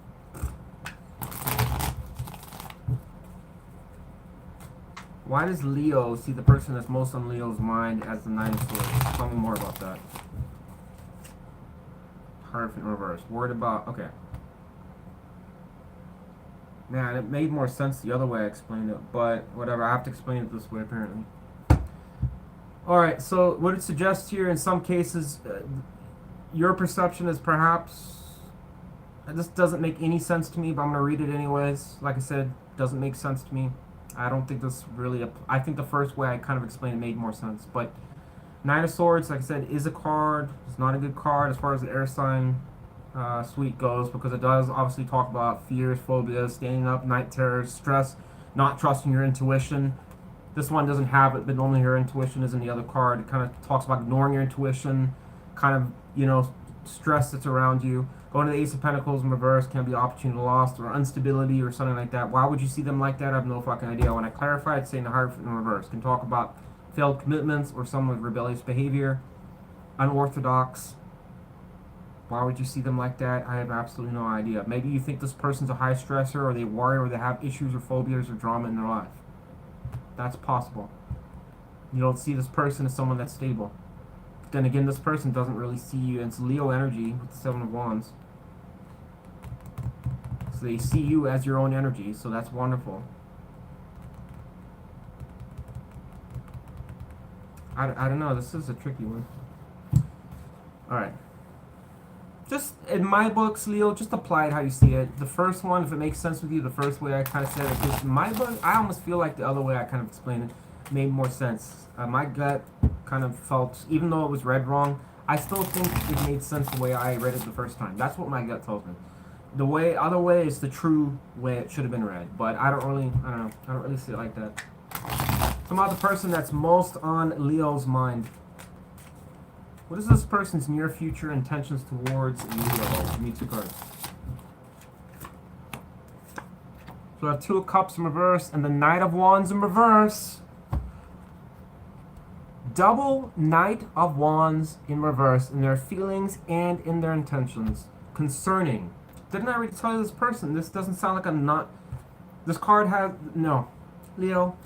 Why does Leo see the person that's most on Leo's mind as the Nine of Swords? Tell me more about that. Hierophant in reverse. Worried about... Okay. Man, it made more sense the other way I explained it. But whatever, I have to explain it this way apparently. Alright, so what it suggests here in some cases... your perception is perhaps... This doesn't make any sense to me, but I'm going to read it anyways. Like I said, doesn't make sense to me. I don't think this really... I think the first way I kind of explained it made more sense. But Nine of Swords, like I said, is a card. It's not a good card as far as the air sign suite goes, because it does obviously talk about fears, phobias, standing up, night terrors, stress, not trusting your intuition. This one doesn't have it, but only your intuition is in the other card. It kind of talks about ignoring your intuition, kind of, stress that's around you. Going to the Ace of Pentacles in reverse can be opportunity lost or instability or something like that. Why would you see them like that? I have no fucking idea. When I clarified, saying the Hierophant in reverse can talk about failed commitments or some of rebellious behavior, unorthodox. Why would you see them like that? I have absolutely no idea. Maybe you think this person's a high stressor, or they worry, or they have issues or phobias or drama in their life. That's possible. You don't see this person as someone that's stable. Then again, this person doesn't really see you. It's Leo energy with the Seven of Wands. So they see you as your own energy, so that's wonderful. I don't know, this is a tricky one. Alright. Just, in my books, Leo, just apply it how you see it. The first one, if it makes sense with you, the first way I kind of said it, because in my book, I almost feel like the other way I kind of explained it made more sense. My gut kind of felt, even though it was read wrong, I still think it made sense the way I read it the first time. That's what my gut tells me. The other way is the true way it should have been read. But I don't really see it like that. Some other person that's most on Leo's mind. What is this person's near future intentions towards Leo? Give me two cards. So I have Two of Cups in reverse and the Knight of Wands in reverse. Double Knight of Wands in reverse in their feelings and in their intentions concerning. Didn't I already tell you this person? This doesn't sound like I'm not... This card has... No. Leo,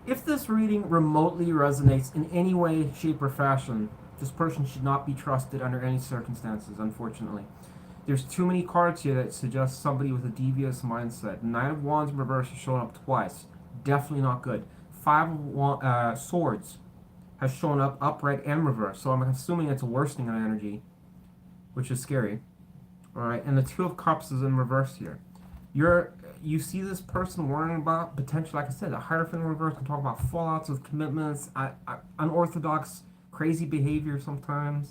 if this reading remotely resonates in any way, shape, or fashion, this person should not be trusted under any circumstances, unfortunately. There's too many cards here that suggest somebody with a devious mindset. Knight of Wands in reverse is showing up twice. Definitely not good. Five of Swords has shown up upright and reverse. So I'm assuming it's a worsening of energy, which is scary. Alright, and the Two of Cups is in reverse here. You see this person worrying about potential, like I said, a Hierophant in reverse can talk about fallouts with commitments, unorthodox, crazy behavior sometimes.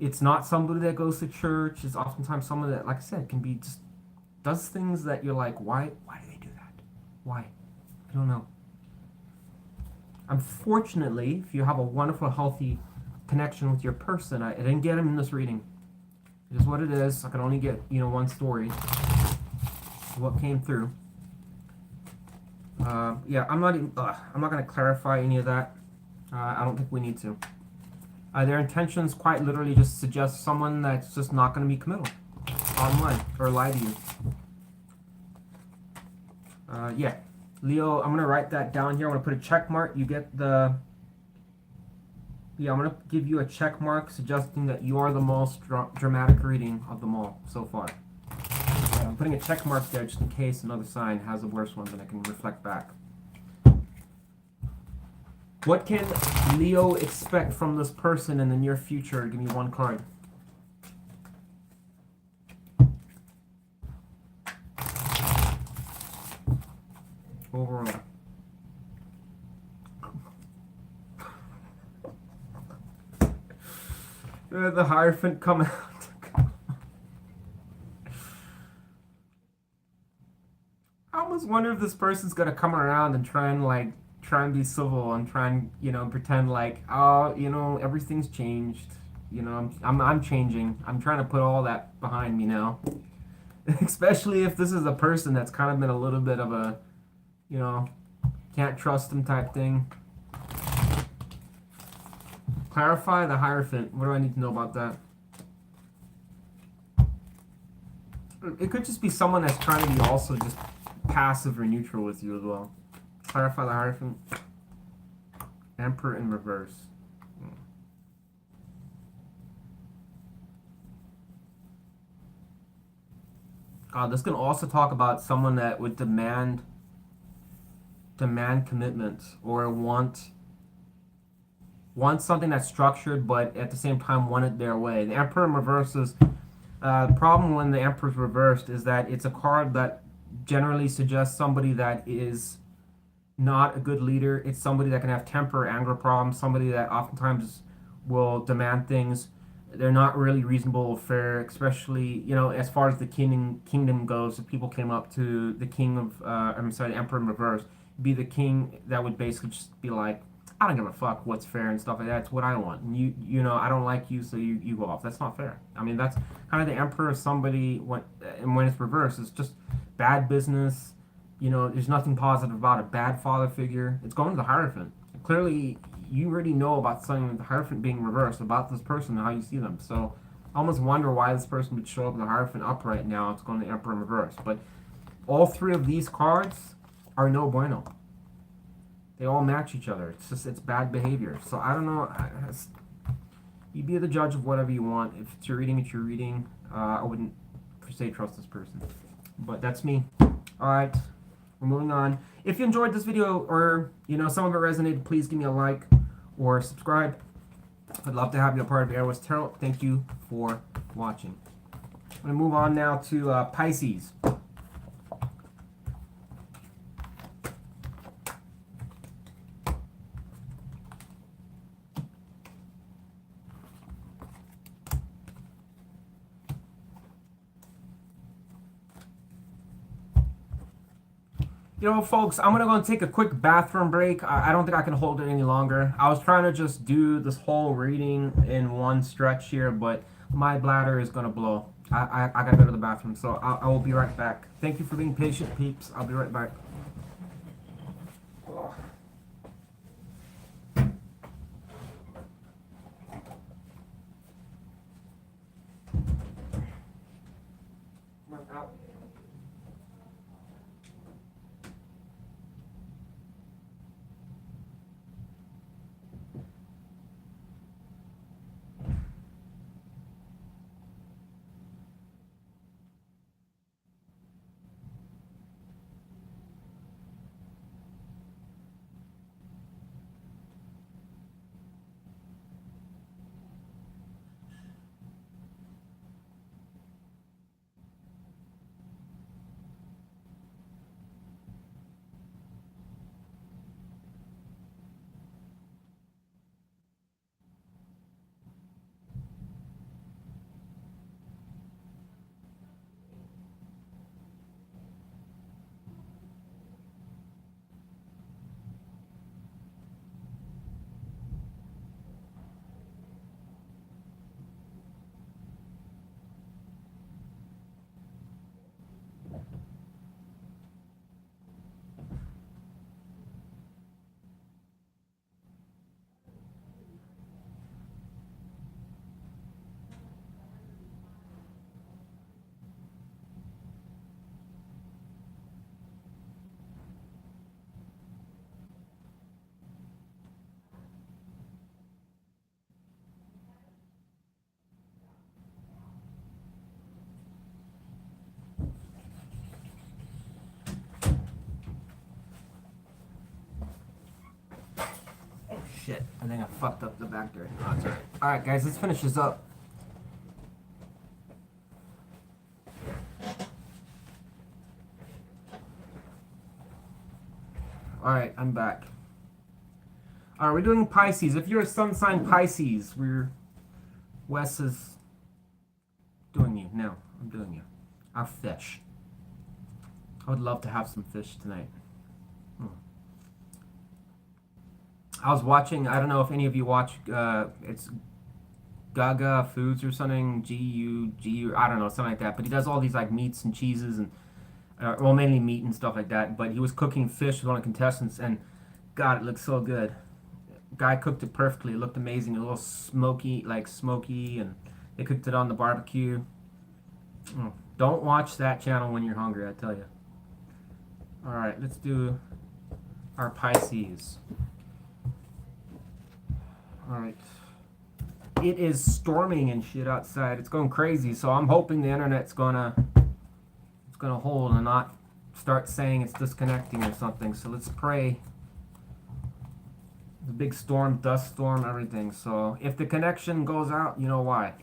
It's not somebody that goes to church. It's oftentimes someone that, like I said, can be just, does things that you're like, why do they do that? Why? I don't know. Unfortunately, if you have a wonderful, healthy connection with your person, I didn't get him in this reading. It is what it is. I can only get, one story. what came through. Yeah, I'm not going to clarify any of that. I don't think we need to. Their intentions quite literally just suggest someone that's just not going to be committal online or lie to you. Yeah, Leo, I'm going to write that down here. I'm going to put a check mark. You get the... Yeah, I'm going to give you a check mark suggesting that you are the most dramatic reading of them all so far. I'm putting a check mark there just in case another sign has a worse one, then I can reflect back. What can Leo expect from this person in the near future? Give me one card. Overall. The Hierophant come out. I almost wonder if this person's gonna come around and try and be civil and try and, you know, pretend like, oh, you know, everything's changed. You know, I'm changing. I'm trying to put all that behind me now. Especially if this is a person that's kind of been a little bit of a, you know, can't trust them type thing. Clarify the Hierophant. What do I need to know about that? It could just be someone that's trying to be also just passive or neutral with you as well. Clarify the Hierophant. Emperor in reverse. This can also talk about someone that would demand commitment or want something that's structured, but at the same time want it their way. The Emperor in reverse is the problem when the Emperor's reversed is that it's a card that generally suggests somebody that is not a good leader. It's somebody that can have temper, anger problems, somebody that oftentimes will demand things. They're not really reasonable or fair, especially, you know, as far as the kingdom goes. If people came up to the king of, the Emperor in reverse, be the king that would basically just be like, I don't give a fuck what's fair and stuff like that. It's what I want. And you know, I don't like you, so you go off. That's not fair. I mean, that's kind of the Emperor. Somebody when it's reversed, it's just bad business. You know, there's nothing positive about a bad father figure. It's going to the Hierophant. Clearly, you already know about something with the Hierophant being reversed about this person and how you see them. So I almost wonder why this person would show up with the Hierophant upright now. It's going to the Emperor in reverse. But all three of these cards are no bueno. They all match each other. It's just, it's bad behavior. So I don't know. You be the judge of whatever you want. If it's your reading, it's your reading. I wouldn't per se trust this person. But that's me. Alright. We're moving on. If you enjoyed this video or, you know, some of it resonated, please give me a like or subscribe. I'd love to have you a part of Aries Tarot. Thank you for watching. I'm going to move on now to Pisces. You know, folks, I'm going to go and take a quick bathroom break. I don't think I can hold it any longer. I was trying to just do this whole reading in one stretch here, but my bladder is going to blow. I got to go to the bathroom, so I will be right back. Thank you for being patient, peeps. I'll be right back. shit. I think I fucked up the back there. Oh, that's alright. Alright, guys, let's finish this up. Alright, I'm back. Alright, we're doing Pisces. If you're a sun sign Pisces, Wes is doing you. No, I'm doing you. Our fish. I would love to have some fish tonight. I was watching, I don't know if any of you watch, it's Gaga Foods or something, G-U, I don't know, something like that. But he does all these like meats and cheeses and, well, mainly meat and stuff like that. But he was cooking fish with one of the contestants, and God, it looked so good. Guy cooked it perfectly. It looked amazing. A little smoky, and they cooked it on the barbecue. Don't watch that channel when you're hungry, I tell you. All right, let's do our Pisces. All right. It is storming and shit outside. It's going crazy, so I'm hoping the internet's gonna hold and not start saying it's disconnecting or something. So let's pray. The big storm, dust storm, everything. So if the connection goes out, you know why.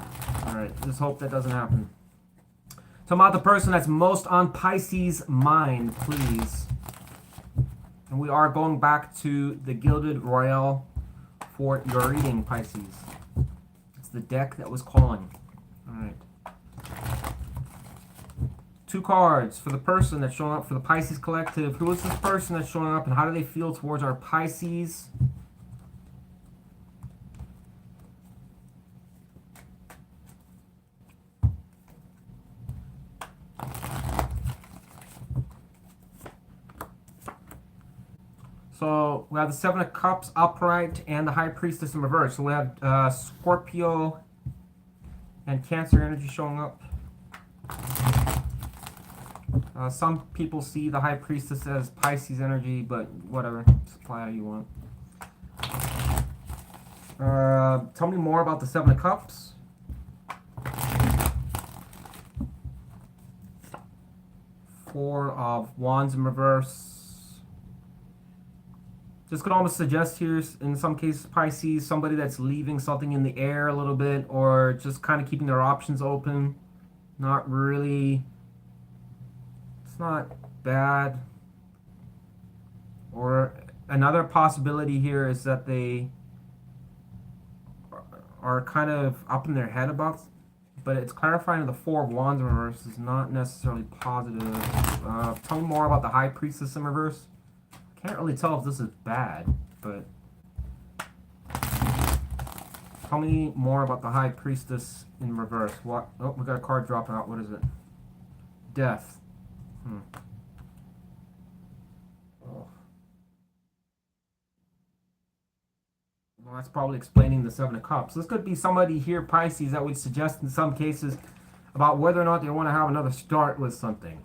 All right, just hope that doesn't happen. So I'm about the person that's most on Pisces' mind, please. And we are going back to the Gilded Royale for your reading, Pisces. It's the deck that was calling. All right. 2 cards for the person that's showing up for the Pisces Collective. Who is this person that's showing up and how do they feel towards our Pisces? So we have the 7 of Cups upright and the High Priestess in reverse. So we have Scorpio and Cancer energy showing up. Some people see the High Priestess as Pisces energy, but whatever. Supply how you want. Tell me more about the 7 of Cups. Four of Wands in reverse. This could almost suggest here, in some cases, Pisces, somebody that's leaving something in the air a little bit, or just kind of keeping their options open. Not really. It's not bad. Or another possibility here is that they are kind of up in their head about, but it's clarifying the 4 of Wands in reverse is not necessarily positive. Tell me more about the High Priestess in reverse. Can't really tell if this is bad, but tell me more about the High Priestess in reverse. What? Oh, we got a card dropping out. What is it? Death. Oh. Well, that's probably explaining the 7 of Cups. This could be somebody here, Pisces, that would suggest in some cases about whether or not they want to have another start with something.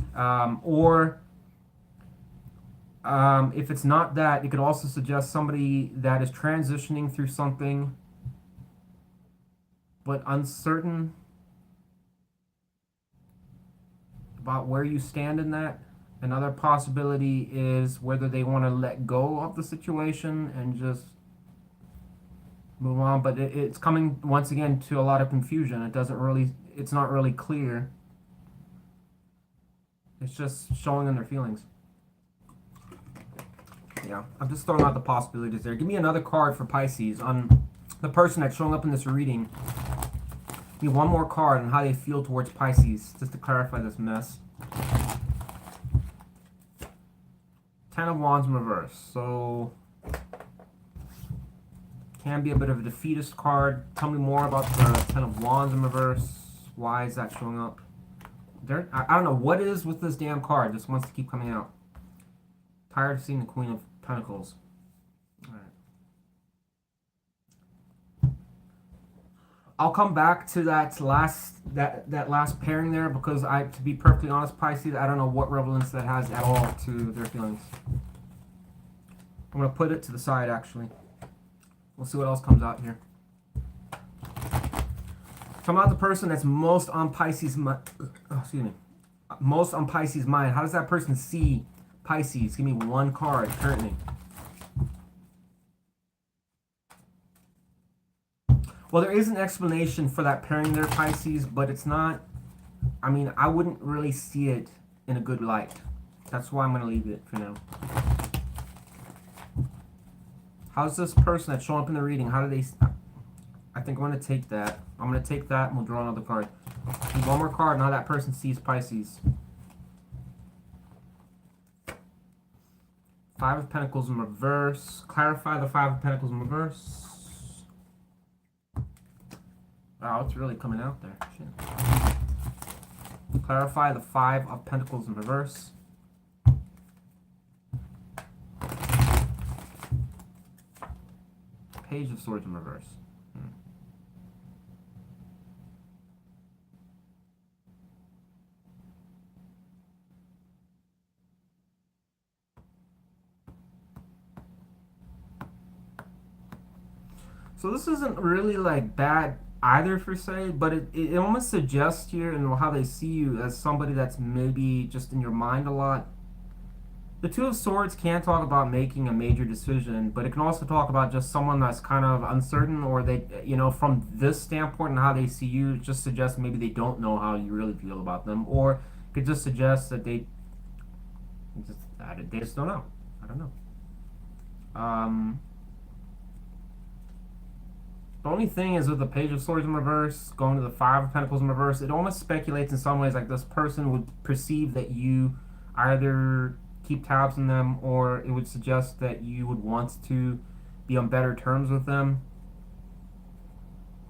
If it's not that, it could also suggest somebody that is transitioning through something but uncertain about where you stand in that. Another possibility is whether they want to let go of the situation and just move on, but it's coming once again to a lot of confusion. It's not really clear. It's just showing in their feelings. Yeah, I'm just throwing out the possibilities there. Give me another card for Pisces on the person that's showing up in this reading. Give me one more card on how they feel towards Pisces, just to clarify this mess. 10 of Wands in reverse. So, can be a bit of a defeatist card. Tell me more about the 10 of Wands in reverse. Why is that showing up? I don't know what it is with this damn card. Just wants to keep coming out. Tired of seeing the Queen of Pentacles. All right. I'll come back to that last pairing there because to be perfectly honest, Pisces, I don't know what relevance that has at all to their feelings. I'm gonna put it to the side actually. We'll see what else comes out here. So I'm not the person that's most on Pisces. Most on Pisces' mind. How does that person see Pisces? Give me one card currently. Well, there is an explanation for that pairing there, Pisces, but it's not, I mean, I wouldn't really see it in a good light. That's why I'm going to leave it for now. How's this person that's showing up in the reading? How do they... I think I'm going to take that. I'm going to take that and we'll draw another card. One more card and how that person sees Pisces. Five of Pentacles in reverse. Clarify the Five of Pentacles in reverse. Wow, it's really coming out there. Shit. Clarify the Five of Pentacles in reverse. Page of Swords in reverse. So this isn't really like bad either per se, but it almost suggests here and how they see you as somebody that's maybe just in your mind a lot. The Two of Swords can talk about making a major decision, but it can also talk about just someone that's kind of uncertain, or they, you know, from this standpoint and how they see you, it just suggests maybe they don't know how you really feel about them, or it could just suggest that they just don't know. I don't know. The only thing is with the Page of Swords in reverse, going to the Five of Pentacles in reverse, it almost speculates in some ways like this person would perceive that you either keep tabs on them, or it would suggest that you would want to be on better terms with them.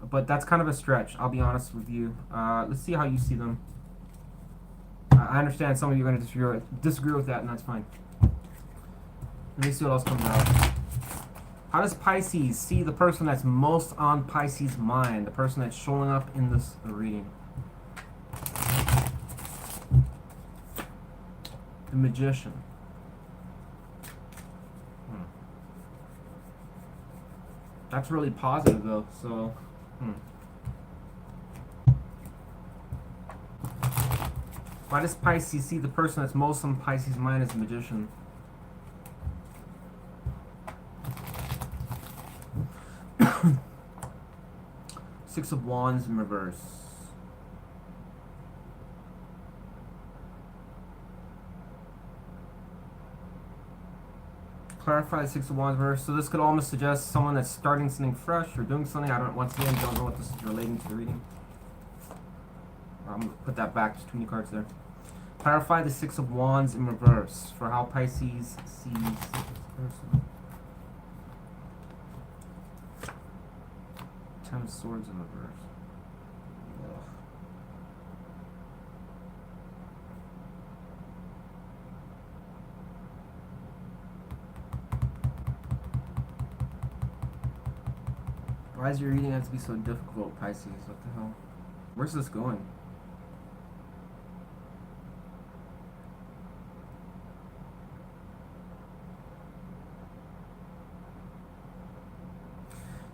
But that's kind of a stretch, I'll be honest with you. Let's see how you see them. I understand some of you are going to disagree with that, and that's fine. Let me see what else comes out. How does Pisces see the person that's most on Pisces' mind? The person that's showing up in this reading. The Magician. That's really positive though, so... Why does Pisces see the person that's most on Pisces' mind as the Magician? Six of Wands in reverse. Clarify the Six of Wands in reverse. So this could almost suggest someone that's starting something fresh or doing something. I don't, once again, don't know what this is relating to the reading. I'm going to put that back, just too many cards there. Clarify the Six of Wands in reverse for how Pisces sees this person. Ten of Swords in reverse. Ugh. Why is your reading have to be so difficult, Pisces? What the hell? Where's this going?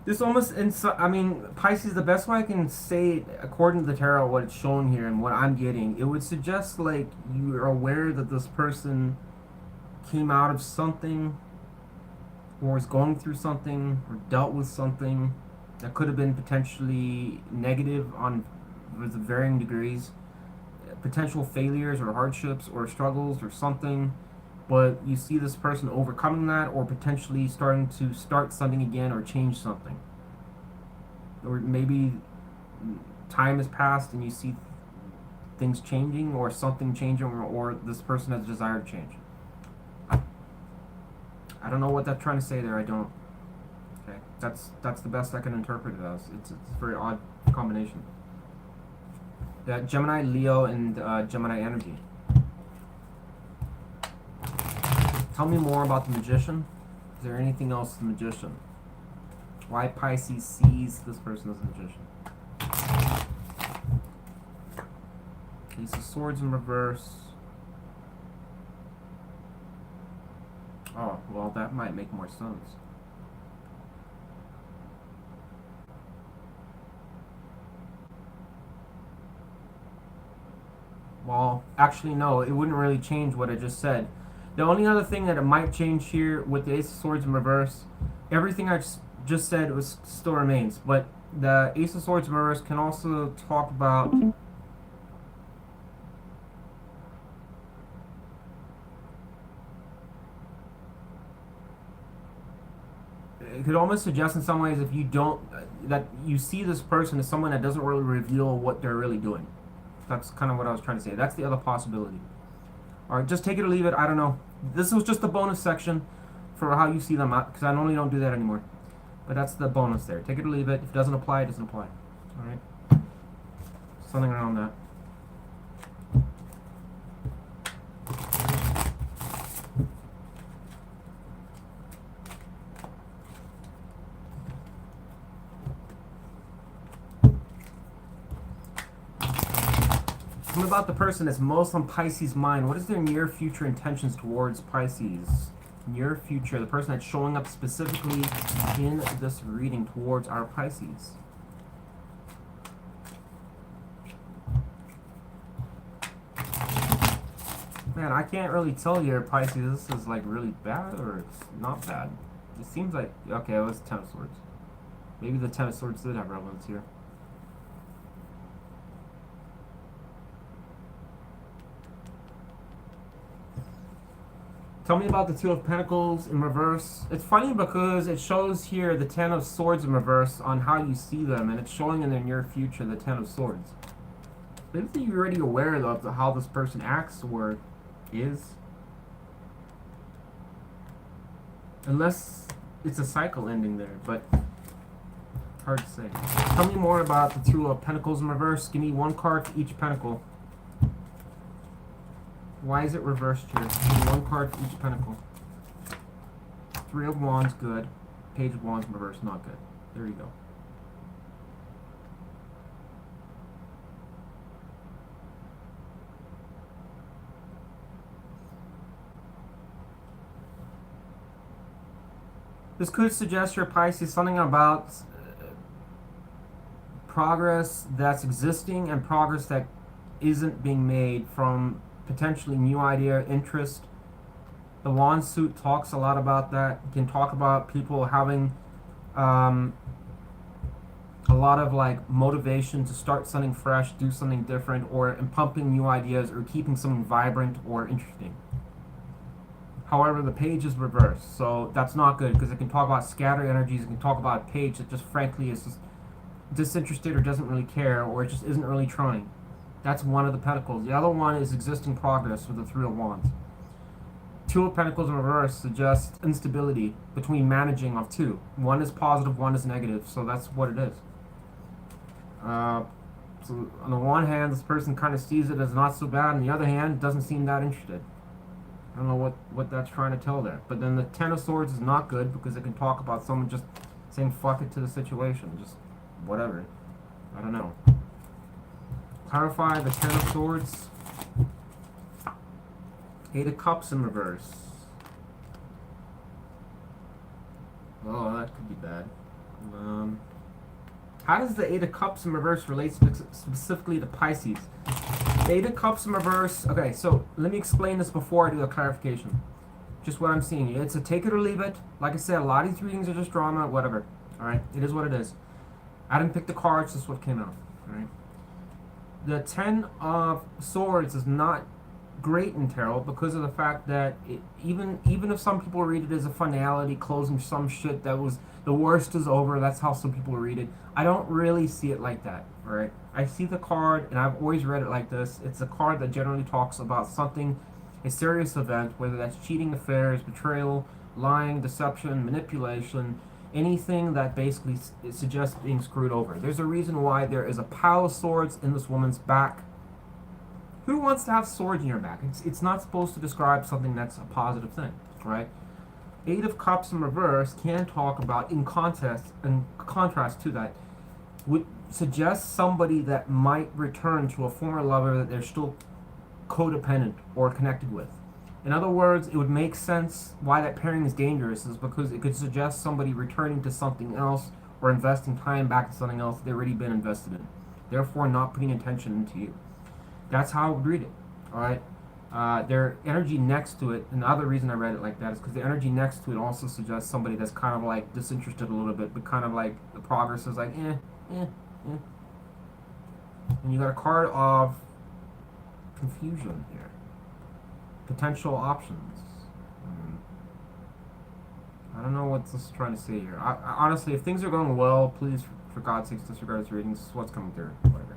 This almost, I mean, Pisces, the best way I can say it, according to the tarot, what it's shown here and what I'm getting, it would suggest like you are aware that this person came out of something, or is going through something, or dealt with something that could have been potentially negative on with varying degrees, potential failures or hardships or struggles or something. But you see this person overcoming that, or potentially starting to start something again or change something. Or maybe time has passed and you see things changing, or something changing, or this person has a desire to change. I don't know what that's trying to say there, I don't. Okay, that's the best I can interpret it as. It's a very odd combination. Gemini, Leo, and Gemini energy. Tell me more about the Magician. Is there anything else the Magician? Why Pisces sees this person as a Magician? Ace of Swords in reverse. Oh, well, that might make more sense. Well, actually, no, it wouldn't really change what I just said. The only other thing that it might change here with the Ace of Swords in reverse, everything I just said still remains, but The Ace of Swords in reverse can also talk about it could almost suggest in some ways if you don't that you see this person as someone that doesn't really reveal what they're really doing. That's kind of what I was trying to say. That's the other possibility. All right, just take it or leave it. I don't know. This was just the bonus section for how you see them out, because I normally don't do that anymore. But that's the bonus there. Take it or leave it. If it doesn't apply, it doesn't apply. All right. Something around that. Tell me about the person that's most on Pisces' mind. What is their near future intentions towards Pisces? Near future, the person that's showing up specifically in this reading towards our Pisces. Man, I can't really tell you, Pisces, this is like really bad or it's not bad. It seems like, okay, it was Ten of Swords. Maybe the Ten of Swords did have relevance here. Tell me about the Two of Pentacles in reverse. It's funny because it shows here the Ten of Swords in reverse on how you see them, and it's showing in their near future the Ten of Swords. Maybe you're already aware of how this person acts or is. Unless it's a cycle ending there, but hard to say. Tell me more about the Two of Pentacles in reverse. Give me one card for each pentacle. Why is it reversed here? Give me one card for each pentacle. Three of Wands, good. Page of Wands in reverse, not good. There you go. This could suggest your Pisces something about progress that's existing and progress that isn't being made from potentially new idea, interest. The Wand suit talks a lot about that. You can talk about people having a lot of like motivation to start something fresh, do something different, or pumping new ideas or keeping something vibrant or interesting. However, the page is reversed, so that's not good because it can talk about scattered energies. It can talk about a page that just frankly is just disinterested or doesn't really care or it just isn't really trying. That's one of the pentacles. The other one is existing progress with the Three of Wands. Two of Pentacles in reverse suggests instability between managing of two. One is positive, one is negative, so that's what it is. So on the one hand, this person kind of sees it as not so bad. On the other hand, doesn't seem that interested. I don't know what that's trying to tell there. But then the Ten of Swords is not good because it can talk about someone just saying fuck it to the situation. Just whatever. I don't know. Clarify the Ten of Swords. Eight of Cups in reverse. Oh, that could be bad. How does the Eight of Cups in reverse relate specifically to Pisces? The Eight of Cups in reverse. Okay, so let me explain this before I do the clarification. Just what I'm seeing. It's a take it or leave it. Like I said, a lot of these readings are just drama, whatever. Alright, it is what it is. I didn't pick the cards, just what came out. Alright. The Ten of Swords is not great in tarot because of the fact that even if some people read it as a finality, closing some shit that was the worst is over, that's how some people read it. I don't really see it like that, alright? I see the card, and I've always read it like this. It's a card that generally talks about something, a serious event, whether that's cheating, affairs, betrayal, lying, deception, manipulation, anything that basically suggests being screwed over. There's a reason why there is a pile of swords in this woman's back. Who wants to have swords in your back? It's not supposed to describe something that's a positive thing, right? Eight of Cups in reverse can talk about, in contrast to that, would suggest somebody that might return to a former lover that they're still codependent or connected with. In other words, it would make sense why that pairing is dangerous is because it could suggest somebody returning to something else or investing time back in something else they've already been invested in, therefore not putting attention into you. That's how I would read it, all right? Their energy next to it, and the other reason I read it like that is because the energy next to it also suggests somebody that's kind of like disinterested a little bit, but kind of like the progress is like, eh, eh. And you got a card of confusion here. Potential options. I don't know what this is trying to say here. Honestly, if things are going well, please, for God's sakes, disregard this reading. This is what's coming through. Whatever.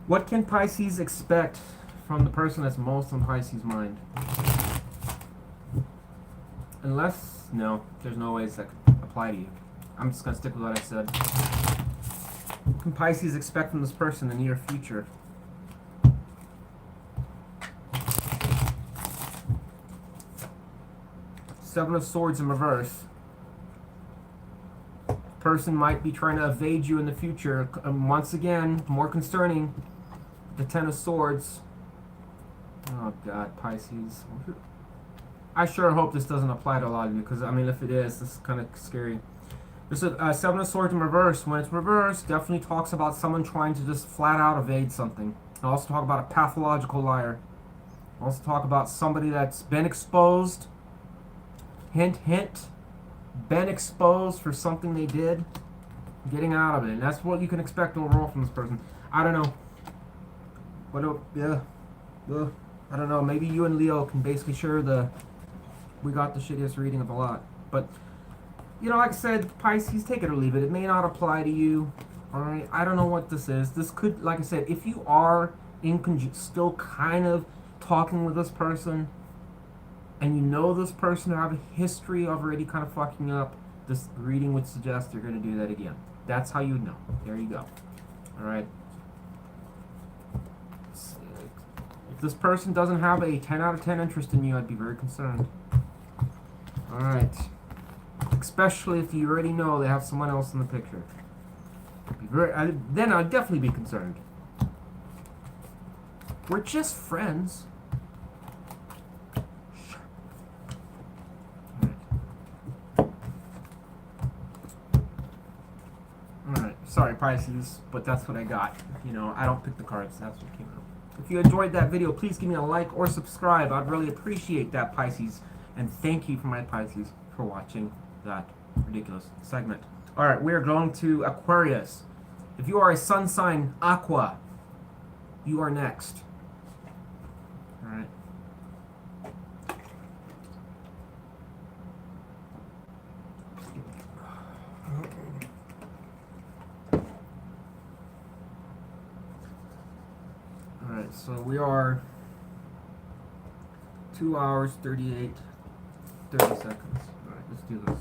What can Pisces expect from the person that's most on Pisces' mind? Unless, no, there's no ways that could apply to you. I'm just going to stick with what I said. What can Pisces expect from this person in the near future? Seven of Swords in reverse. Person might be trying to evade you in the future. Once again, more concerning, the Ten of Swords. Oh God, Pisces. I sure hope this doesn't apply to a lot of you, because I mean, if it is, this is kind of scary. There's a Seven of Swords in reverse. When it's reversed, definitely talks about someone trying to just flat out evade something. I also talk about a pathological liar. I also talk about somebody that's been exposed. Hint, hint, been exposed for something they did, getting out of it. And that's what you can expect overall from this person. I don't know. I don't know. Maybe you and Leo can basically share we got the shittiest reading of a lot. But, you know, like I said, Pisces, take it or leave it. It may not apply to you. Alright? I don't know what this is. This could, like I said, if you are still kind of talking with this person, and you know this person have a history of already kind of fucking up, this reading would suggest you're going to do that again. That's how you know. There you go. Alright. If this person doesn't have a 10 out of 10 interest in you, I'd be very concerned. Alright. Especially if you already know they have someone else in the picture. Then I'd definitely be concerned. We're just friends. Sorry, Pisces, but that's what I got. You know, I don't pick the cards. That's what came out. If you enjoyed that video, please give me a like or subscribe. I'd really appreciate that, Pisces. And thank you for my Pisces for watching that ridiculous segment. All right, we are going to Aquarius. If you are a sun sign Aqua, you are next. All right. Alright, so we are 2 hours, 30 seconds. Alright, let's do this.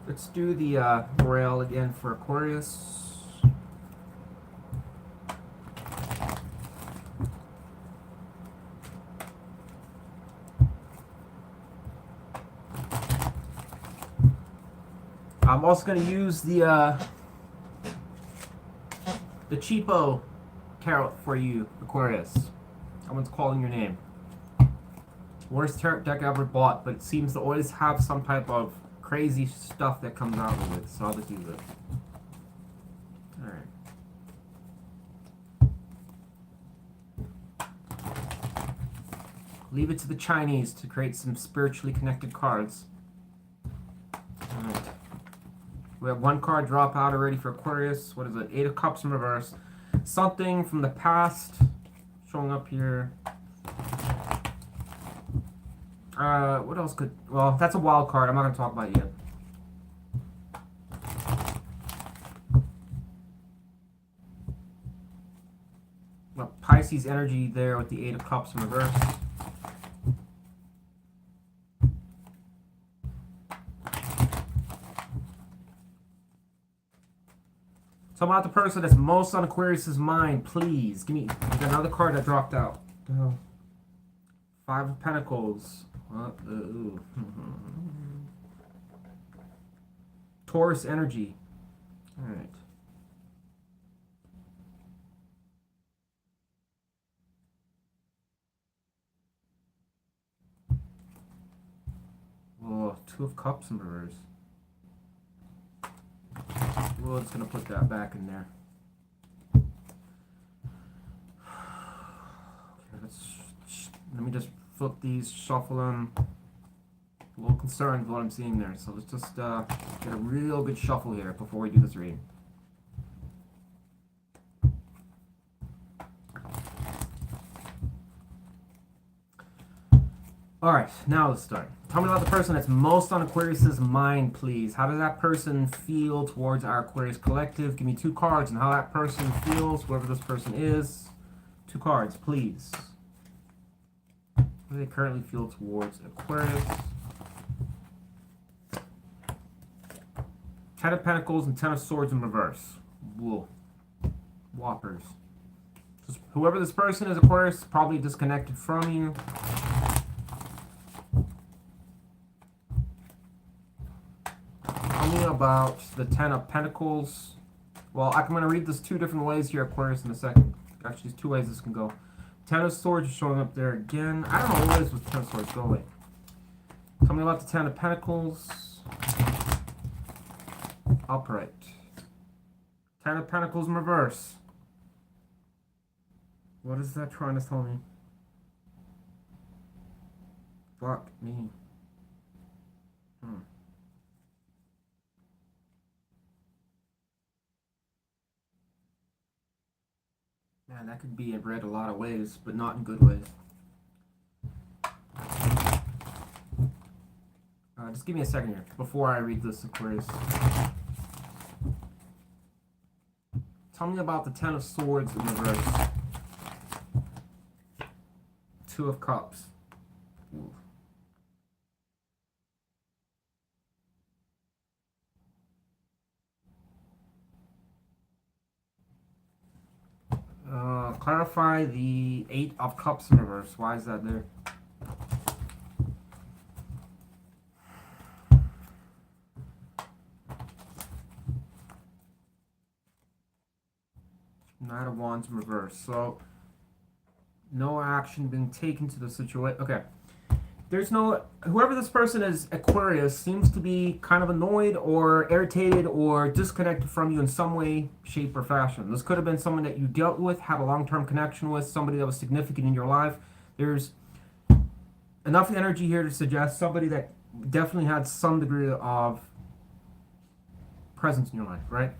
Let's do the Braille again for Aquarius. I'm also going to use the cheapo tarot for you, Aquarius. Someone's calling your name. Worst tarot deck I ever bought, but it seems to always have some type of crazy stuff that comes out with it, so I'll just use it. Alright. Leave it to the Chinese to create some spiritually connected cards. Alright. We have one card drop out already for Aquarius. What is it? 8 of Cups in reverse. Something from the past showing up here. What else could... Well, that's a wild card. I'm not going to talk about it yet. Well, Pisces energy there with the 8 of Cups in reverse. So about the person that's most on Aquarius' mind, please. Give me another card that dropped out. Oh. 5 of Pentacles. Taurus energy. Alright. Oh, 2 of Cups in reverse. We're just going to put that back in there. Okay, let's Let me just flip these, shuffle them. A little concerned with what I'm seeing there, so let's just get a real good shuffle here before we do this reading. Alright, now let's start. Tell me about the person that's most on Aquarius's mind, please. How does that person feel towards our Aquarius collective? Give me 2 cards and how that person feels, whoever this person is. 2 cards, please. How do they currently feel towards Aquarius? 10 of Pentacles and 10 of Swords in reverse. Whoa. Whoppers. Just whoever this person is, Aquarius, probably disconnected from you. Tell me about the 10 of Pentacles. Well, I'm going to read this 2 different ways here, Aquarius, in a second. Actually, there's 2 ways this can go. 10 of Swords is showing up there again. I don't know what it is with 10 of Swords. Go away. Tell me about the 10 of Pentacles. Upright. 10 of Pentacles in reverse. What is that trying to tell me? Fuck me. Man, that could be read a lot of ways, but not in good ways. Just give me a second here before I read this, Aquarius. Tell me about the 10 of Swords in reverse. 2 of Cups. Ooh. Clarify the 8 of Cups in reverse. Why is that there? Knight of Wands in reverse. So, no action being taken to the situation. Okay. There's no... Whoever this person is, Aquarius, seems to be kind of annoyed or irritated or disconnected from you in some way, shape, or fashion. This could have been someone that you dealt with, had a long-term connection with, somebody that was significant in your life. There's enough energy here to suggest somebody that definitely had some degree of presence in your life, right?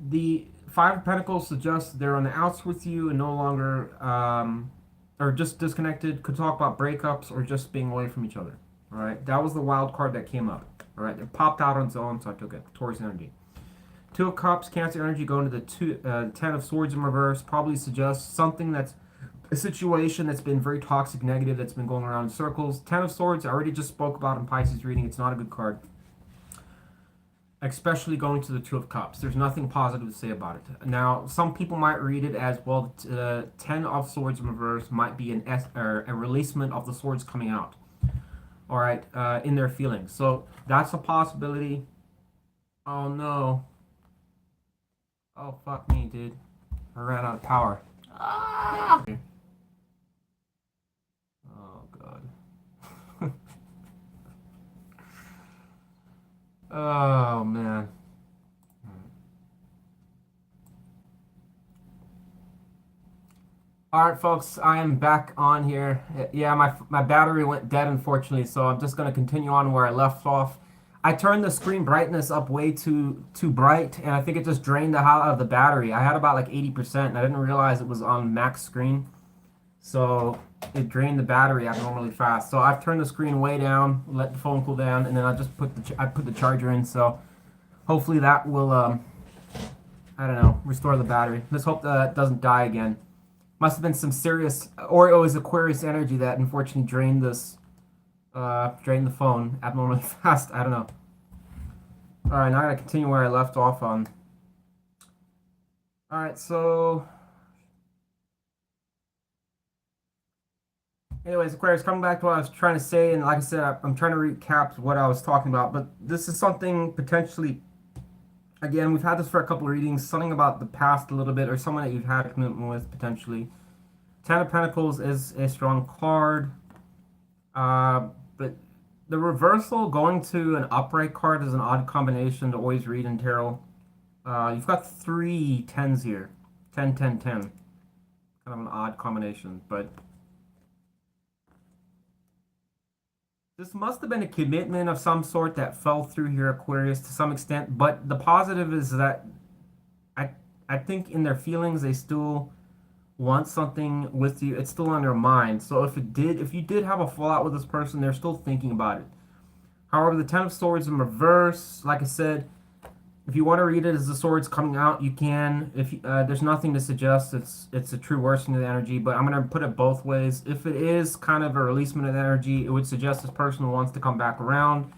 The 5 of Pentacles suggests they're on the outs with you and no longer... or just disconnected, could talk about breakups or just being away from each other. All right, that was the wild card that came up. All right, it popped out on its own, so I took it. Taurus energy. 2 of Cups, Cancer energy, going to the 10 of Swords in reverse. Probably suggests something that's a situation that's been very toxic, negative, that's been going around in circles. 10 of Swords, I already just spoke about in Pisces reading. It's not a good card. Especially going to the 2 of Cups. There's nothing positive to say about it. Now, some people might read it as, well, 10 of Swords in reverse might be a releasement of the swords coming out. All right, in their feelings. So that's a possibility. Oh, no. Oh, fuck me, dude. I ran out of power. Ah! Oh, God. Oh, man. Alright, folks, I am back on here. Yeah, my battery went dead, unfortunately, so I'm just going to continue on where I left off. I turned the screen brightness up way too bright, and I think it just drained the hell out of the battery. I had about like 80%, and I didn't realize it was on max screen. So it drained the battery abnormally fast. So I've turned the screen way down, let the phone cool down, and then I just put the charger in. So hopefully that will, I don't know, restore the battery. Let's hope that it doesn't die again. Must have been some serious, or it was Aquarius energy that unfortunately drained this, drained the phone abnormally fast. I don't know. All right, now I gotta continue where I left off on. All right, so. Anyways, Aquarius, coming back to what I was trying to say, and like I said, I'm trying to recap what I was talking about, but this is something potentially, again, we've had this for a couple of readings, something about the past a little bit, or someone that you've had a commitment with, potentially. 10 of Pentacles is a strong card, but the reversal going to an upright card is an odd combination to always read in tarot. You've got 3 10s here, 10, 10, 10. Kind of an odd combination, but... This must have been a commitment of some sort that fell through here, Aquarius, to some extent. But the positive is that I I think in their feelings they still want something with you. It's still on their mind. So if you did have a fallout with this person, they're still thinking about it. However, the Ten of Swords in reverse, like I said, if you want to read it as the swords coming out, you can. If there's nothing to suggest it's a true worsening of the energy, but I'm gonna put it both ways. If it is kind of a releasement of the energy, it would suggest this person wants to come back around.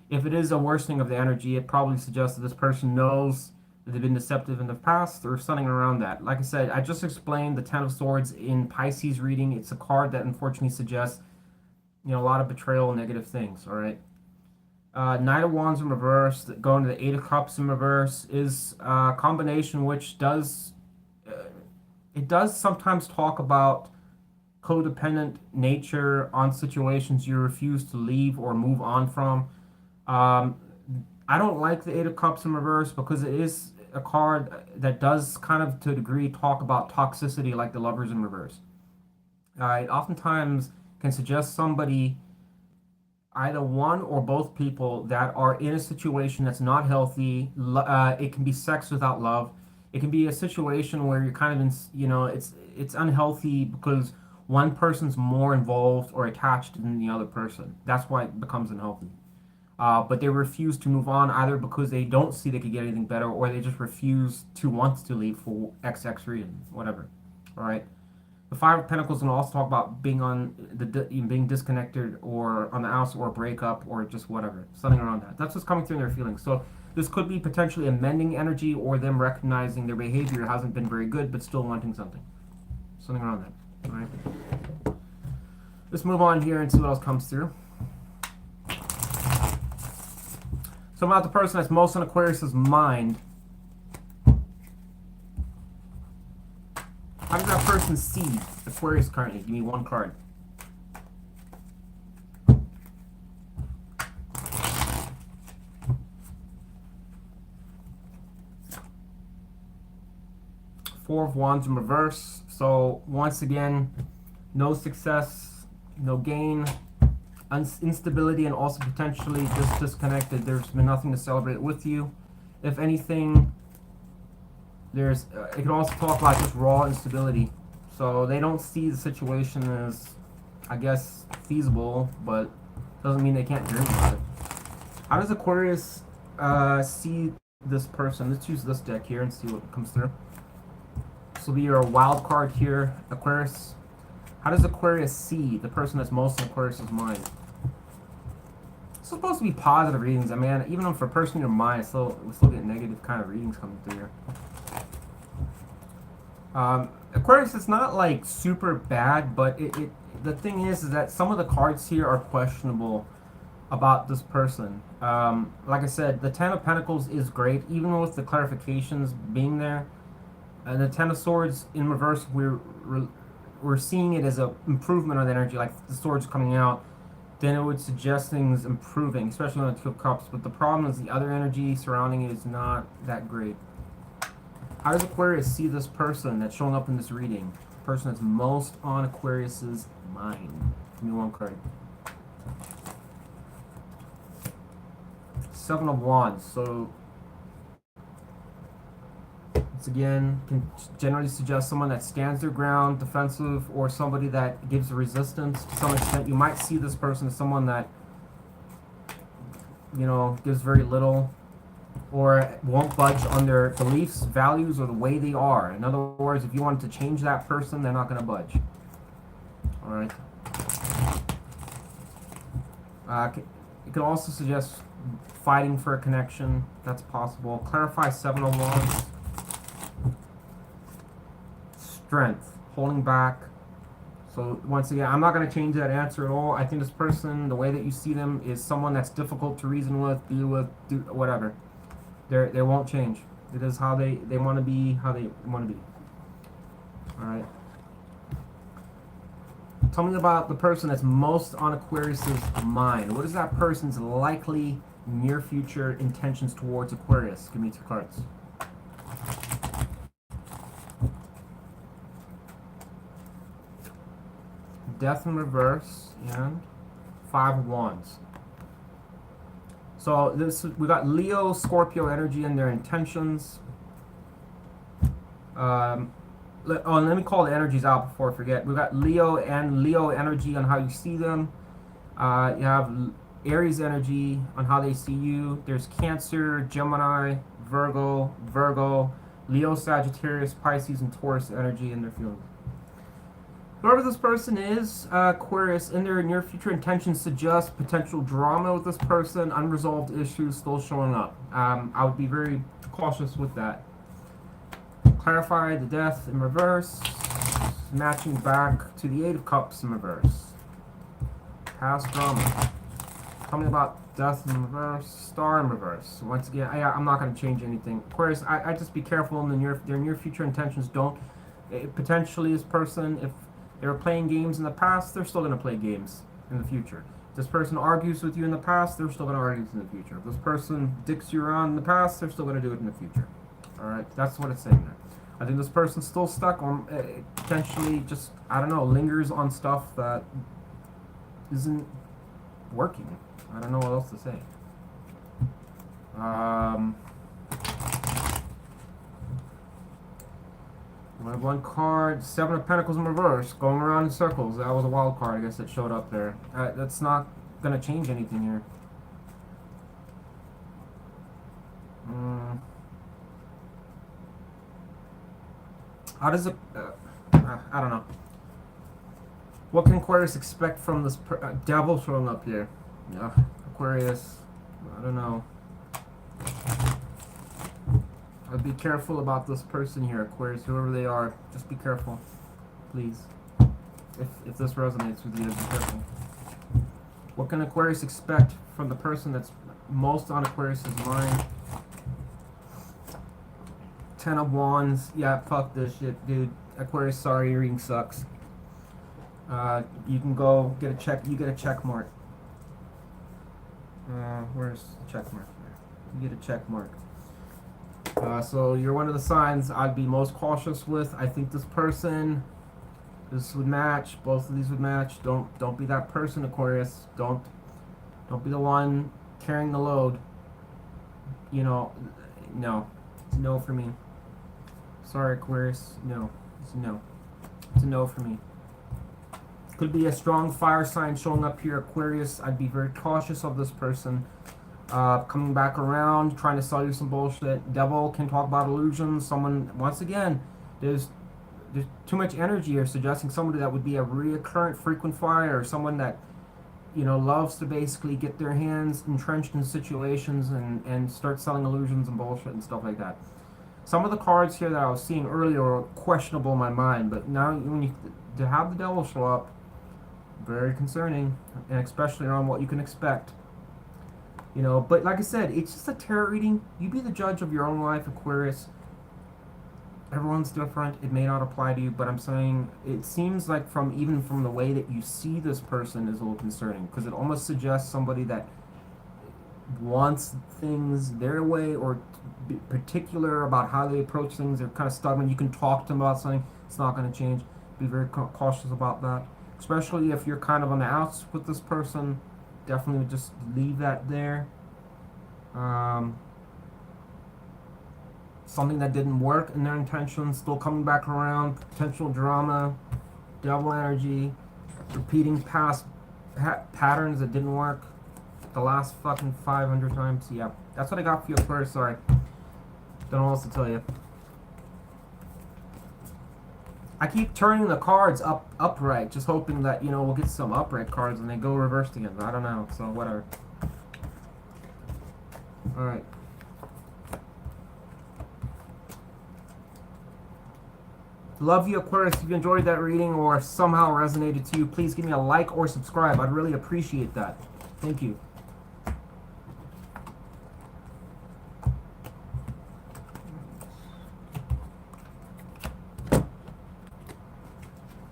If it is a worsening of the energy, it probably suggests that this person knows that they've been deceptive in the past or something around that. Like I said, I just explained the Ten of Swords in Pisces reading. It's a card that unfortunately suggests, a lot of betrayal, negative things. All right. Knight of Wands in reverse, going to the Eight of Cups in reverse is a combination which it does sometimes talk about codependent nature on situations you refuse to leave or move on from. I don't like the Eight of Cups in reverse because it is a card that does kind of to a degree talk about toxicity like the Lovers in reverse. It oftentimes can suggest somebody, either one or both people that are in a situation that's not healthy. It can be sex without love. It can be a situation where you're kind of it's unhealthy because one person's more involved or attached than the other person. That's why it becomes unhealthy. But they refuse to move on either because they don't see they could get anything better, or they just refuse to want to leave for XX reason, whatever. All right. The Five of Pentacles can also talk about being disconnected or on the outs or a breakup or just whatever, something around that. That's what's coming through in their feelings. So this could be potentially a mending energy or them recognizing their behavior hasn't been very good but still wanting something. Something around that. All right. Let's move on here and see what else comes through. So about the person that's most on Aquarius's mind. How does that person see Aquarius currently? Give me one card. Four of Wands in reverse. So once again, no success, no gain, instability, and also potentially just disconnected. There's been nothing to celebrate with you. If anything, it can also talk about just raw instability. So they don't see the situation as, I guess, feasible, but doesn't mean they can't dream about it. How does Aquarius see this person? Let's use this deck here and see what comes through. This will be your wild card here, Aquarius. How does Aquarius see the person that's most in Aquarius's mind? It's supposed to be positive readings. I mean, even for a person in your mind, we still get negative kind of readings coming through here. Aquarius, it's not like super bad, but the thing is that some of the cards here are questionable about this person. Like I said, the Ten of Pentacles is great, even with the clarifications being there. And the Ten of Swords in reverse, we're seeing it as an improvement of the energy, like the swords coming out. Then it would suggest things improving, especially on the Two of Cups. But the problem is the other energy surrounding it is not that great. How does Aquarius see this person that's showing up in this reading? The person that's most on Aquarius's mind. Give me one card. Seven of Wands. So once again, can generally suggest someone that stands their ground, defensive, or somebody that gives resistance to some extent. You might see this person as someone that, gives very little or won't budge on their beliefs, values, or the way they are. In other words, if you wanted to change that person, they're not going to budge. All right. It can also suggest fighting for a connection. That's possible. Clarify Seven of Wands. Strength, holding back. So once again, I'm not going to change that answer at all. I think this person, the way that you see them, is someone that's difficult to reason with, deal with, do whatever. They won't change. It is how they want to be, how they want to be. All right. Tell me about the person that's most on Aquarius's mind. What is that person's likely near future intentions towards Aquarius? Give me two cards. Death in reverse and Five of Wands. So we got Leo, Scorpio energy and their intentions. Let me call the energies out before I forget. We got Leo and Leo energy on how you see them. You have Aries energy on how they see you. There's Cancer, Gemini, Virgo, Leo, Sagittarius, Pisces, and Taurus energy in their feelings. Whoever this person is, Aquarius, in their near future intentions suggest potential drama with this person, unresolved issues still showing up. I would be very cautious with that. Clarify the Death in reverse, matching back to the Eight of Cups in reverse. Past drama. Tell me about Death in reverse, Star in reverse. Once again, I'm not going to change anything. Aquarius, I just be careful in their near future intentions. Don't, potentially this person, if they were playing games in the past, they're still going to play games in the future. If this person argues with you in the past, they're still going to argue with you in the future. If this person dicks you around in the past, they're still going to do it in the future. Alright, that's what it's saying there. I think this person's still stuck on, potentially just, I don't know, lingers on stuff that isn't working. I don't know what else to say. We have one card, Seven of Pentacles in reverse, going around in circles. That was a wild card, I guess, that showed up there. That's not going to change anything here. How does it... I don't know. What can Aquarius expect from this devil showing up here? Yeah, Aquarius, I don't know. I'd be careful about this person here, Aquarius, whoever they are. Just be careful, please. If this resonates with you, be careful. What can Aquarius expect from the person that's most on Aquarius's mind? Ten of Wands. Yeah, fuck this shit, dude. Aquarius, sorry, your reading sucks. You can go get a check. You get a check mark. Where's the check mark? You get a check mark. So you're one of the signs I'd be most cautious with. I think this person, this would match. Both of these would match. Don't be that person, Aquarius. Don't be the one carrying the load. You know, no. It's a no for me. Sorry, Aquarius. No. It's a no. It's a no for me. Could be a strong fire sign showing up here, Aquarius. I'd be very cautious of this person. Coming back around, trying to sell you some bullshit. Devil can talk about illusions. Someone, once again, there's too much energy here suggesting somebody that would be a reoccurrent frequent flyer, or someone that, you know, loves to basically get their hands entrenched in situations and start selling illusions and bullshit and stuff like that. Some of the cards here that I was seeing earlier were questionable in my mind, but now when to have the devil show up, very concerning, and especially around what you can expect. You know, but like I said, it's just a tarot reading. You be the judge of your own life, Aquarius. Everyone's different. It may not apply to you, but I'm saying it seems like even from the way that you see this person is a little concerning, because it almost suggests somebody that wants things their way, or be particular about how they approach things. They're kind of stubborn. You can talk to them about something. It's not going to change. Be very cautious about that. Especially if you're kind of on the outs with this person. Definitely just leave that there. Something that didn't work in their intentions, still coming back around. Potential drama, devil energy, repeating past patterns that didn't work the last fucking 500 times. Yeah, that's what I got for you, Aquarius. Sorry. Don't know what else to tell you. I keep turning the cards upright, just hoping that, you know, we'll get some upright cards and they go reversed again. I don't know, so whatever. Alright. Love you, Aquarius. If you enjoyed that reading or somehow resonated to you, please give me a like or subscribe. I'd really appreciate that. Thank you.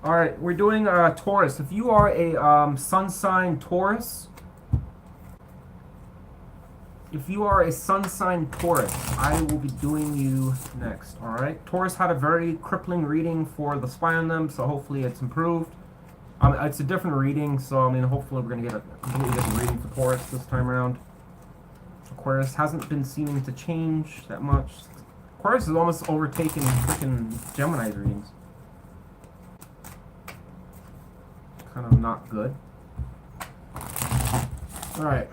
Alright, we're doing Taurus. If you are a sun sign Taurus, I will be doing you next. Alright, Taurus had a very crippling reading for the spy on them, so hopefully it's improved. It's a different reading, so I mean, hopefully we're gonna get a completely different reading for Taurus this time around. Aquarius hasn't been seeming to change that much. Aquarius has almost overtaken freaking Gemini's readings. Kind of not good. All right.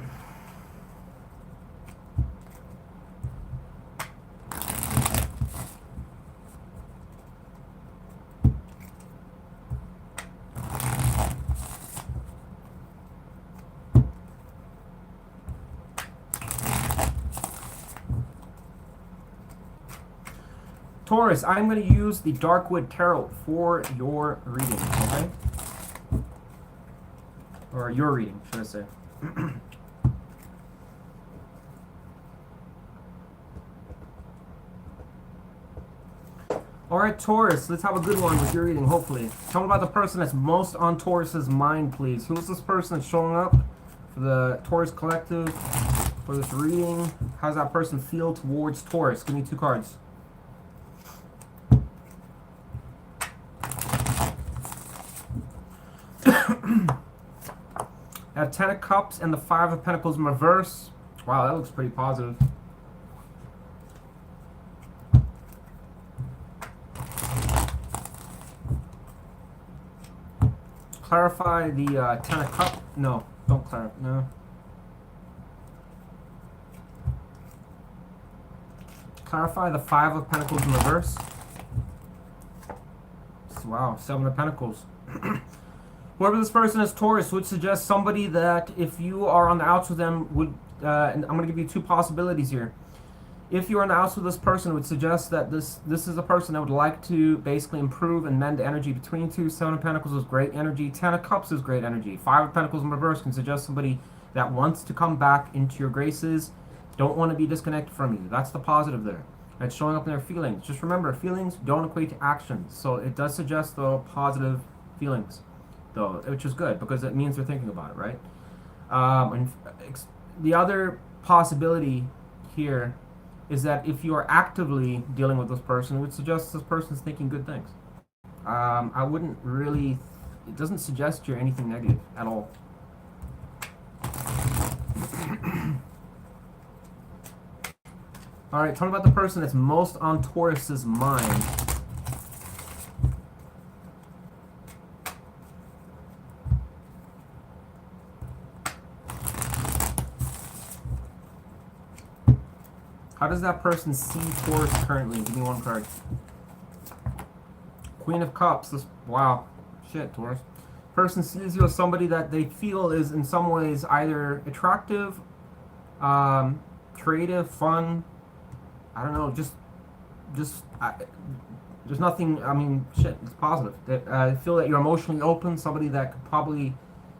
Taurus, I'm going to use the Darkwood Tarot for your reading, okay? Or your reading, should I say. Alright, Taurus, let's have a good one with your reading, hopefully. Tell me about the person that's most on Taurus's mind, please. Who's this person that's showing up for the Taurus Collective, for this reading? How does that person feel towards Taurus? Give me 2 cards. I have 10 of Cups and the 5 of Pentacles in reverse. Wow, that looks pretty positive. Clarify the 10 of Cups. No, don't clarify. No. Clarify the 5 of Pentacles in reverse. Wow, 7 of Pentacles. Whoever this person is, Taurus, would suggest somebody that if you are on the outs with them would, and I'm going to give you 2 possibilities here. If you're on the outs with this person, would suggest that this is a person that would like to basically improve and mend energy between 2. 7 of Pentacles is great energy. 10 of Cups is great energy. 5 of Pentacles in reverse can suggest somebody that wants to come back into your graces, don't want to be disconnected from you. That's the positive there. It's showing up in their feelings. Just remember, feelings don't equate to actions. So it does suggest, though, positive feelings, though, which is good because it means they're thinking about it, right? And the other possibility here is that if you are actively dealing with this person, it would suggest this person's thinking good things. I wouldn't really, it doesn't suggest you're anything negative at all. All right, tell me about the person that's most on Taurus's mind. How does that person see Taurus currently? Give me 1 card. Queen of Cups. This, wow. Shit, Taurus. Person sees you as somebody that they feel is in some ways either attractive, creative, fun. I don't know, there's nothing, I mean, shit, it's positive. I feel that you're emotionally open, somebody that could probably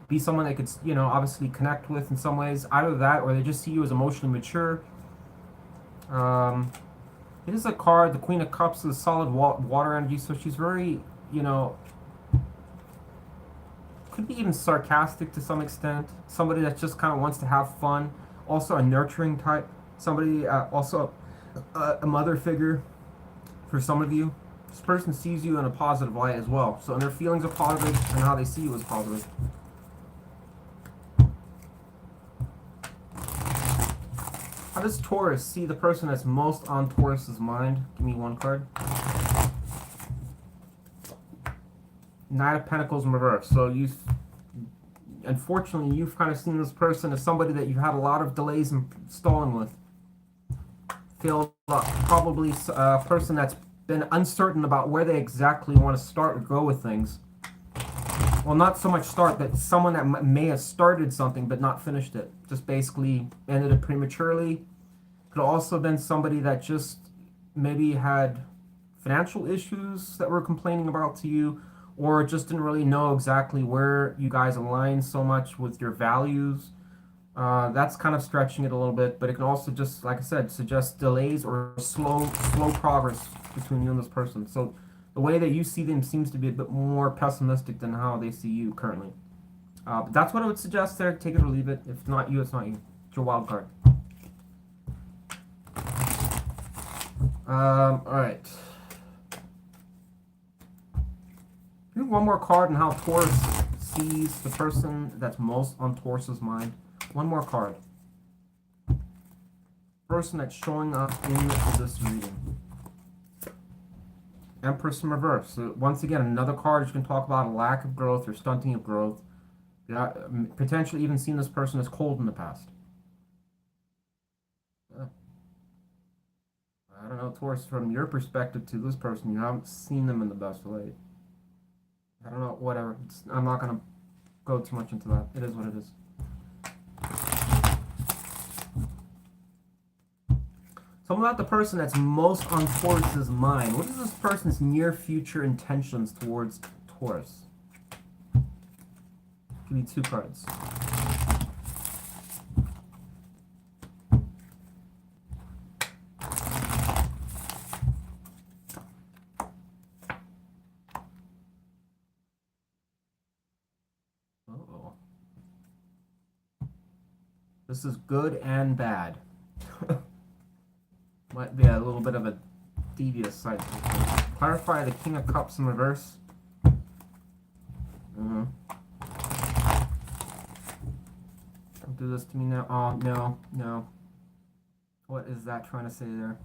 be someone that could, you know, obviously connect with in some ways. Either that, or they just see you as emotionally mature. It is a card, the Queen of Cups is solid water energy, so she's very, you know, could be even sarcastic to some extent. Somebody that just kind of wants to have fun. Also a nurturing type. Somebody, also a mother figure for some of you. This person sees you in a positive light as well. So, and their feelings are positive, and how they see you is positive. How does Taurus see the person that's most on Taurus's mind? Give me 1 card. Knight of Pentacles in reverse. So unfortunately, you've kind of seen this person as somebody that you've had a lot of delays in stalling with. Failed up. Probably a person that's been uncertain about where they exactly want to start or go with things. Well, not so much start, but someone that may have started something but not finished it. Just basically ended it prematurely. Could also have been somebody that just maybe had financial issues that were complaining about to you, or just didn't really know exactly where you guys align so much with your values. That's kind of stretching it a little bit, but it can also just, like I said, suggest delays or slow progress between you and this person. So the way that you see them seems to be a bit more pessimistic than how they see you currently. But that's what I would suggest there. Take it or leave it. If not you, it's not you. It's your wild card. All right. One more card on how Taurus sees the person that's most on Taurus's mind. One more card. Person that's showing up in this reading. Empress in reverse. So once again, another card you can talk about a lack of growth or stunting of growth. Yeah, potentially even seen this person as cold in the past. I don't know, Taurus, from your perspective to this person, you haven't seen them in the best light. I don't know, whatever. I'm not going to go too much into that. It is what it is. So about the person that's most on Taurus's mind. What is this person's near future intentions towards Taurus? Give me 2 cards. Uh-oh. This is good and bad. Might be a little bit of a devious side. Clarify the King of Cups in reverse. Don't do this to me now. Oh, no, no. What is that trying to say there?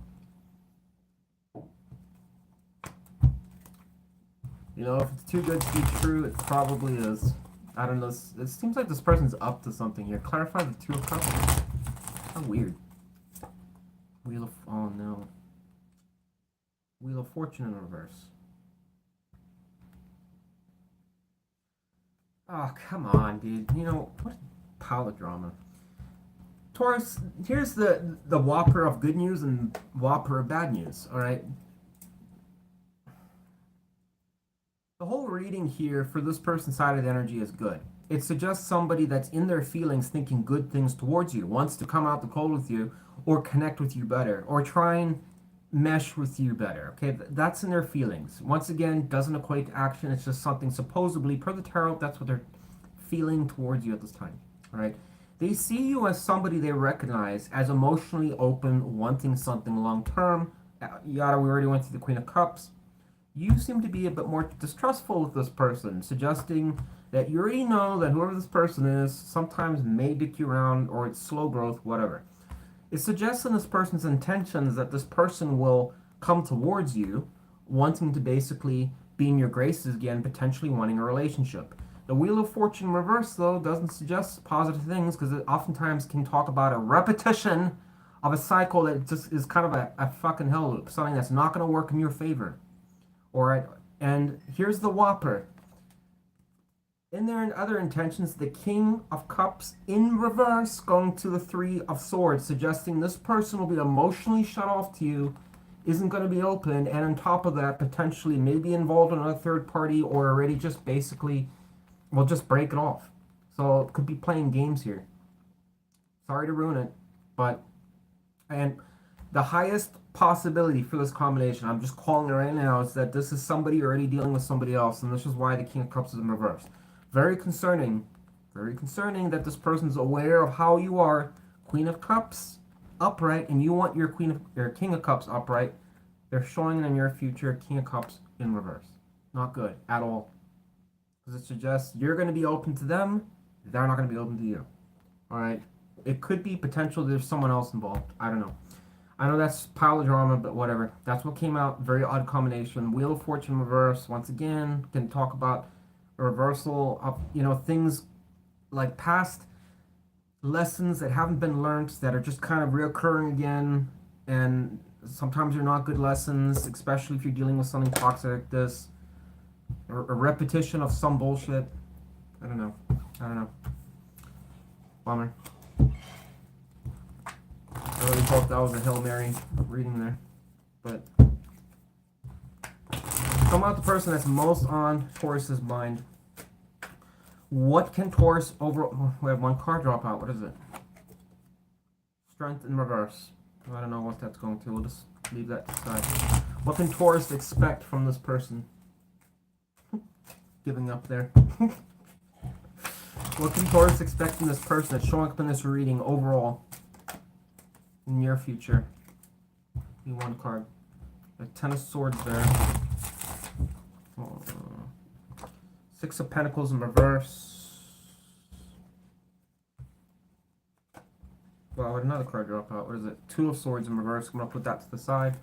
You know, if it's too good to be true, it probably is. I don't know. It seems like this person's up to something here. Clarify the 2 of Cups. How weird. Wheel of... Oh, no. Wheel of Fortune in reverse. Oh, come on, dude. You know, what a pile of drama. Taurus, here's the whopper of good news and whopper of bad news, alright? The whole reading here for this person's side of the energy is good. It suggests somebody that's in their feelings thinking good things towards you, wants to come out the cold with you, or connect with you better, or try and mesh with you better, okay? That's in their feelings. Once again, doesn't equate to action. It's just something supposedly, per the tarot, that's what they're feeling towards you at this time, all right? They see you as somebody they recognize as emotionally open, wanting something long-term. Yada, we already went through the Queen of Cups. You seem to be a bit more distrustful with this person, suggesting that you already know that whoever this person is sometimes may dick you around, or it's slow growth, whatever. It suggests in this person's intentions that this person will come towards you, wanting to basically be in your graces again, potentially wanting a relationship. The Wheel of Fortune reverse, though, doesn't suggest positive things, because it oftentimes can talk about a repetition of a cycle that just is kind of a fucking hell loop, something that's not going to work in your favor. Alright, and here's the whopper. In there and other intentions, the King of Cups in reverse going to the 3 of Swords, suggesting this person will be emotionally shut off to you, isn't going to be open, and on top of that, potentially maybe involved in a third party, or already just basically, well, just break it off. So it could be playing games here. Sorry to ruin it, but, and the highest possibility for this combination, I'm just calling it right now, is that this is somebody already dealing with somebody else, and this is why the King of Cups is in reverse. Very concerning that this person's aware of how you are. Queen of Cups upright, and you want your King of Cups upright. They're showing it in your future, King of Cups in reverse. Not good at all. Because it suggests you're going to be open to them, they're not going to be open to you. Alright? It could be potential there's someone else involved. I don't know. I know that's pile of drama, but whatever. That's what came out. Very odd combination. Wheel of Fortune reverse. Once again, can talk about a reversal of, you know, things like past lessons that haven't been learned that are just kind of reoccurring again. And sometimes they're not good lessons, especially if you're dealing with something toxic like this. Or a repetition of some bullshit. I don't know. Bummer. I really hope that was a Hail Mary reading there. But come out the person that's most on Taurus's mind. What can Taurus over... We have one card drop out. What is it? Strength in reverse. I don't know what that's going to. We'll just leave that to the side. What can Taurus expect from this person? Giving up there. What can Taurus expect from this person that's showing up in this reading overall? In your future. Give me one card. The Ten of Swords there. Six of Pentacles in reverse. Well, another card drop out. What is it? Two of Swords in reverse. I'm going to put that to the side.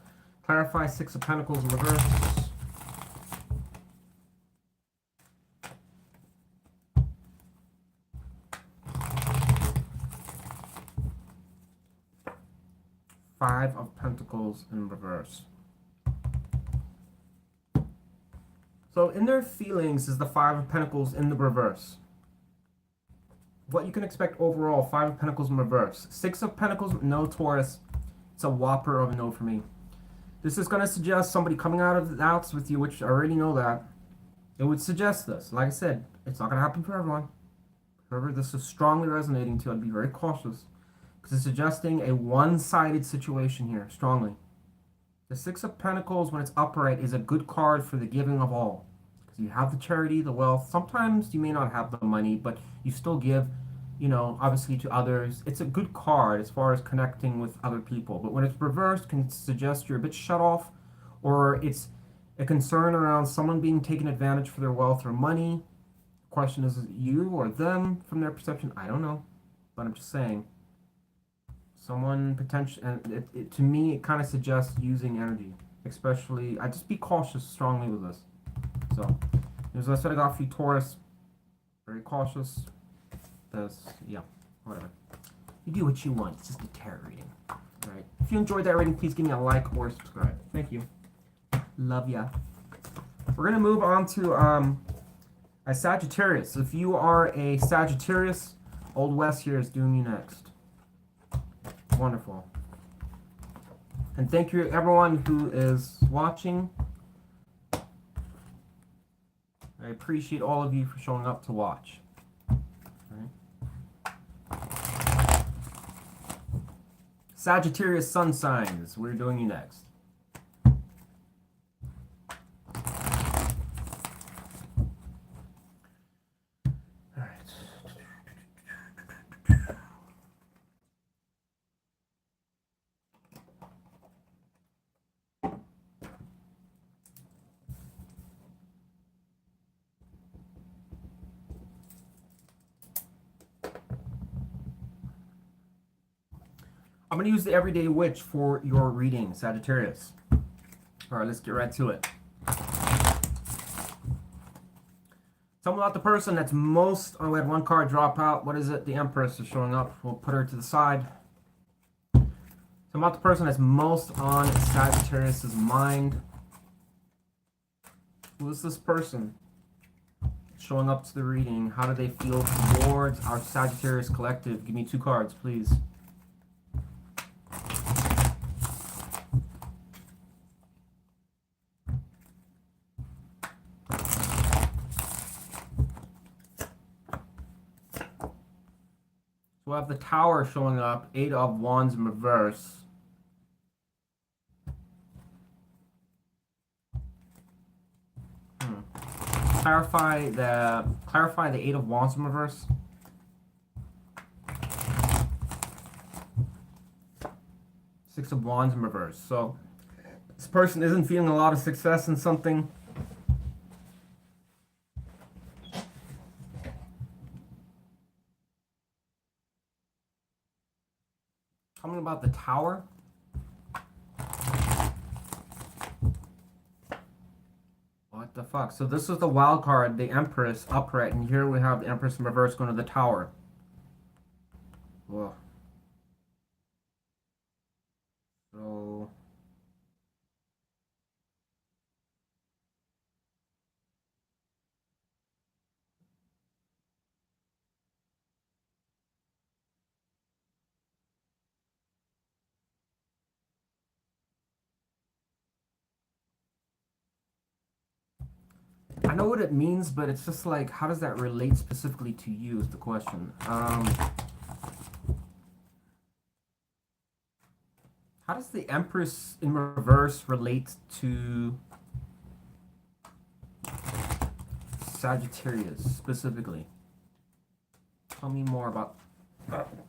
Clarify Six of Pentacles in reverse. Five of Pentacles in reverse. So in their feelings is the Five of Pentacles in the reverse. What you can expect overall, Five of Pentacles in reverse. Six of Pentacles, no Taurus. It's a whopper of a no for me. This is going to suggest somebody coming out of the outs with you, which I already know that. It would suggest this. Like I said, it's not going to happen for everyone. However, this is strongly resonating to, I'd be very cautious. Because it's suggesting a one-sided situation here, strongly. The Six of Pentacles, when it's upright, is a good card for the giving of all. Because you have the charity, the wealth. Sometimes you may not have the money, but you still give, you know, obviously to others. It's a good card as far as connecting with other people. But when it's reversed, it can suggest you're a bit shut off, or it's a concern around someone being taken advantage for their wealth or money. The question is it you or them from their perception? I don't know, but I'm just saying. Someone potential, and to me, it kind of suggests using energy, especially. I just be cautious strongly with this. So, as I said, I got a few Taurus. Very cautious. This, yeah, whatever. You do what you want. It's just a tarot reading. All right. If you enjoyed that reading, please give me a like or subscribe. Thank you. Love ya. We're gonna move on to a Sagittarius. If you are a Sagittarius, Old West here is doing you next. Wonderful. And thank you everyone who is watching. I appreciate all of you for showing up to watch. All right. Sagittarius sun signs, we're doing you next. I'm going to use the Everyday Witch for your reading, Sagittarius. All right, let's get right to it. Tell me about the person that's most... Oh, we had one card drop out. What is it? The Empress is showing up. We'll put her to the side. Tell me about the person that's most on Sagittarius' mind. Who is this person showing up to the reading? How do they feel towards our Sagittarius collective? Give me two cards, please. We'll have the Tower showing up, Eight of Wands in reverse. Clarify the Eight of Wands in reverse. Six of Wands in reverse. So this person isn't feeling a lot of success in something. Tell me about the Tower. What the fuck? So this is the wild card, the Empress upright, and here we have the Empress in reverse going to the Tower. Whoa. So I know what it means, but it's just like, how does that relate specifically to you is the question. How does the Empress in reverse relate to Sagittarius specifically? Tell me more about...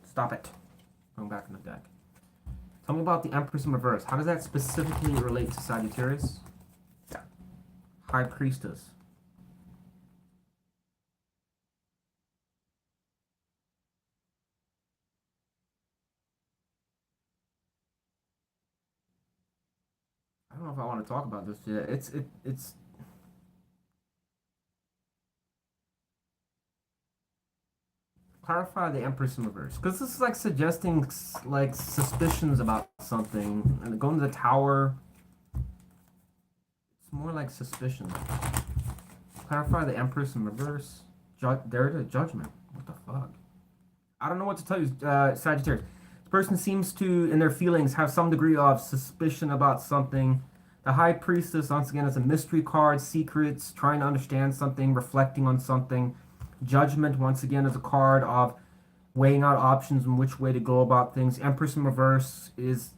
stop it. Going back in the deck. Tell me about the Empress in reverse. How does that specifically relate to Sagittarius? High Priestess. know if I want to talk about this yet. It's clarify the Empress in reverse, because this is like suggesting like suspicions about something, and going to the Tower. It's more like suspicion. Clarify the Empress in reverse. There to Judgment. What the fuck? I don't know what to tell you, Sagittarius. This person seems to, in their feelings, have some degree of suspicion about something. The High Priestess, once again, is a mystery card, secrets, trying to understand something, reflecting on something. Judgment, once again, is a card of weighing out options and which way to go about things. Empress in reverse there's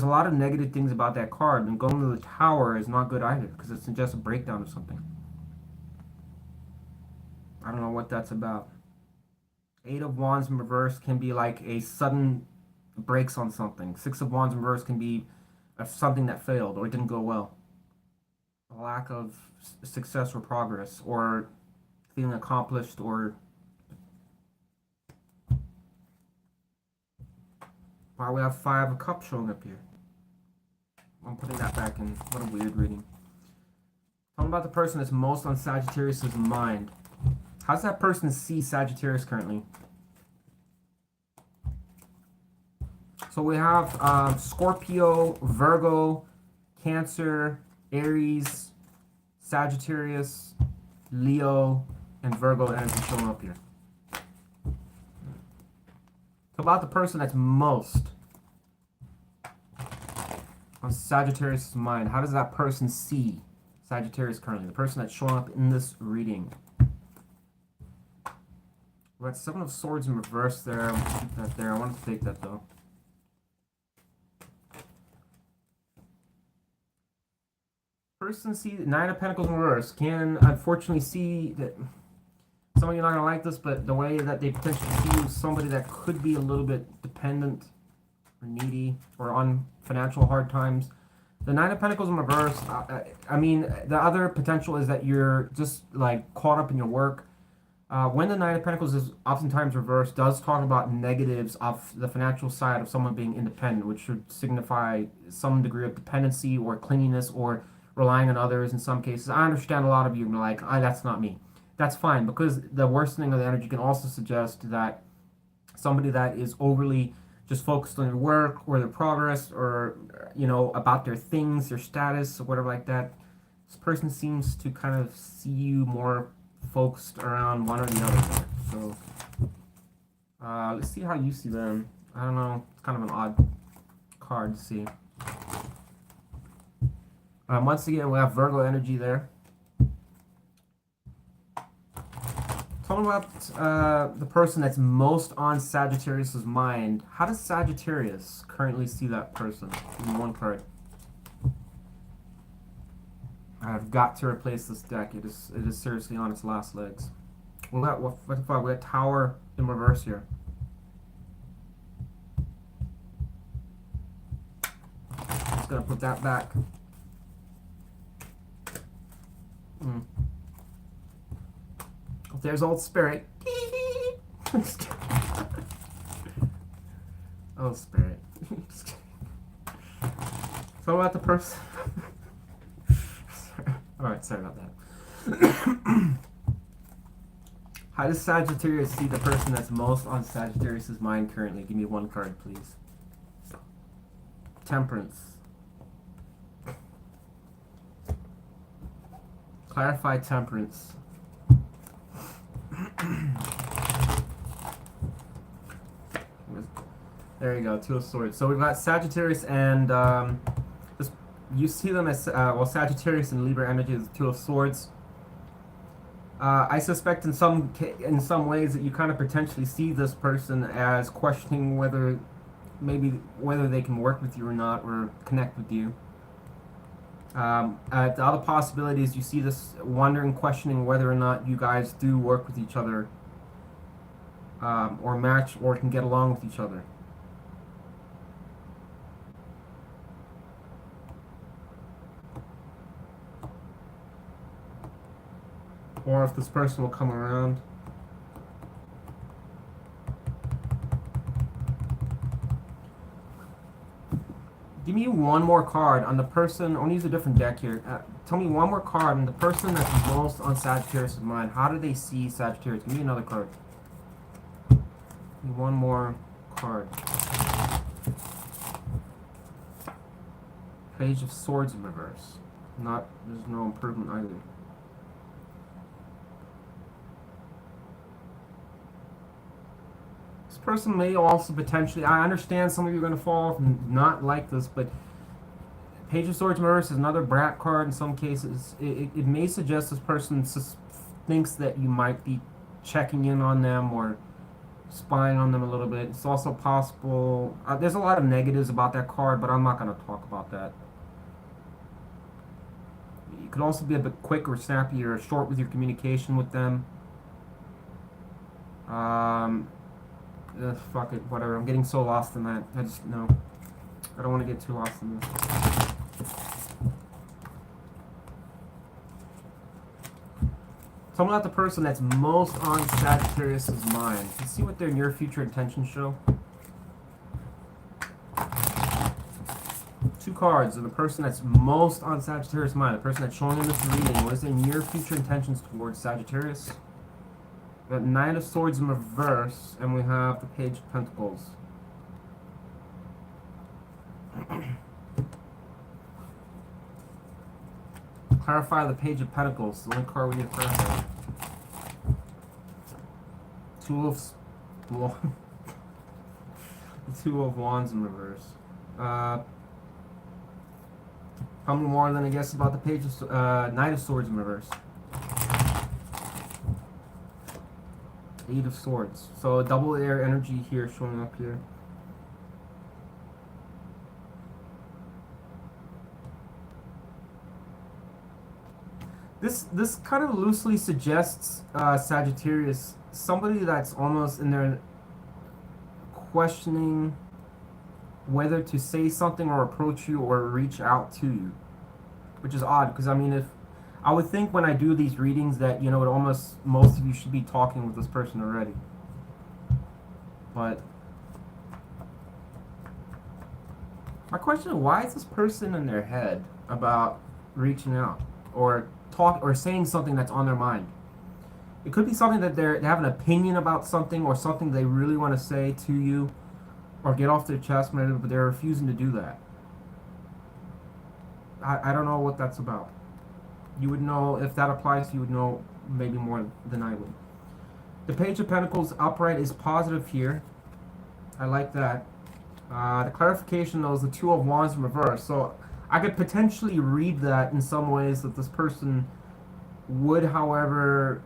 a lot of negative things about that card, and going to the Tower is not good either, because it suggests a breakdown of something. I don't know what that's about. Eight of Wands in reverse can be like a sudden breaks on something. Six of Wands in reverse can be something that failed or it didn't go well. A lack of success or progress, or feeling accomplished, or why we have Five of Cups showing up here. I'm putting that back in. What a weird reading. Tell me about the person that's most on Sagittarius' mind. How's that person see Sagittarius currently? So we have Scorpio, Virgo, Cancer, Aries, Sagittarius, Leo, and Virgo energy showing up here. So about the person that's most on Sagittarius' mind. How does that person see Sagittarius currently? The person that's showing up in this reading. We're at Seven of Swords in reverse there. I'm gonna keep that there. I want to take that though. Person see Nine of Pentacles in reverse can unfortunately see that some of you are not gonna like this, but the way that they potentially see somebody that could be a little bit dependent or needy or on financial hard times. The Nine of Pentacles in reverse. I mean, the other potential is that you're just like caught up in your work. When the Nine of Pentacles is oftentimes reversed, does talk about negatives of the financial side of someone being independent, which should signify some degree of dependency or clinginess or relying on others in some cases. I understand a lot of you are like, that's not me. That's fine, because the worsening of the energy can also suggest that somebody that is overly just focused on their work or their progress or, you know, about their things, their status, or whatever like that. This person seems to kind of see you more focused around one or the other there. So let's see how you see them. I don't know, it's kind of an odd card to see. Once again, we have Virgo energy there. Talking about the person that's most on Sagittarius' mind. How does Sagittarius currently see that person? Give me one card. I've got to replace this deck. It is seriously on its last legs. We got what the fuck? We got Tower in reverse here. Just gonna put that back. There's old Spirit. Oh, Spirit. So about the person. Alright, sorry about that. How does Sagittarius see the person that's most on Sagittarius' mind currently? Give me one card, please. Temperance. Clarify Temperance. There you go, Two of Swords. So we've got Sagittarius and you see them as well, Sagittarius and Libra energy is Two of Swords. I suspect in some ways that you kind of potentially see this person as questioning whether they can work with you or not, or connect with you. The other possibility is you see this wondering, questioning whether or not you guys do work with each other, or match, or can get along with each other. Or if this person will come around. Give me one more card on the person. I want to use a different deck here. Tell me one more card on the person that's most on Sagittarius' mind. How do they see Sagittarius? Give me another card. Give me one more card. Page of Swords in reverse. There's no improvement either. This person may also potentially, I understand some of you are going to fall off and not like this, but Page of Swords in reverse is another brat card in some cases. It may suggest this person thinks that you might be checking in on them or spying on them a little bit. It's also possible, there's a lot of negatives about that card, but I'm not going to talk about that. You could also be a bit quick or snappy or short with your communication with them. Fuck it, whatever. I'm getting so lost in that. I don't want to get too lost in this. Tell me about the person that's most on Sagittarius' mind. Let's see what their near future intentions show. Two cards of the person that's most on Sagittarius' mind. The person that's showing in this reading. What is their near future intentions towards Sagittarius? We got Knight of Swords in reverse, and we have the Page of Pentacles. Clarify the Page of Pentacles. The only card we need to clarify. The Two of Wands in reverse. Tell me more than I guess about the Page of Knight of Swords in reverse. Eight of Swords. So a double air energy here showing up here. This kind of loosely suggests Sagittarius, somebody that's almost in there questioning whether to say something or approach you or reach out to you, which is odd because I mean, if I would think when I do these readings that, you know, most of you should be talking with this person already. But my question is, why is this person in their head about reaching out or saying something that's on their mind? It could be something that they have an opinion about something or something they really want to say to you or get off their chest, but they're refusing to do that. I don't know what that's about. You would know, if that applies, you would know maybe more than I would. The Page of Pentacles upright is positive here. I like that. The clarification though is the Two of Wands in reverse. So I could potentially read that in some ways that this person would, however,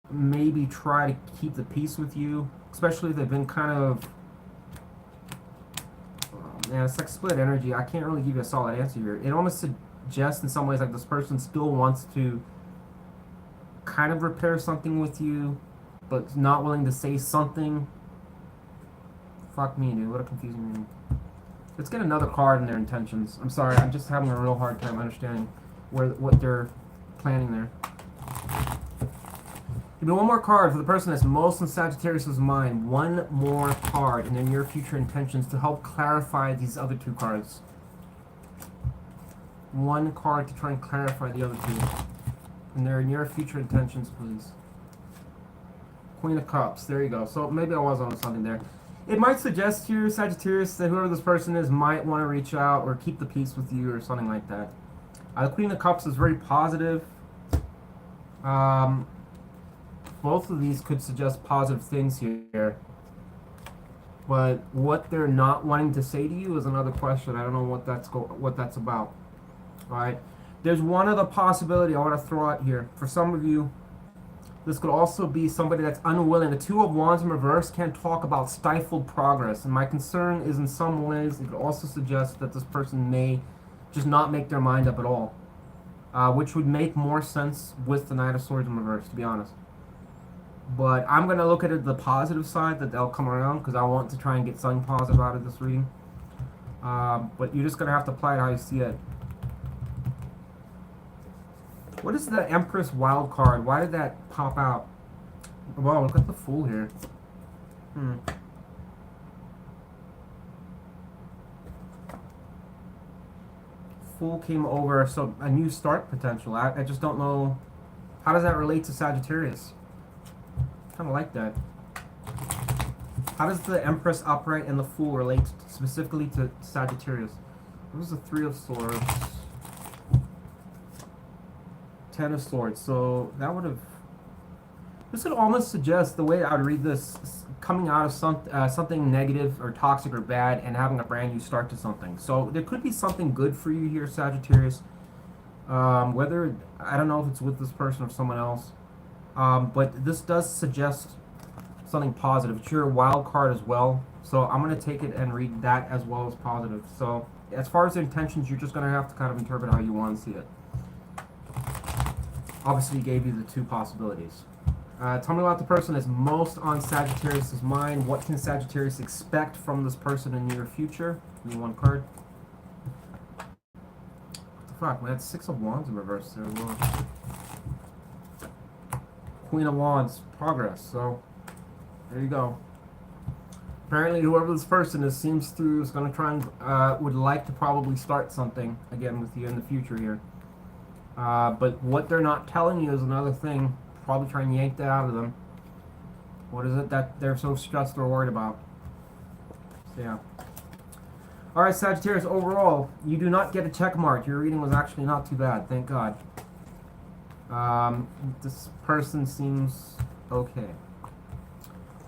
maybe try to keep the peace with you, especially if they've been kind of, yeah, it's like split energy. I can't really give you a solid answer here. It almost suggests in some ways like this person still wants to kind of repair something with you, but not willing to say something. Fuck me, dude. What a confusing reading. Let's get another card in their intentions. I'm sorry, I'm just having a real hard time understanding what they're planning there. Give me one more card for the person that's most in Sagittarius' mind. One more card in their near future intentions to help clarify these other two cards. One card to try and clarify the other two. In their near future intentions, please. Queen of Cups. There you go. So maybe I was on something there. It might suggest here, Sagittarius, that whoever this person is might want to reach out or keep the peace with you or something like that. The Queen of Cups is very positive. Both of these could suggest positive things here. But what they're not wanting to say to you is another question. I don't know what that's about. Alright? There's one other possibility I want to throw out here. For some of you, this could also be somebody that's unwilling. The Two of Wands in reverse can talk about stifled progress. And my concern is in some ways it could also suggest that this person may just not make their mind up at all. Which would make more sense with the Knight of Swords in reverse, to be honest. But I'm going to look at it the positive side, that they'll come around, because I want to try and get something positive out of this reading. But you're just going to have to apply it how you see it. What is the Empress wild card? Why did that pop out? Wow, look at the Fool here. Fool came over, so a new start potential. I just don't know. How does that relate to Sagittarius? Kind of like that. How does the Empress upright and the Fool relate specifically to Sagittarius? What was the Three of Swords? Ten of Swords. So that would have... This would almost suggest, the way I would read this, coming out of something negative or toxic or bad and having a brand new start to something. So there could be something good for you here, Sagittarius. Whether, I don't know if it's with this person or someone else. But this does suggest something positive. It's your wild card as well. So I'm going to take it and read that as well as positive. So as far as the intentions, you're just going to have to kind of interpret how you want to see it. Obviously, gave you the two possibilities. Tell me about the person that's most on Sagittarius' mind. What can Sagittarius expect from this person in the near future? Give me one card. What the fuck? We had Six of Wands in reverse there. Whoa. Queen of Wands, progress. So, there you go. Apparently, whoever this person is seems through is going to try and would like to probably start something again with you in the future here. But what they're not telling you is another thing. Probably try and yank that out of them. What is it that they're so stressed or worried about? So, yeah. Alright, Sagittarius, overall, you do not get a check mark. Your reading was actually not too bad, thank God. This person seems okay.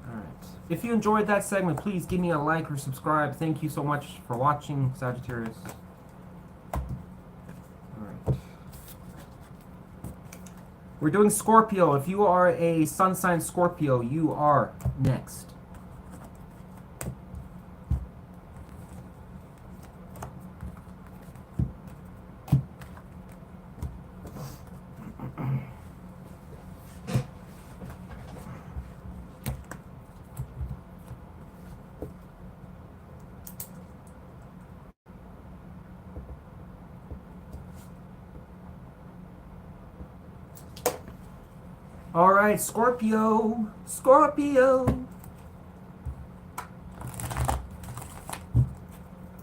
Alright. If you enjoyed that segment, please give me a like or subscribe. Thank you so much for watching, Sagittarius. Alright. We're doing Scorpio. If you are a sun sign Scorpio, you are next. All right, Scorpio, Scorpio.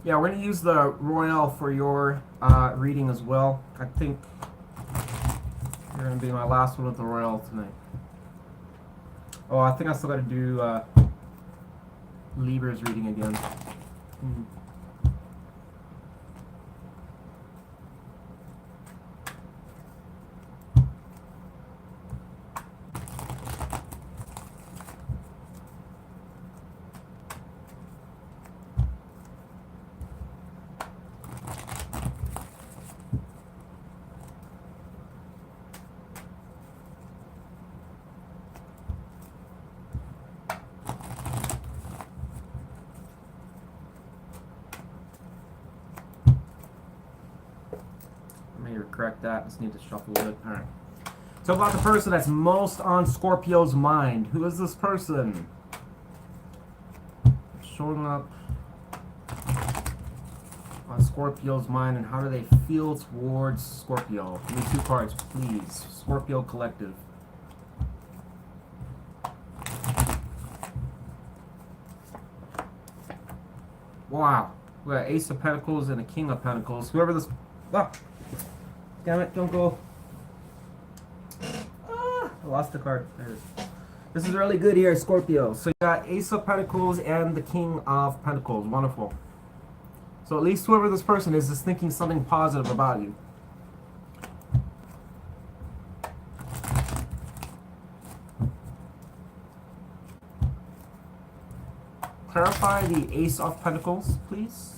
Yeah, we're gonna use the Royale for your reading as well. I think you're gonna be my last one with the Royale tonight. Oh, I think I still gotta do Libra's reading again. Correct that. Just need to shuffle it. All right. So about the person that's most on Scorpio's mind. Who is this person? Showing up on Scorpio's mind, and how do they feel towards Scorpio? Give me 2 cards, please. Scorpio Collective. Wow. We got Ace of Pentacles and a King of Pentacles. Whoever this... Ah! Damn it, don't go. I lost the card. There it is. This is really good here, Scorpio. So you got Ace of Pentacles and the King of Pentacles. Wonderful. So at least whoever this person is thinking something positive about you. Clarify the Ace of Pentacles, please.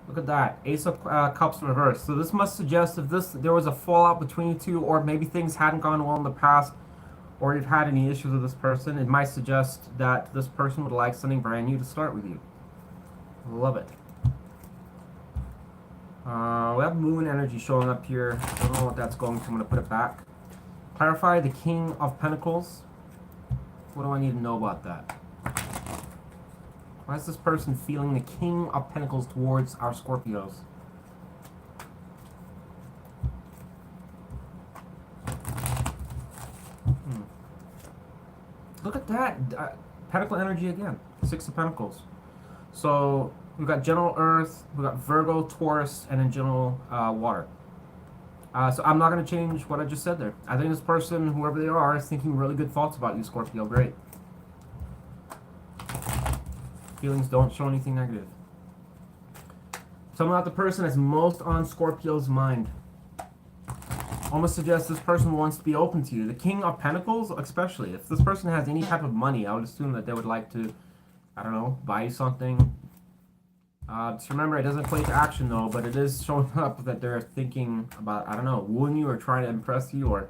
Look at that. Ace of Cups reversed. So this must suggest if there was a fallout between you two, or maybe things hadn't gone well in the past, or you've had any issues with this person, it might suggest that this person would like something brand new to start with you. Love it. We have Moon energy showing up here. I don't know what that's going to. I'm going to put it back. Clarify the King of Pentacles. What do I need to know about that? Why is this person feeling the King of Pentacles towards our Scorpios? Look at that. Pentacle energy again. 6 of Pentacles. So, We've got general Earth, we've got Virgo, Taurus, and then general water. So I'm not going to change what I just said there. I think this person, whoever they are, is thinking really good thoughts about you, Scorpio. Great. Feelings don't show anything negative. Tell me about the person that's most on Scorpio's mind. Almost suggests this person wants to be open to you. The King of Pentacles, especially. If this person has any type of money, I would assume that they would like to, I don't know, buy you something. Just remember, it doesn't equate to action though, but it is showing up that they're thinking about, I don't know, wooing you or trying to impress you, or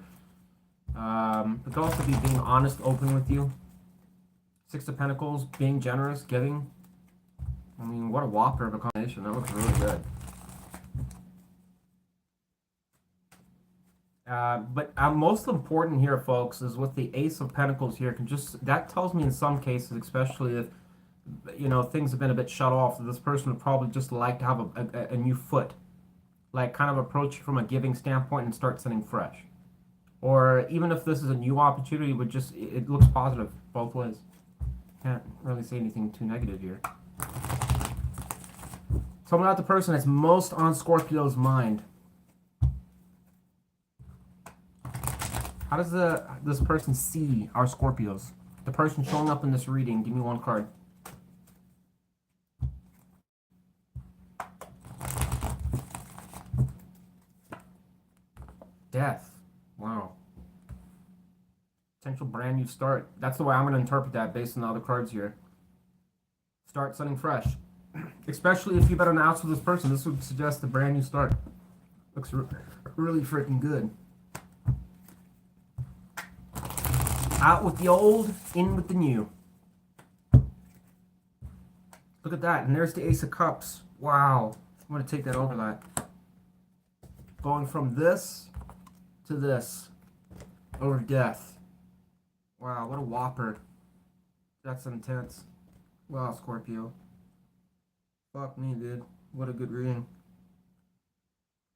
it could also be being honest, open with you. Six of Pentacles, being generous, giving. I mean, what a whopper of a combination. That looks really good. But most important here, folks, is with the Ace of Pentacles here. That tells me in some cases, especially if, you know, things have been a bit shut off, that this person would probably just like to have a new foot. Like, kind of approach you from a giving standpoint and start something fresh. Or even if this is a new opportunity, it looks positive both ways. Can't really say anything too negative here. Tell me about the person that's most on Scorpio's mind. How does this person see our Scorpios? The person showing up in this reading, give me one card. Death. Wow. Potential brand new start. That's the way I'm going to interpret that based on the other cards here. Start something fresh. Especially if you've been announced with this person, this would suggest a brand new start. Looks really freaking good. Out with the old, in with the new. Look at that, and there's the Ace of Cups. Wow. I'm going to take that over that. Going from this to this. Over death. Wow, what a whopper. That's intense. Wow, Scorpio. Fuck me, dude. What a good reading.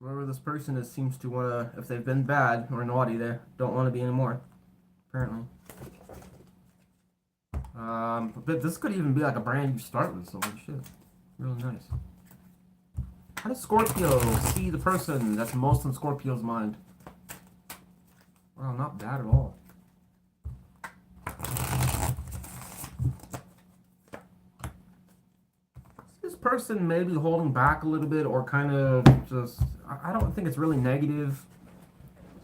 Whoever this person is seems to want to, if they've been bad or naughty, they don't want to be anymore. Apparently. But this could even be like a brand new start with someone. Shit. Really nice. How does Scorpio see the person that's most on Scorpio's mind? Wow, not bad at all. This person may be holding back a little bit, or kind of just, I don't think it's really negative.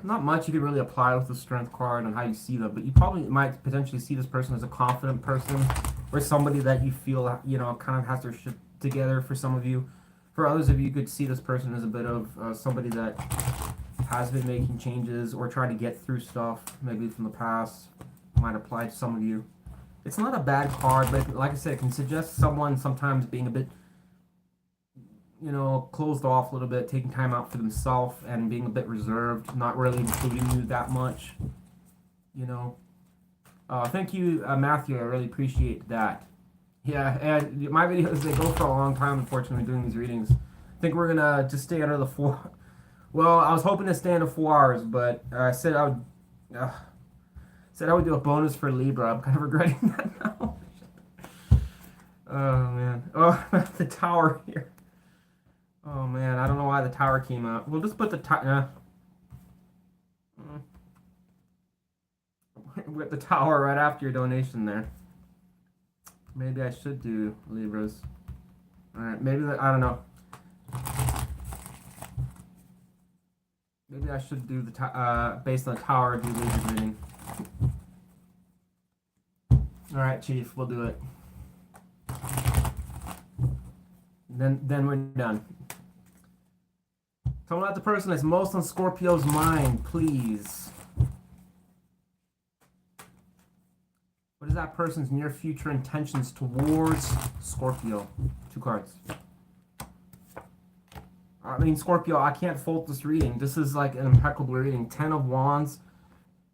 Not much you could really apply with the Strength card on how you see them, but you probably might potentially see this person as a confident person, or somebody that you feel, you know, kind of has their shit together for some of you. For others of you, you could see this person as a bit of somebody that has been making changes or trying to get through stuff, maybe from the past. Might apply to some of you. It's not a bad card, but like I said, it can suggest someone sometimes being a bit, you know, closed off a little bit, taking time out for themselves and being a bit reserved, not really including you that much, you know. Thank you, Matthew. I really appreciate that. Yeah, and my videos, they go for a long time, unfortunately, doing these readings. I think we're going to just stay under the 4. Well, I was hoping to stay under 4 hours, but I said I would do a bonus for Libra. I'm kind of regretting that now. Oh, man. Oh, the tower here. Oh, man. I don't know why the tower came out. We'll just put the tower... We got the tower right after your donation there. Maybe I should do Libras. Alright, maybe... I don't know. Maybe I should do the based on the tower, do Libra reading. Alright, Chief, we'll do it. Then we're done. Tell me about the person that's most on Scorpio's mind, please. What is that person's near future intentions towards Scorpio? 2 cards. I mean, Scorpio, I can't fault this reading. This is like an impeccable reading. 10 of Wands,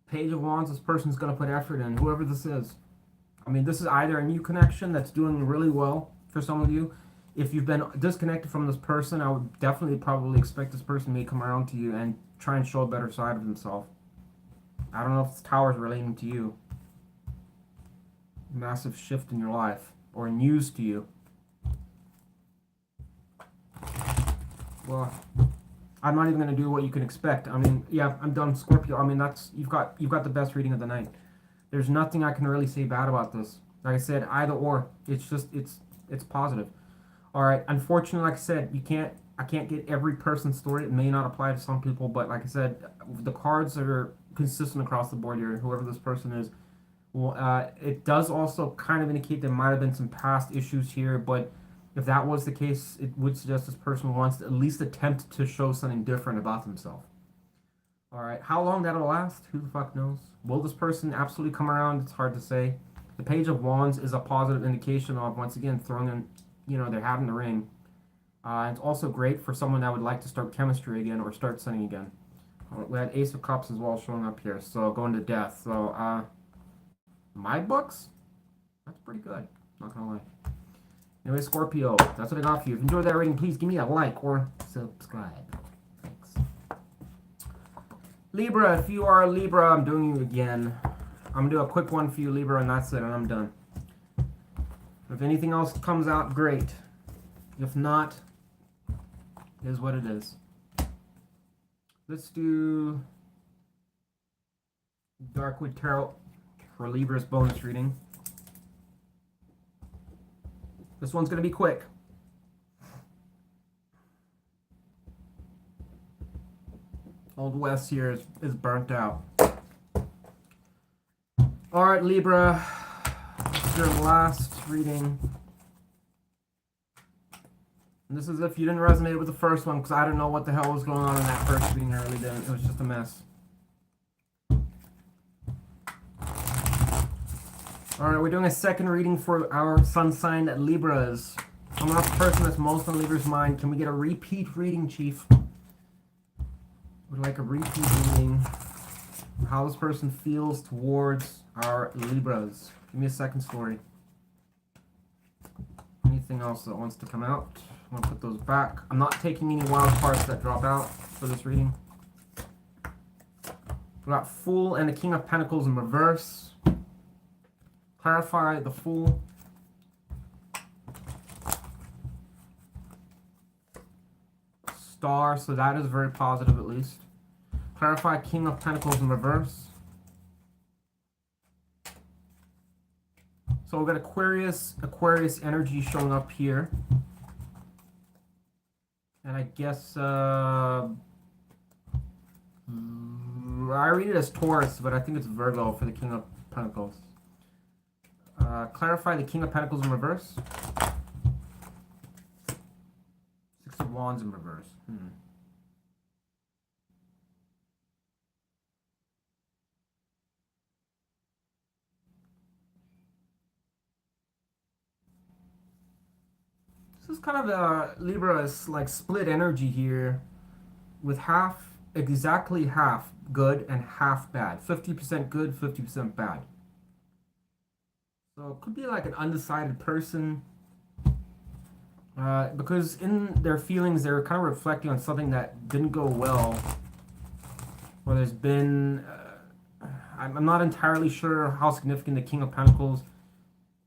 Page of Wands. This person's going to put effort in, whoever this is. I mean, this is either a new connection that's doing really well for some of you. If you've been disconnected from this person, I would definitely probably expect this person may come around to you and try and show a better side of himself. I don't know if this tower is relating to you. Massive shift in your life, or news to you. Well, I'm not even gonna do what you can expect. I mean, yeah, I'm done, Scorpio. I mean, that's you've got the best reading of the night. There's nothing I can really say bad about this. Like I said, either or. It's just it's positive. All right. Unfortunately, like I said, I can't get every person's story. It may not apply to some people, but like I said, the cards are consistent across the board here. Whoever this person is. Well, it does also kind of indicate there might have been some past issues here, but if that was the case, it would suggest this person wants to at least attempt to show something different about themselves. All right, how long that'll last, who the fuck knows? Will this person absolutely come around? It's hard to say. The Page of Wands is a positive indication of, once again, throwing in, their hat in the ring. It's also great for someone that would like to start chemistry again or start something again. We had Ace of Cups as well showing up here, so going to death. So, my books, that's pretty good, not gonna lie. Anyway, Scorpio, that's what I got for you. If you enjoyed that reading, please give me a like or subscribe. Thanks. Libra, if you are a Libra, I'm doing you again. I'm gonna do a quick one for you, Libra, and that's it, and I'm done. If anything else comes out, great. If not, it is what it is. Let's do Darkwood Tarot for Libra's bonus reading. This one's going to be quick. Old West here is burnt out. Alright, Libra. This is your last reading. And this is if you didn't resonate with the first one, because I don't know what the hell was going on in that first reading. I really didn't. It was just a mess. Alright, we're doing a second reading for our sun sign Libras. I'm not the person that's most on Libra's mind. Can we get a repeat reading, Chief? Would like a repeat reading. How this person feels towards our Libras. Give me a second story. Anything else that wants to come out? I'm going to put those back. I'm not taking any wild cards that drop out for this reading. We got Fool and the King of Pentacles in reverse. Clarify the Fool. Star, so that is very positive at least. Clarify King of Pentacles in reverse. So we've got Aquarius energy showing up here. And I guess I read it as Taurus, but I think it's Virgo for the King of Pentacles. Clarify the King of Pentacles in reverse. Six of Wands in reverse. This is kind of a Libra's like split energy here, with exactly half good and half bad. 50% good, 50% bad. So it could be like an undecided person, because in their feelings they're kind of reflecting on something that didn't go well, or there's been, I'm not entirely sure how significant the King of Pentacles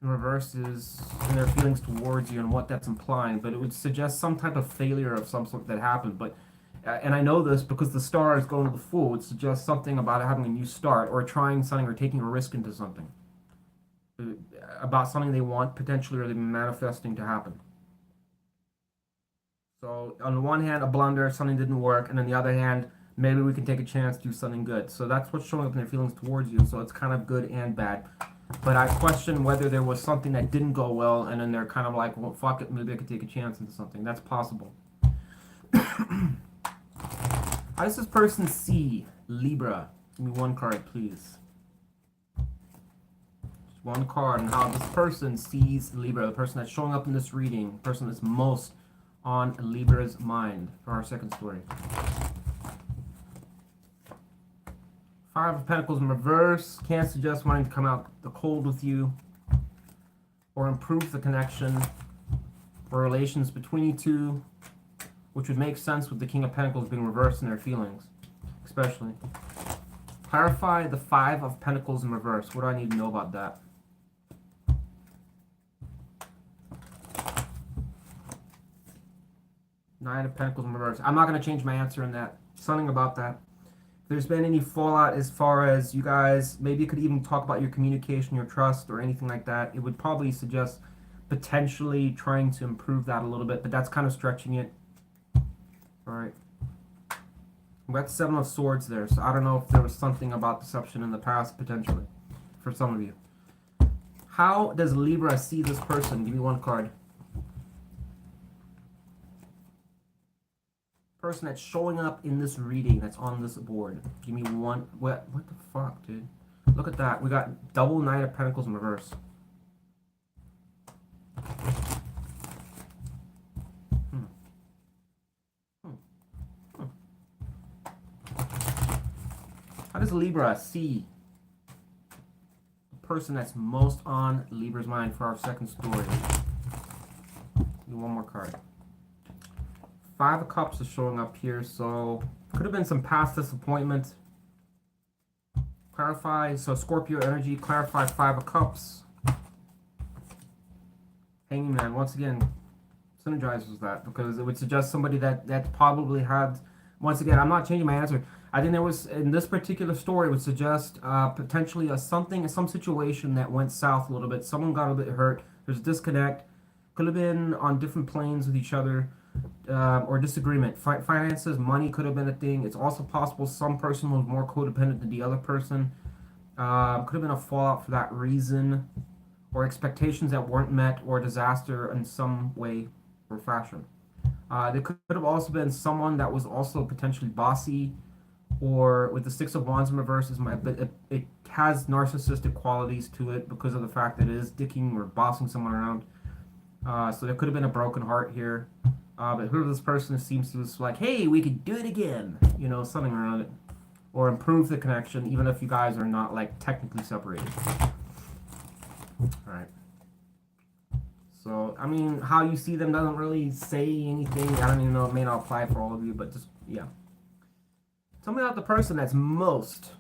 in reverse is in their feelings towards you and what that's implying, but it would suggest some type of failure of some sort that happened. But and I know this because the Star is going to the Fool. It suggests something about having a new start or trying something or taking a risk into something. About something they want potentially or they've been manifesting to happen. So on the one hand, a blunder, something didn't work, and on the other hand, maybe we can take a chance to do something good. So that's what's showing up in their feelings towards you. So it's kind of good and bad. But I question whether there was something that didn't go well, and then they're kind of like, well, fuck it, maybe I could take a chance into something. That's possible. How does this person see Libra? Give me one card, please. One card and how this person sees Libra, the person that's showing up in this reading, the person that's most on Libra's mind for our second story. Five of Pentacles in reverse can't suggest wanting to come out the cold with you or improve the connection or relations between you two, which would make sense with the King of Pentacles being reversed in their feelings, especially. Clarify the Five of Pentacles in reverse. What do I need to know about that? Nine of Pentacles in reverse. I'm not going to change my answer in that. Something about that. If there's been any fallout as far as you guys, maybe you could even talk about your communication, your trust, or anything like that. It would probably suggest potentially trying to improve that a little bit, but that's kind of stretching it. All right. We got 7 of Swords there, so I don't know if there was something about deception in the past, potentially, for some of you. How does Libra see this person? Give me one card. Person that's showing up in this reading that's on this board. Give me one. What the fuck, dude? Look at that. We got double Knight of Pentacles in reverse. How does Libra see the person that's most on Libra's mind for our second story? Give me one more card. 5 of Cups is showing up here, so could have been some past disappointment. Clarify, so Scorpio energy, clarify 5 of Cups. Hanging Man, once again, synergizes that because it would suggest somebody that probably had, once again, I'm not changing my answer. I think there was, in this particular story, it would suggest potentially some situation that went south a little bit. Someone got a bit hurt. There's a disconnect. Could have been on different planes with each other. Or disagreement. Finances, money could have been a thing. It's also possible some person was more codependent than the other person. Could have been a fallout for that reason, or expectations that weren't met, or disaster in some way or fashion. There could have also been someone that was also potentially bossy, or with the 6 of Wands in reverse, it has narcissistic qualities to it because of the fact that it is dicking or bossing someone around. So there could have been a broken heart here. But whoever this person seems to is like, hey, we could do it again. You know, something around it. Or improve the connection, even if you guys are not, like, technically separated. Alright. So, I mean, how you see them doesn't really say anything. I don't even know, it may not apply for all of you, but just, yeah. Tell me about the person that's most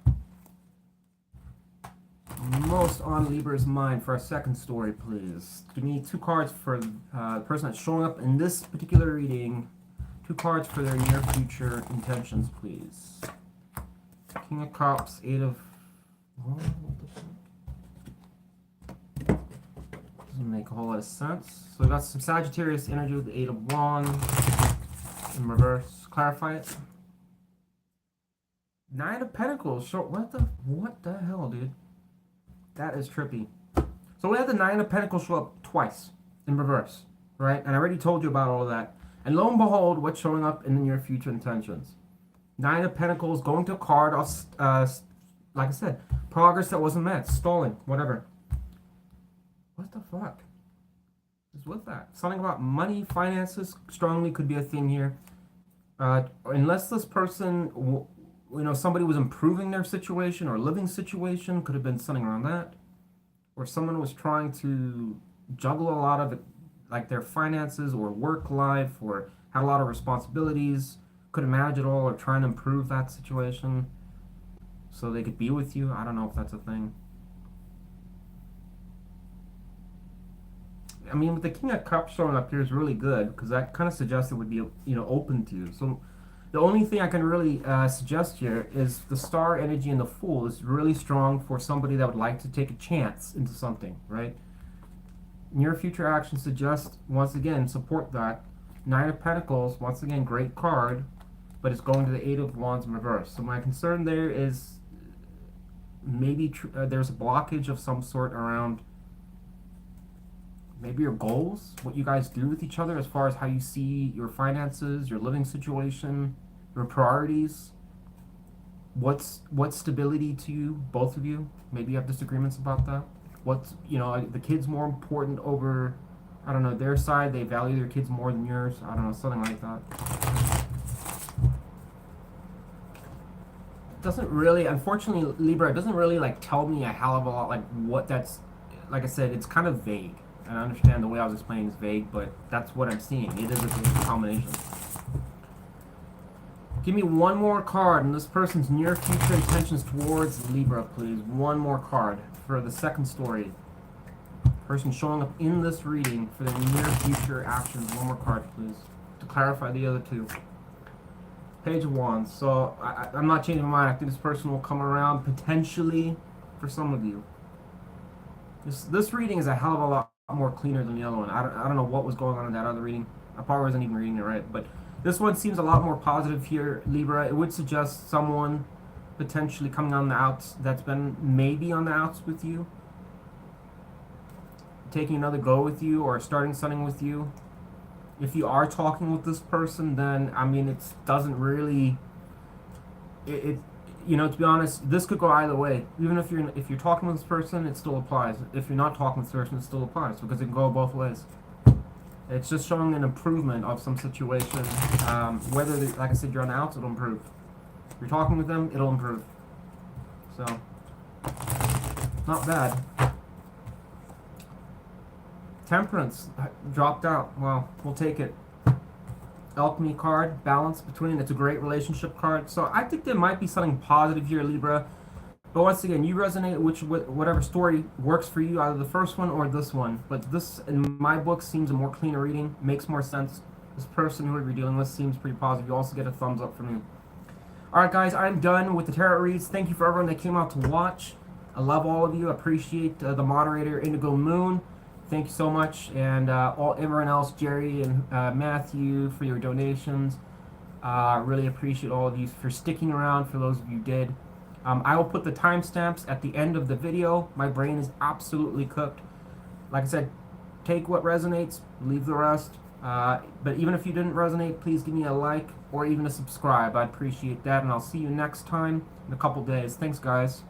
on Libra's mind for our second story, please. Give me 2 cards for the person that's showing up in this particular reading. 2 cards for their near future intentions, please. King of Cups, 8 of... Oh, what the fuck? Doesn't make a whole lot of sense. So we got some Sagittarius energy with the 8 of Wands in reverse. Clarify it. 9 of Pentacles. Short. What the hell, dude? That is trippy. So we had the 9 of Pentacles show up twice in reverse, right? And I already told you about all of that. And lo and behold, what's showing up in the near future intentions? 9 of Pentacles going to a card of, like I said, progress that wasn't met, stalling, whatever. What the fuck is with that? Something about money, finances, strongly could be a thing here. Unless this person... You know, somebody was improving their situation or living situation, could have been something around that. Or someone was trying to juggle a lot of it, like their finances or work life, or had a lot of responsibilities, couldn't manage it all, or trying to improve that situation so they could be with you. I don't know if that's a thing. I mean, with the King of Cups showing up here is really good, because that kind of suggests it would be, you know, open to you. So the only thing I can really suggest here is the Star energy and the Fool is really strong for somebody that would like to take a chance into something, right? Near future actions suggest, once again, support that. 9 of Pentacles, once again, great card, but it's going to the 8 of Wands in reverse. So my concern there is maybe there's a blockage of some sort around maybe your goals, what you guys do with each other as far as how you see your finances, your living situation, your priorities. What's stability to you, both of you? Maybe you have disagreements about that. What's, you know, the kid's more important over, I don't know, their side, they value their kids more than yours. I don't know, something like that. It doesn't really, unfortunately, Libra, it doesn't really like tell me a hell of a lot like what that's, like I said, it's kind of vague. And I understand the way I was explaining is vague, but that's what I'm seeing. It is a combination. Give me one more card in this person's near future intentions towards Libra, please. One more card for the second story. Person showing up in this reading for their near future actions. One more card, please. To clarify the other two. Page of Wands. So I'm not changing my mind. I think this person will come around potentially for some of you. This reading is a hell of a lot more cleaner than the other one. I don't know what was going on in that other reading. I probably wasn't even reading it right, but this one seems a lot more positive here, Libra. It would suggest someone potentially coming on the outs that's been maybe on the outs with you, taking another go with you, or starting something with you. If you are talking with this person, then I mean, it doesn't really. You know, to be honest, this could go either way. Even if you're talking with this person, it still applies. If you're not talking with this person, it still applies because it can go both ways. It's just showing an improvement of some situation. Whether, like I said, you're on the outs, it'll improve. If you're talking with them, it'll improve. So, not bad. Temperance dropped out. Well, we'll take it. Alchemy card, balance between. It's a great relationship card. So I think there might be something positive here, Libra. But once again, you resonate with whatever story works for you, either the first one or this one. But this, in my book, seems a more cleaner reading. Makes more sense. This person who we're dealing with seems pretty positive. You also get a thumbs up from me. Alright guys, I'm done with the tarot reads. Thank you for everyone that came out to watch. I love all of you. I appreciate the moderator, Indigo Moon. Thank you so much. And everyone else, Jerry and Matthew, for your donations. Really appreciate all of you for sticking around, for those of you who did. I will put the timestamps at the end of the video. My brain is absolutely cooked. Like I said, take what resonates, leave the rest. But even if you didn't resonate, please give me a like or even a subscribe. I'd appreciate that. And I'll see you next time in a couple days. Thanks, guys.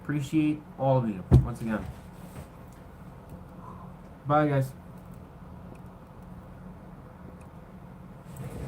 Appreciate all of you once again. Bye, guys.